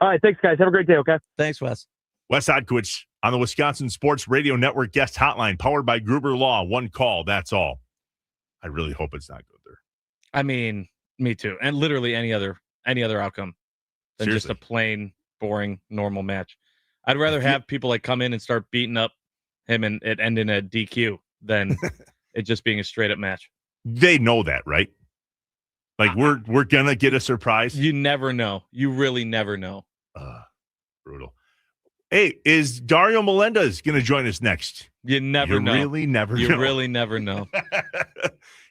All right, thanks, guys. Have a great day, okay? Thanks, Wes. Wes Hodkiewicz on the Wisconsin Sports Radio Network guest hotline, powered by Gruber Law. One call, that's all. I really hope it's not Gunther. I mean, me too. And literally any other outcome than Seriously. just a plain, boring, normal match. I'd rather have people like come in and start beating up him and it end in a DQ than it just being a straight up match. They know that, right? Like we're gonna get a surprise. You never know. You really never know. Brutal. Hey, is Dario Melendez gonna join us next? You never know. Really never know. You really never know.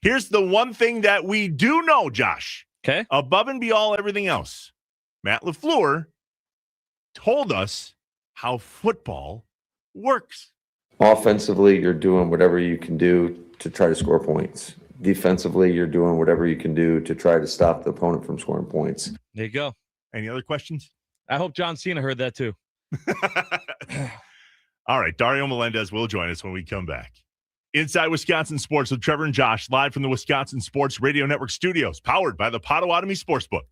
Here's the one thing that we do know, Josh. Okay. Above and beyond everything else, Matt LaFleur told us how football works. Offensively, you're doing whatever you can do to try to score points. Defensively, you're doing whatever you can do to try to stop the opponent from scoring points. There you go. Any other questions? I hope John Cena heard that too. All right. Dario Melendez will join us when we come back. Inside Wisconsin Sports with Trevor and Josh, live from the Wisconsin Sports Radio Network studios, powered by the Potawatomi Sportsbook.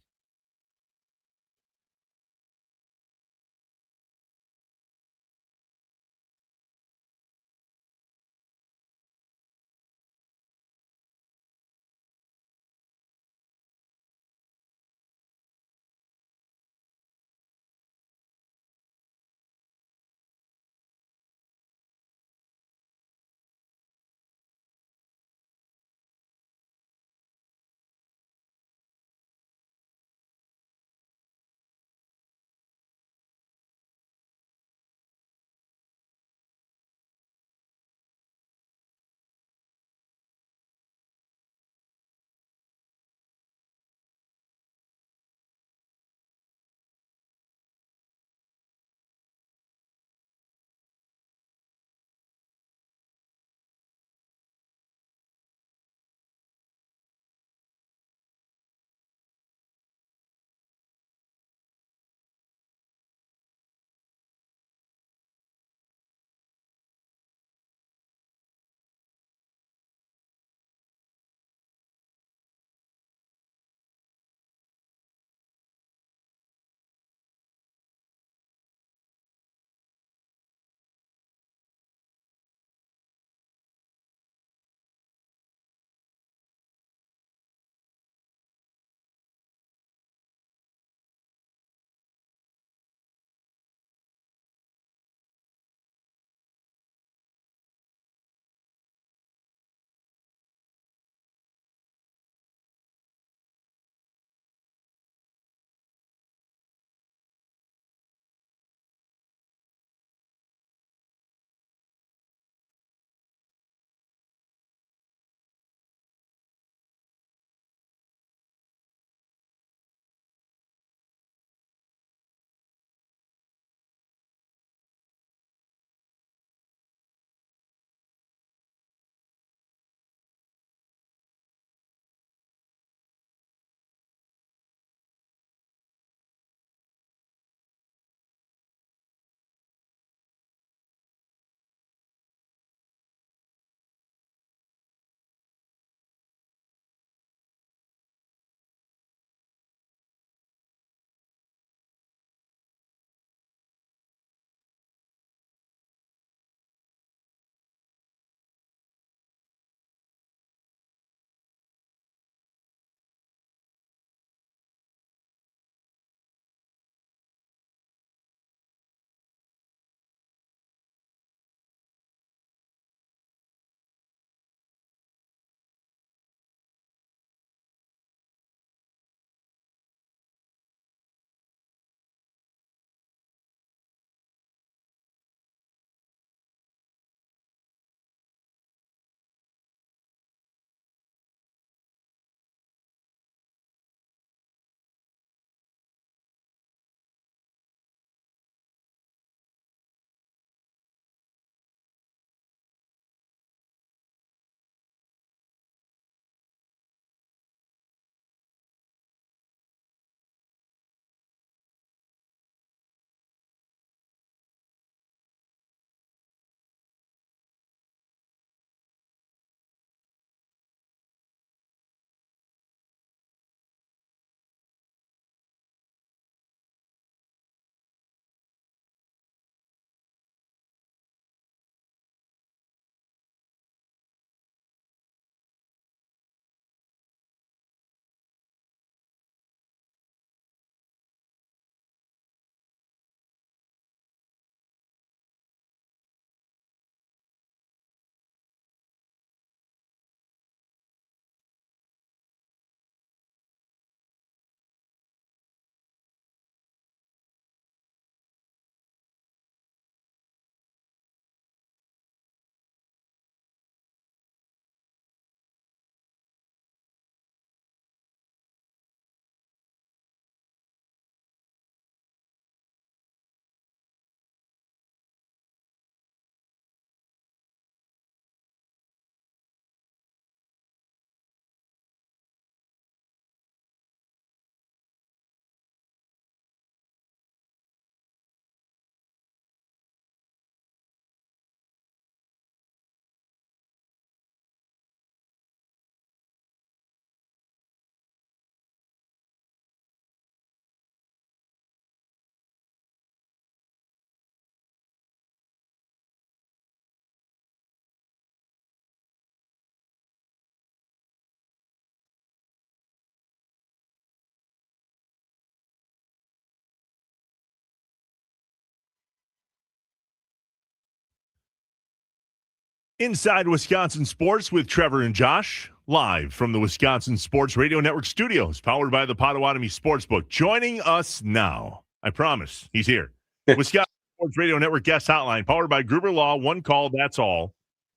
Inside Wisconsin Sports with Trevor and Josh, live from the Wisconsin Sports Radio Network studios, powered by the Potawatomi Sportsbook. Joining us now, I promise, he's here. Wisconsin Sports Radio Network guest hotline, powered by Gruber Law. One call, that's all.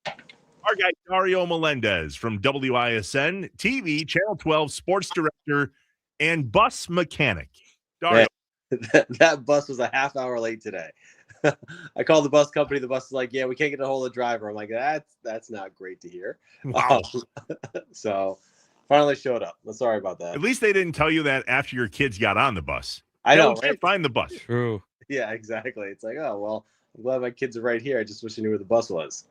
Our guy, Dario Melendez from WISN TV, Channel 12 sports director and bus mechanic. Dario. That bus was a half hour late today. I called the bus company. The bus is like, yeah, we can't get a hold of the driver. I'm like, that's not great to hear. Wow. So finally showed up. I'm sorry about that. At least they didn't tell you that after your kids got on the bus. I know, We can't right? find the bus. True. Yeah, exactly. It's like, oh, well, I'm glad my kids are right here. I just wish I knew where the bus was.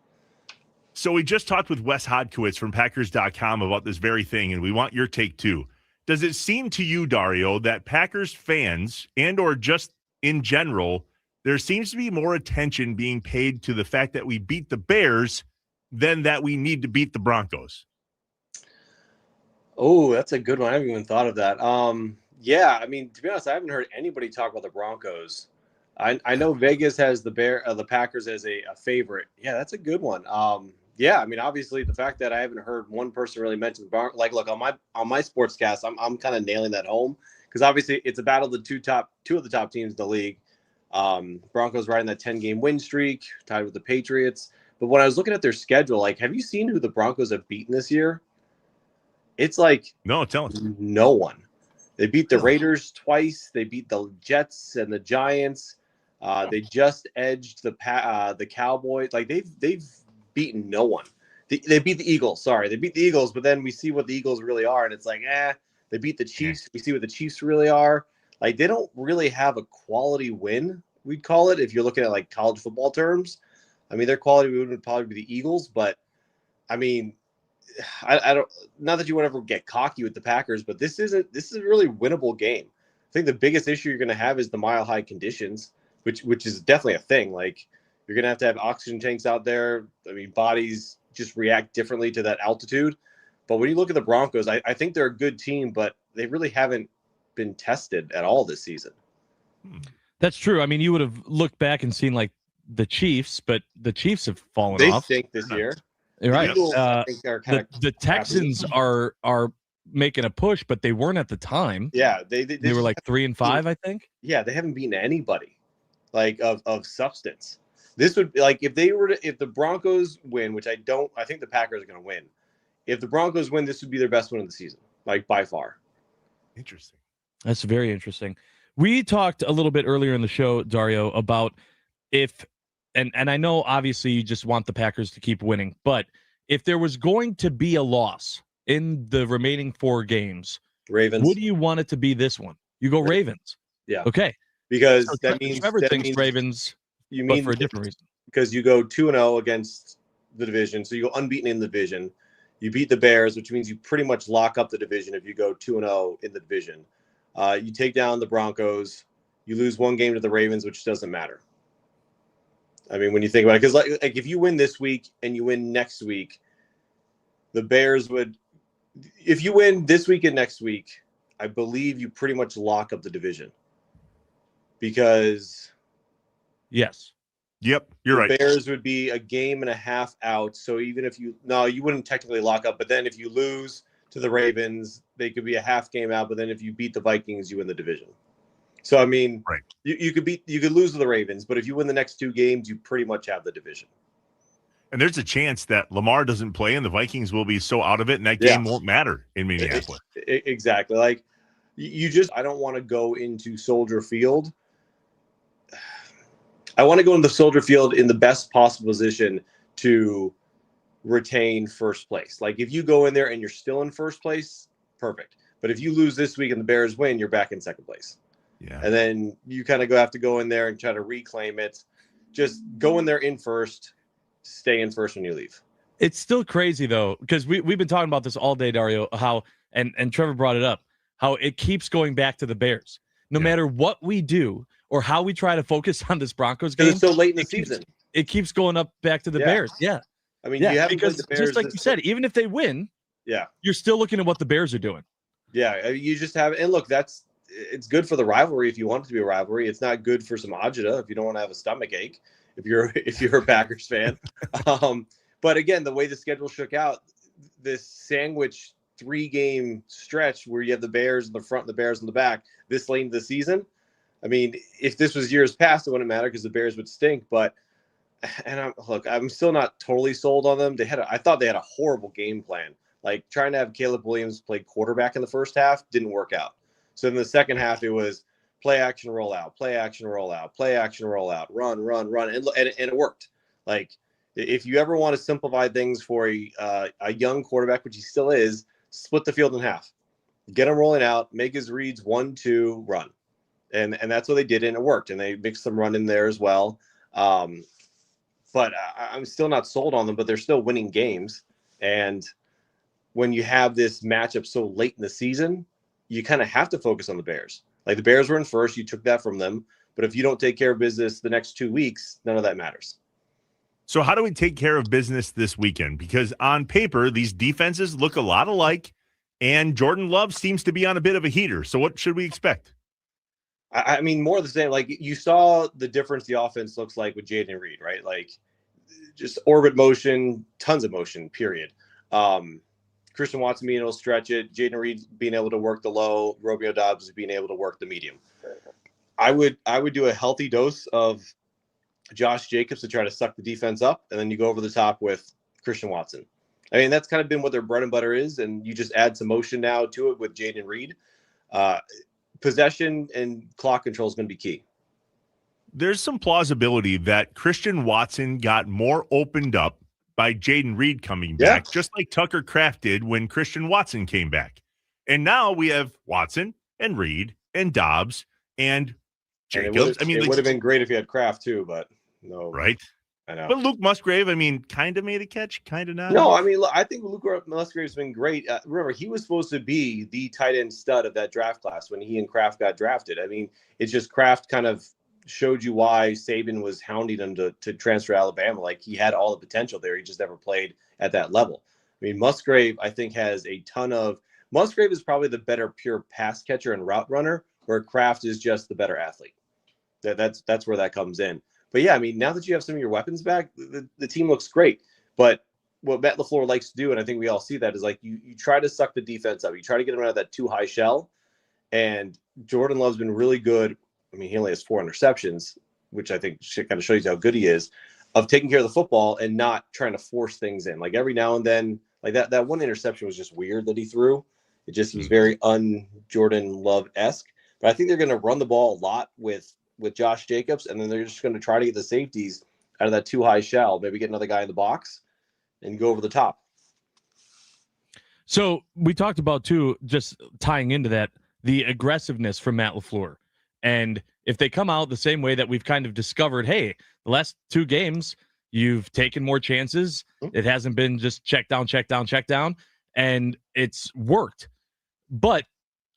So we just talked with Wes Hodkiewicz from Packers.com about this very thing, and we want your take too. Does it seem to you, Dario, that Packers fans and or just in general, there seems to be more attention being paid to the fact that we beat the Bears than that we need to beat the Broncos? Oh, that's a good one. I haven't even thought of that. Yeah, I mean, to be honest, I haven't heard anybody talk about the Broncos. I know Vegas has the Packers as a favorite. Yeah, that's a good one. Yeah, I mean, obviously the fact that I haven't heard one person really mention the Broncos, like, look, on my sportscast, I'm kind of nailing that home because obviously it's a battle of two of the top teams in the league. Broncos riding that 10-game win streak, tied with the Patriots. But when I was looking at their schedule, like, have you seen who the Broncos have beaten this year? It's like no, tell us. No one. They beat the Raiders twice. They beat the Jets and the Giants. They just edged the Cowboys. Like they've beaten no one. They beat the Eagles. Sorry, they beat the Eagles. But then we see what the Eagles really are, and it's like, they beat the Chiefs. We see what the Chiefs really are. Like they don't really have a quality win, we'd call it, if you're looking at like college football terms. I mean, their quality win would probably be the Eagles, but I mean, I don't. Not that you would ever get cocky with the Packers, but this is a really winnable game. I think the biggest issue you're going to have is the mile high conditions, which is definitely a thing. Like you're going to have oxygen tanks out there. I mean, bodies just react differently to that altitude. But when you look at the Broncos, I think they're a good team, but they really haven't been tested at all this season. That's true. I mean, you would have looked back and seen like the Chiefs, but the Chiefs have fallen They off. stink this year. You're right. Eagles, I think they're The Texans are making a push, but they weren't at the time. Yeah, they were like 3-5, I think. Yeah, they haven't beaten anybody like of substance. This would like if the Broncos win, which I think the Packers are going to win. If the Broncos win, this would be their best win of the season, like by far. Interesting. That's very interesting. We talked a little bit earlier in the show, Dario, about if and I know obviously you just want the Packers to keep winning, but if there was going to be a loss in the remaining 4 games, Ravens, what do you want it to be this one? You go Ravens. Yeah. Okay. Because So that means Trevor thinks Ravens, you but mean for a different reason. Because you go 2-0 against the division, so you go unbeaten in the division. You beat the Bears, which means you pretty much lock up the division if you go 2-0 in the division. You take down the Broncos. You lose 1 game to the Ravens, which doesn't matter. I mean, when you think about it, because like if you win this week and you win next week, the Bears would. If you win this week and next week, I believe you pretty much lock up the division. Because. Yes. Yep, you're right. The Bears would be a game and a half out. So even if you wouldn't technically lock up. But then if you lose to the Ravens, they could be a half game out. But then if you beat the Vikings, you win the division. So I mean, right. You could lose to the Ravens, but if you win the next 2 games, you pretty much have the division. And there's a chance that Lamar doesn't play and the Vikings will be so out of it, and that game won't matter in Minneapolis. Exactly. Like I don't want to go into Soldier Field. I want to go into Soldier Field in the best possible position to retain first place. Like if you go in there and you're still in first place, perfect. But if you lose this week and the Bears win, you're back in second place. Yeah. And then you kind of have to go in there and try to reclaim it. Just go in there in first, stay in first when you leave. It's still crazy though, because we've been talking about this all day, Dario, how and Trevor brought it up, how it keeps going back to the Bears. No matter what we do or how we try to focus on this Broncos game, it's so late in the season. It keeps going up back to the Bears. Yeah. I mean, you haven't because played the Bears just like you said, even if they win, you're still looking at what the Bears are doing. Yeah, you just have, and look, it's good for the rivalry if you want it to be a rivalry. It's not good for some agita if you don't want to have a stomach ache. If you're a Packers fan, But again, the way the schedule shook out, this sandwich 3-game stretch where you have the Bears in the front and the Bears in the back this late in the season. I mean, if this was years past, it wouldn't matter because the Bears would stink. But I'm still not totally sold on them. I thought they had a horrible game plan. Like trying to have Caleb Williams play quarterback in the first half didn't work out. So in the second half, it was play action, roll out, play action, roll out, play action, roll out, run, and it worked. Like if you ever want to simplify things for a young quarterback, which he still is, split the field in half, get him rolling out, make his reads 1-2, run. And that's what they did, and it worked. And they mixed some run in there as well. But I'm still not sold on them, but they're still winning games. And when you have this matchup so late in the season, you kind of have to focus on the Bears. Like the Bears were in first, you took that from them. But if you don't take care of business the next 2 weeks, none of that matters. So how do we take care of business this weekend? Because on paper, these defenses look a lot alike, and Jordan Love seems to be on a bit of a heater. So what should we expect? I mean, more of the same. Like you saw the difference the offense looks like with Jaden Reed, right? Like just orbit motion, tons of motion, period. Christian Watson being able to stretch it, Jaden Reed being able to work the low, Romeo Dobbs being able to work the medium. I would do a healthy dose of Josh Jacobs to try to suck the defense up, and then you go over the top with Christian Watson. I mean, that's kind of been what their bread and butter is, and you just add some motion now to it with Jaden Reed. Possession and clock control is going to be key. There's some plausibility that Christian Watson got more opened up by Jaden Reed coming back, just like Tucker Kraft did when Christian Watson came back. And now we have Watson and Reed and Dobbs and Jacobs. It would have been great if you had Kraft too, but no. Right? I know. But Luke Musgrave, I mean, kind of made a catch, kind of not. No, I mean, I think Luke Musgrave's been great. Remember, he was supposed to be the tight end stud of that draft class when he and Kraft got drafted. I mean, it's just Kraft kind of showed you why Saban was hounding him to transfer to Alabama. Like he had all the potential there. He just never played at that level. I mean, Musgrave, I think, has a ton of – Musgrave is probably the better pure pass catcher and route runner, where Kraft is just the better athlete. That's where that comes in. But yeah, I mean, now that you have some of your weapons back, the team looks great. But what Matt LaFleur likes to do, and I think we all see that, is like you try to suck the defense up. You try to get them out of that too high shell. And Jordan Love's been really good. I mean, he only has 4 interceptions, which I think kind of shows you how good he is, of taking care of the football and not trying to force things in. Like every now and then, like that one interception was just weird that he threw. It just was very un-Jordan Love-esque. But I think they're going to run the ball a lot with Josh Jacobs, and then they're just going to try to get the safeties out of that too high shell, maybe get another guy in the box and go over the top. So we talked about, too, just tying into that, the aggressiveness from Matt LaFleur. And if they come out the same way that we've kind of discovered, hey, the last 2 games, you've taken more chances. It hasn't been just check down, and it's worked. But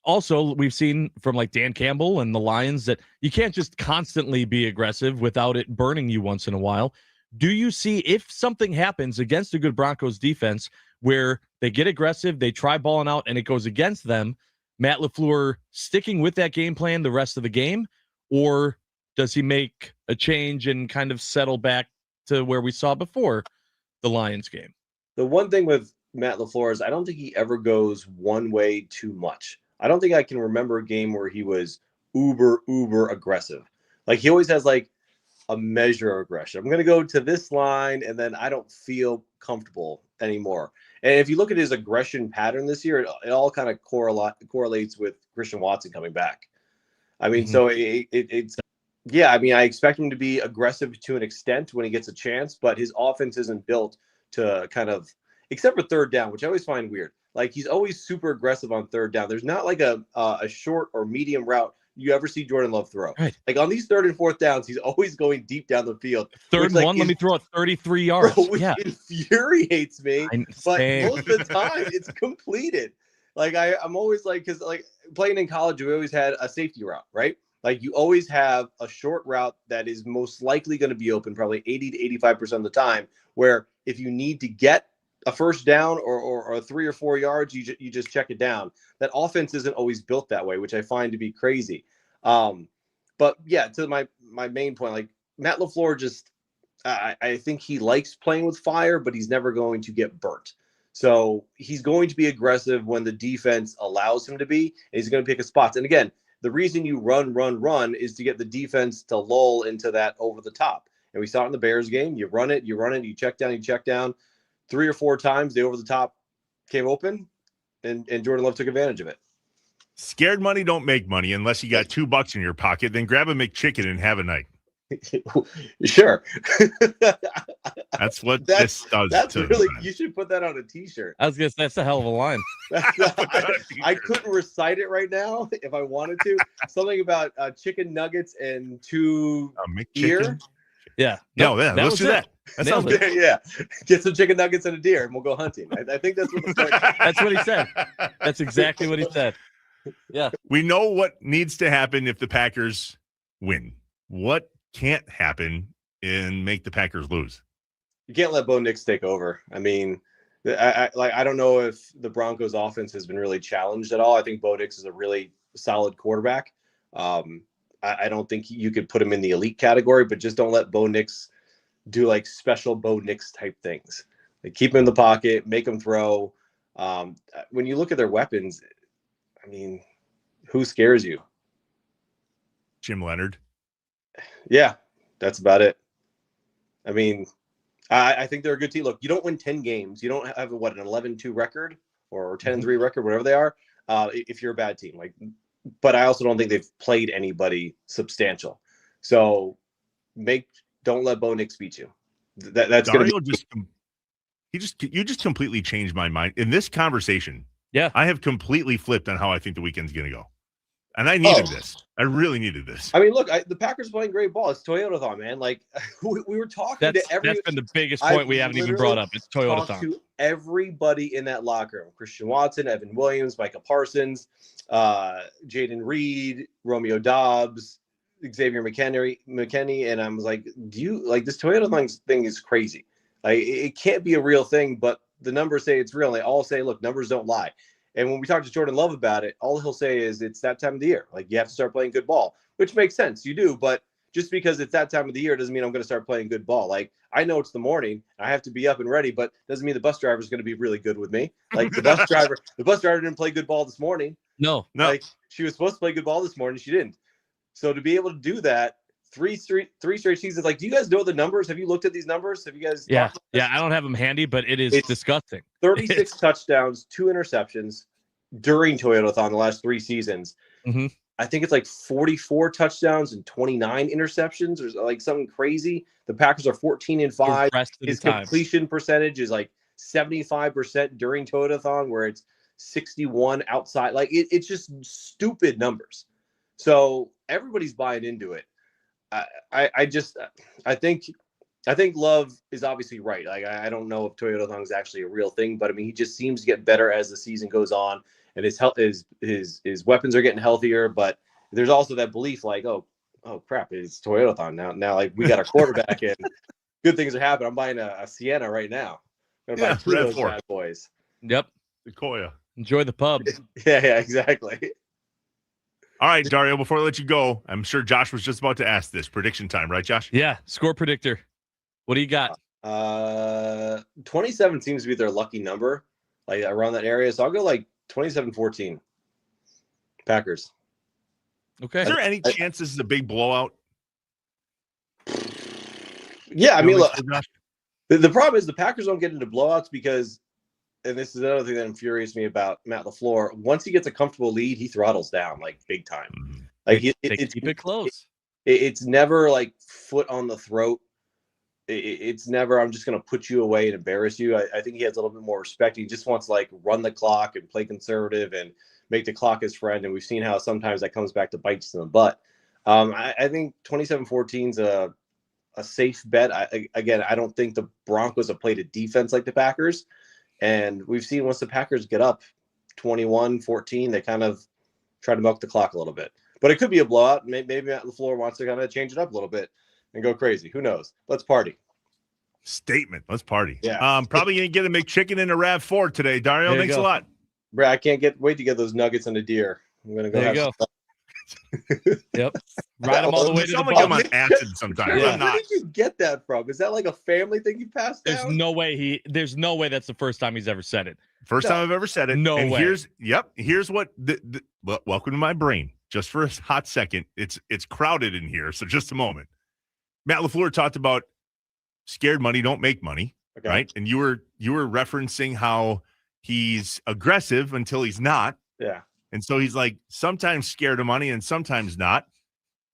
also, we've seen from like Dan Campbell and the Lions that you can't just constantly be aggressive without it burning you once in a while. Do you see if something happens against a good Broncos defense where they get aggressive, they try balling out, and it goes against them, Matt LaFleur sticking with that game plan the rest of the game, or does he make a change and kind of settle back to where we saw before the Lions game? The one thing with Matt LaFleur is I don't think he ever goes one way too much. I don't think I can remember a game where he was uber aggressive. Like he always has like a measure of aggression. I'm going to go to this line and then I don't feel comfortable anymore. And if you look at his aggression pattern this year, it all kind of correlates with Christian Watson coming back. I mean, so it's yeah, I mean, I expect him to be aggressive to an extent when he gets a chance, but his offense isn't built to kind of, except for third down, which I always find weird. Like he's always super aggressive on third down. There's not like a short or medium route you ever see Jordan Love throw. Right. Like on these 3rd and 4th downs, he's always going deep down the field. 3rd and 1, let me throw it 33 yards. Which infuriates me. But most of the time, it's completed. Like I'm always like, because like playing in college, we always had a safety route, right? Like you always have a short route that is most likely going to be open, probably 80 to 85% of the time, where if you need to get a first down or 3 or 4 yards, you just check it down. That offense isn't always built that way, which I find to be crazy. But yeah, to my main point, like Matt LaFleur just, I think he likes playing with fire, but he's never going to get burnt. So he's going to be aggressive when the defense allows him to be, and he's going to pick his spots. And again, the reason you run is to get the defense to lull into that over the top. And we saw it in the Bears game. You run it, you check down. 3 or 4 times, the over the top came open, and Jordan Love took advantage of it. Scared money don't make money unless you got $2 in your pocket. Then grab a McChicken and have a night. Sure. That's what this does. That's really, you should put that on a t-shirt. I was gonna say that's a hell of a line. I couldn't recite it right now if I wanted to. Something about chicken nuggets and 2 deer. Yeah. No, yeah, let's do that. That sounds good. Yeah. Get some chicken nuggets and a deer and we'll go hunting. I think that's what the story That's what he said. That's exactly what he said. Yeah. We know what needs to happen if the Packers win. What can't happen and make the Packers lose? You can't let Bo Nix take over. I mean, I don't know if the Broncos offense has been really challenged at all. I think Bo Nix is a really solid quarterback. I don't think you could put him in the elite category, but just don't let Bo Nix do like special Bo Nix type things. Like keep him in the pocket, make him throw. When you look at their weapons, I mean, who scares you? Jim Leonard. Yeah, that's about it. I mean, I think they're a good team. Look, you don't win 10 games. You don't have an 11-2 record or 10-3 record, whatever they are, if you're a bad team. But I also don't think they've played anybody substantial. So don't let Bo Nix beat you. That's going to be. You just completely changed my mind in this conversation. Yeah, I have completely flipped on how I think the weekend's going to go. And I needed this. I really needed this. I mean, look, the Packers playing great ball. It's Toyota-thon, man. Like we were talking to That's been the biggest point we haven't even brought up. It's Toyota-thon. To everybody in that locker room: Christian Watson, Evan Williams, Micah Parsons, Jaden Reed, Romeo Dobbs, Xavier McKinney, and I was like, "Do you like this Toyota-thon thing? Is crazy. Like it can't be a real thing, but the numbers say it's real. And they all say, look, numbers don't lie." And when we talk to Jordan Love about it, all he'll say is it's that time of the year. Like you have to start playing good ball, which makes sense. You do, but just because it's that time of the year doesn't mean I'm going to start playing good ball. Like I know it's the morning, I have to be up and ready, but doesn't mean the bus driver is going to be really good with me. Like the bus driver didn't play good ball this morning. No. Like she was supposed to play good ball this morning, she didn't. So to be able to do that, three straight seasons. Like, do you guys know the numbers? Have you looked at these numbers? Have you guys? Yeah. I don't have them handy, but it's disgusting. 36 touchdowns, 2 interceptions during Toyota-thon the last 3 seasons. Mm-hmm. I think it's like 44 touchdowns and 29 interceptions, or like something crazy. The Packers are 14-5. His completion percentage is like 75% during Toyota-thon, where it's 61 outside. Like it's just stupid numbers. So everybody's buying into it. I think Love is obviously right. Like I don't know if Toyota-thon is actually a real thing, but I mean he just seems to get better as the season goes on, and his weapons are getting healthier. But there's also that belief like, oh crap, it's Toyota-thon now. Like we got a quarterback and good things are happening. I'm buying a Sienna right now. I'm gonna buy 2 of those bad boys. Yep. Sequoia. Enjoy the pub. Yeah, exactly. All right, Dario, before I let you go, I'm sure Josh was just about to ask this. Prediction time, right, Josh? Yeah, score predictor. What do you got? 27 seems to be their lucky number, like around that area. So I'll go like 27-14. Packers. Okay. Is there any chance this is a big blowout? Yeah, I mean, look, the problem is the Packers don't get into blowouts because, and this is another thing that infuriates me about Matt LaFleur. Once he gets a comfortable lead, he throttles down like big time. Like they keep it close. It's never like foot on the throat. It's never, I'm just going to put you away and embarrass you. I think he has a little bit more respect. He just wants to like run the clock and play conservative and make the clock his friend. And we've seen how sometimes that comes back to bite us in the butt. I think 27-14 is a safe bet. I don't think the Broncos have played a defense like the Packers. And we've seen once the Packers get up 21-14, they kind of try to milk the clock a little bit. But it could be a blowout. Maybe Matt LaFleur wants to kind of change it up a little bit and go crazy. Who knows? Let's party. Statement. Let's party. Yeah. Probably going to get a McChicken and a RAV4 today. Dario, thanks a lot. Brad, I can't wait to get those nuggets and a deer. I'm going to go there you go. Yep. Ride them all the way You to the sound like I'm bus. on acid sometimes. Yeah. I'm not. Where did you get that from? Is that like a family thing you passed There's down? no way that's the first time he's ever said it. First time I've ever said it. No and way. Here's what well, welcome to my brain. Just for a hot second. It's crowded in here, so just a moment. Matt LaFleur talked about scared money don't make money, right? And you were referencing how he's aggressive until he's not. Yeah. And so he's like sometimes scared of money and sometimes not.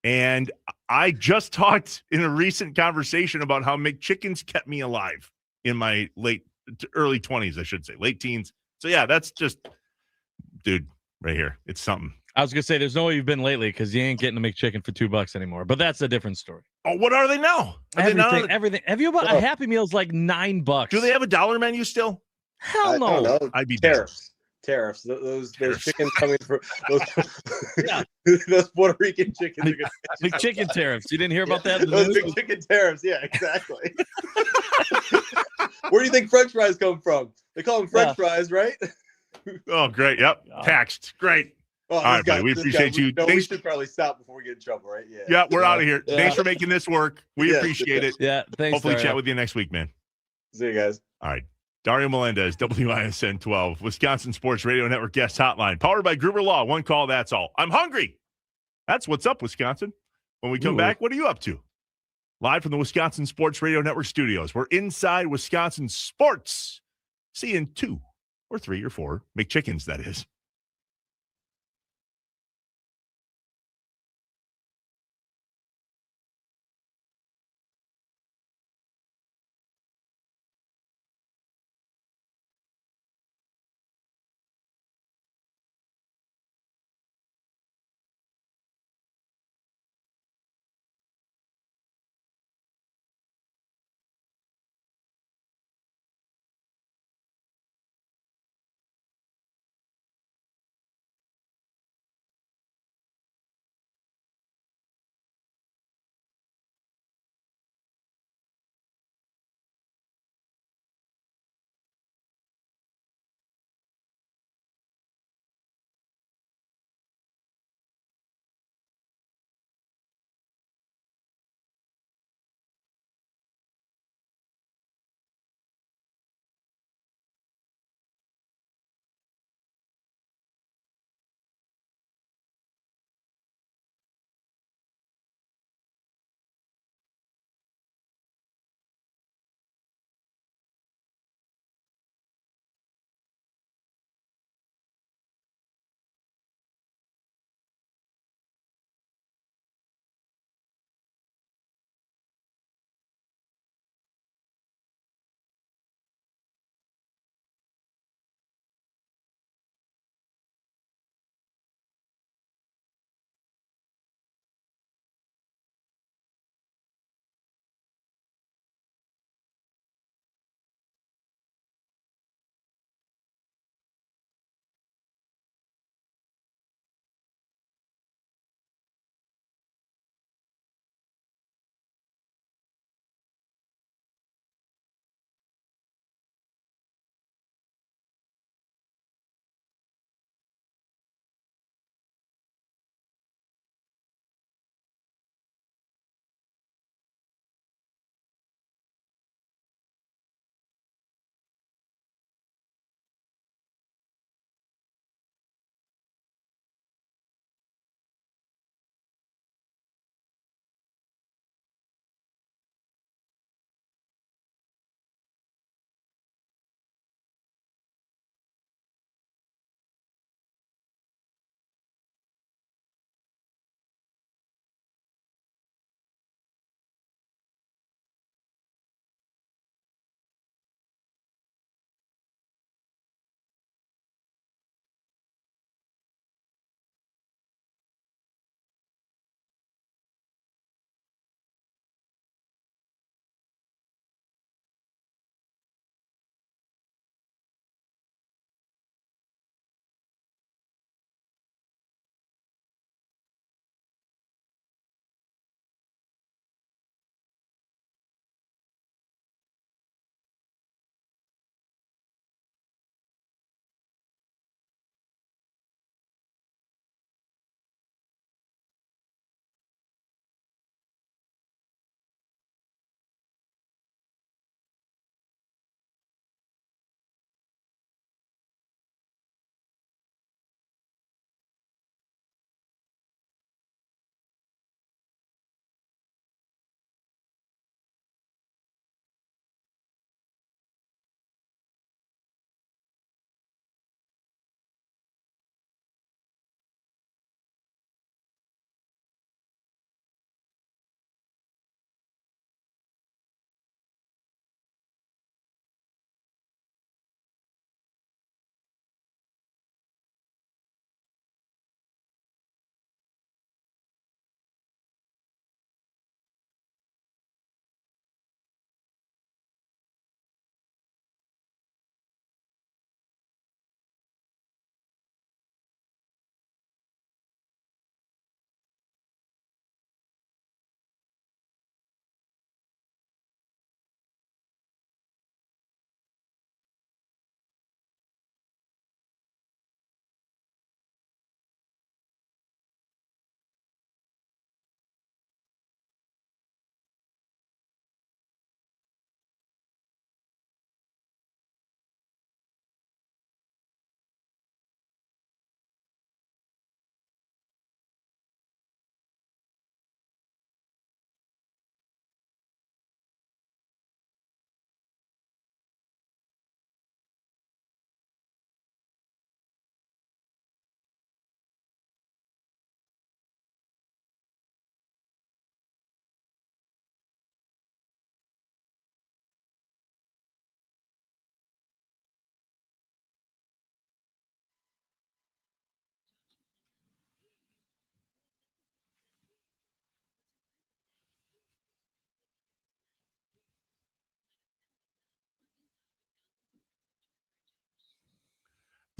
And I just talked in a recent conversation about how McChickens kept me alive in my early 20s, I should say, late teens. So yeah, that's just, dude, right here. It's something. I was gonna say there's no way you've been lately because you ain't getting a McChicken for $2 anymore. But that's a different story. Oh, what are they now? Are Everything, they not everything. Have you bought a Happy Meal's like $9? Do they have a dollar menu still? Hell no. I don't know. I'd be Tariffs. Those chickens coming from those, Yeah. those Puerto Rican chickens. McChicken tariffs. You didn't hear about that? In the Those news? McChicken tariffs. Yeah, exactly. Where do you think French fries come from? They call them French fries, right? Oh, great. Yep. Taxed. Great. Oh, all right, buddy. We appreciate you. No, we should probably stop before we get in trouble, right? Yeah. Yeah, we're out of here. Thanks for making this work. We appreciate it. Yeah, thanks. Hopefully Dario. chat with you next week, man. See you guys. All right. Dario Melendez, WISN 12, Wisconsin Sports Radio Network guest hotline, powered by Gruber Law. One call, that's all. I'm hungry. That's what's up, Wisconsin. When we come back, what are you up to? Live from the Wisconsin Sports Radio Network studios. We're inside Wisconsin sports. See you in 2 or 3 or 4 McChickens, that is.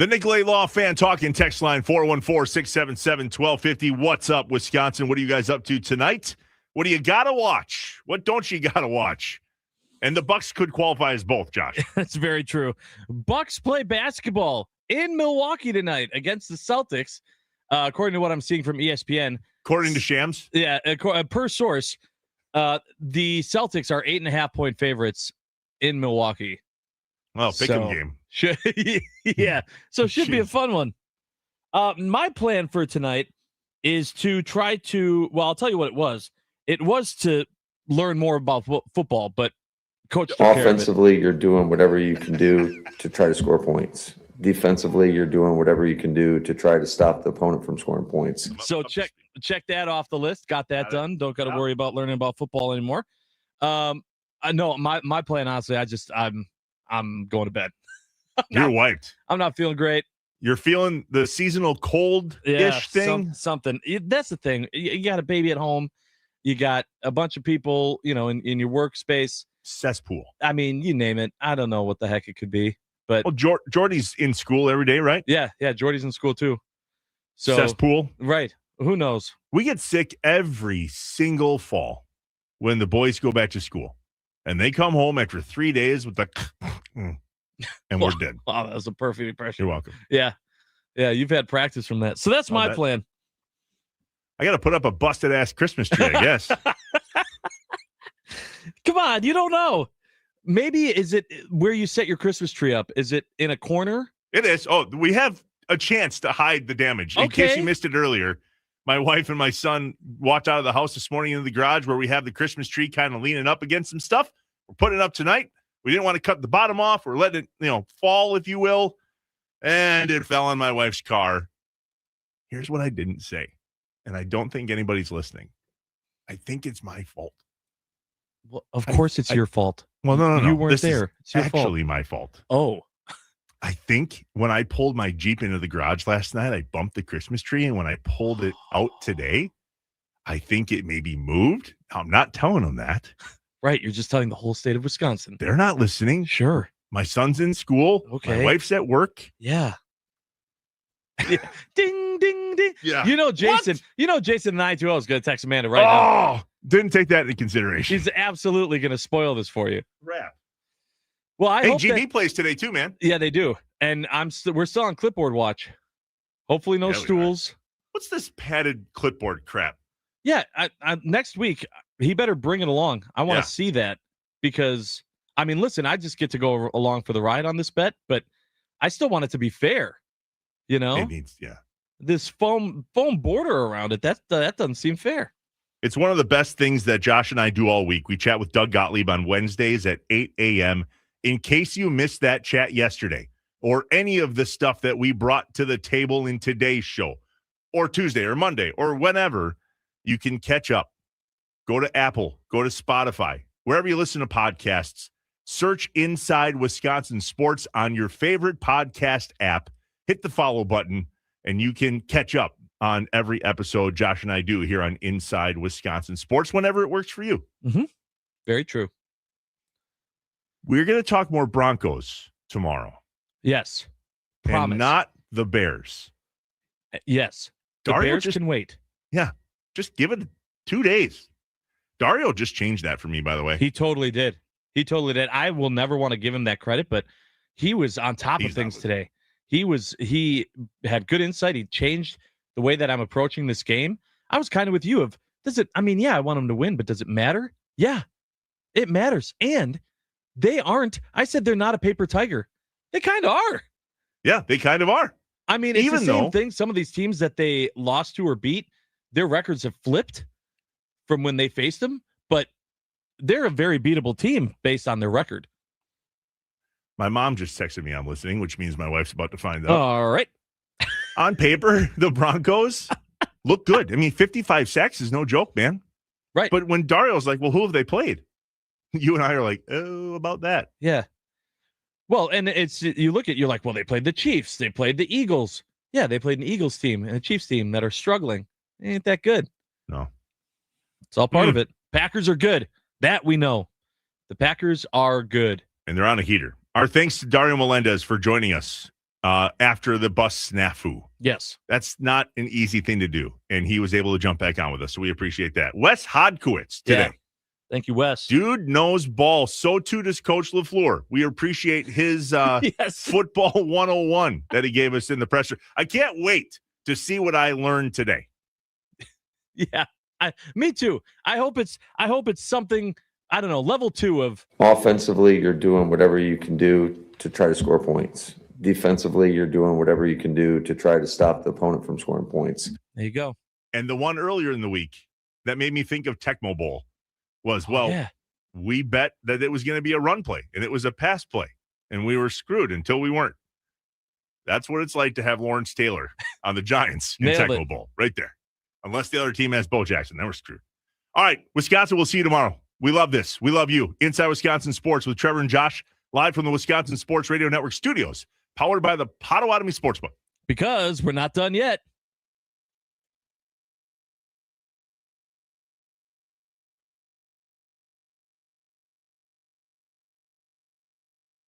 The Nicolay Law Fan Talking text line 414-677-1250. What's up, Wisconsin? What are you guys up to tonight? What do you got to watch? What don't you got to watch? And the Bucks could qualify as both, Josh. That's very true. Bucks play basketball in Milwaukee tonight against the Celtics, according to what I'm seeing from ESPN. According to Shams? Yeah, per source, the Celtics are 8.5-point favorites in Milwaukee. Well, pick 'em game. Yeah, so it should be a fun one. My plan for tonight is to try to, well, I'll tell you what it was. It was to learn more about football, but Coach took care of it. Offensively, you're doing whatever you can do to try to score points. Defensively, you're doing whatever you can do to try to stop the opponent from scoring points. So check that off the list. Got that done. Don't got to worry about learning about football anymore. I know my plan, honestly, I'm going to bed. You're wiped. I'm not feeling great. You're feeling the seasonal cold-ish thing? Something. That's the thing. You got a baby at home. You got a bunch of people, in your workspace. Cesspool. I mean, you name it. I don't know what the heck it could be. But Jordy's in school every day, right? Yeah, Jordy's in school too. So Cesspool. Right. Who knows? We get sick every single fall when the boys go back to school. And they come home after 3 days with the and we're dead. Wow, that was a perfect impression. You're welcome. Yeah. Yeah, you've had practice from that. So that's my plan. I got to put up a busted-ass Christmas tree, I guess. Come on, you don't know. Maybe is it where you set your Christmas tree up? Is it in a corner? It is. Oh, we have a chance to hide the damage. In case you missed it earlier, my wife and my son walked out of the house this morning into the garage where we have the Christmas tree kind of leaning up against some stuff. We're putting it up tonight. We didn't want to cut the bottom off. We're letting it, fall, if you will. And it fell on my wife's car. Here's what I didn't say. And I don't think anybody's listening. I think it's my fault. Well, of course it's your fault. Well, no. You weren't this there. It's your actually fault. my fault. Oh. I think when I pulled my Jeep into the garage last night, I bumped the Christmas tree. And when I pulled it out today, I think it maybe moved. I'm not telling them that. Right. You're just telling the whole state of Wisconsin. They're not listening. Sure. My son's in school. Okay. My wife's at work. Yeah. Ding, ding, ding. Yeah. Jason. Jason 920 is going to text Amanda right now. Oh, didn't take that into consideration. He's absolutely going to spoil this for you. Crap. Well, I hope GB plays today too, man. Yeah, they do. And we're still on clipboard watch. Hopefully no stools. What's this padded clipboard crap? Yeah, next week, he better bring it along. I want to see that because, listen, I just get to go along for the ride on this bet, but I still want it to be fair. It needs, this foam border around it, that doesn't seem fair. It's one of the best things that Josh and I do all week. We chat with Doug Gottlieb on Wednesdays at 8 a.m. In case you missed that chat yesterday or any of the stuff that we brought to the table in today's show or Tuesday or Monday or whenever, you can catch up. Go to Apple, go to Spotify, wherever you listen to podcasts, search Inside Wisconsin Sports on your favorite podcast app. Hit the follow button, and you can catch up on every episode Josh and I do here on Inside Wisconsin Sports whenever it works for you. Mm-hmm. Very true. We're going to talk more Broncos tomorrow. Yes. Promise. And not the Bears. Yes. The Bears can wait. Yeah. Just give it 2 days. Dario just changed that for me, by the way. He totally did. I will never want to give him that credit, but he was on top of things today. He had good insight. He changed the way that I'm approaching this game. I was kind of with you I want him to win, but does it matter? Yeah, it matters. And I said they're not a paper tiger. They kind of are. Yeah, they kind of are. It's the same thing. Some of these teams that they lost to or beat, their records have flipped from when they faced them, but they're a very beatable team based on their record. My mom just texted me I'm listening, which means my wife's about to find out. All right. On paper, the Broncos look good. 55 sacks is no joke, man. Right. But when Dario's like, well, who have they played? You and I are like, oh, about that. Yeah. Well, and you're like, well, they played the Chiefs. They played the Eagles. Yeah, they played an Eagles team and a Chiefs team that are struggling. Ain't that good? No. It's all part of it. Packers are good. That we know. The Packers are good. And they're on a heater. Our thanks to Dario Melendez for joining us after the bus snafu. Yes. That's not an easy thing to do. And he was able to jump back on with us. So we appreciate that. Wes Hodkowitz today. Yeah. Thank you, Wes. Dude knows ball. So too does Coach LaFleur. We appreciate his football 101 that he gave us in the presser. I can't wait to see what I learned today. Yeah, me too. I hope it's something, I don't know, level 2 of. Offensively, you're doing whatever you can do to try to score points. Defensively, you're doing whatever you can do to try to stop the opponent from scoring points. There you go. And the one earlier in the week that made me think of Tecmo Bowl was, we bet that it was going to be a run play, and it was a pass play, and we were screwed until we weren't. That's what it's like to have Lawrence Taylor on the Giants in Tecmo Bowl, right there. Unless the other team has Bo Jackson, then we're screwed. All right, Wisconsin, we'll see you tomorrow. We love this. We love you. Inside Wisconsin Sports with Trevor and Josh, live from the Wisconsin Sports Radio Network studios, powered by the Potawatomi Sportsbook. Because we're not done yet.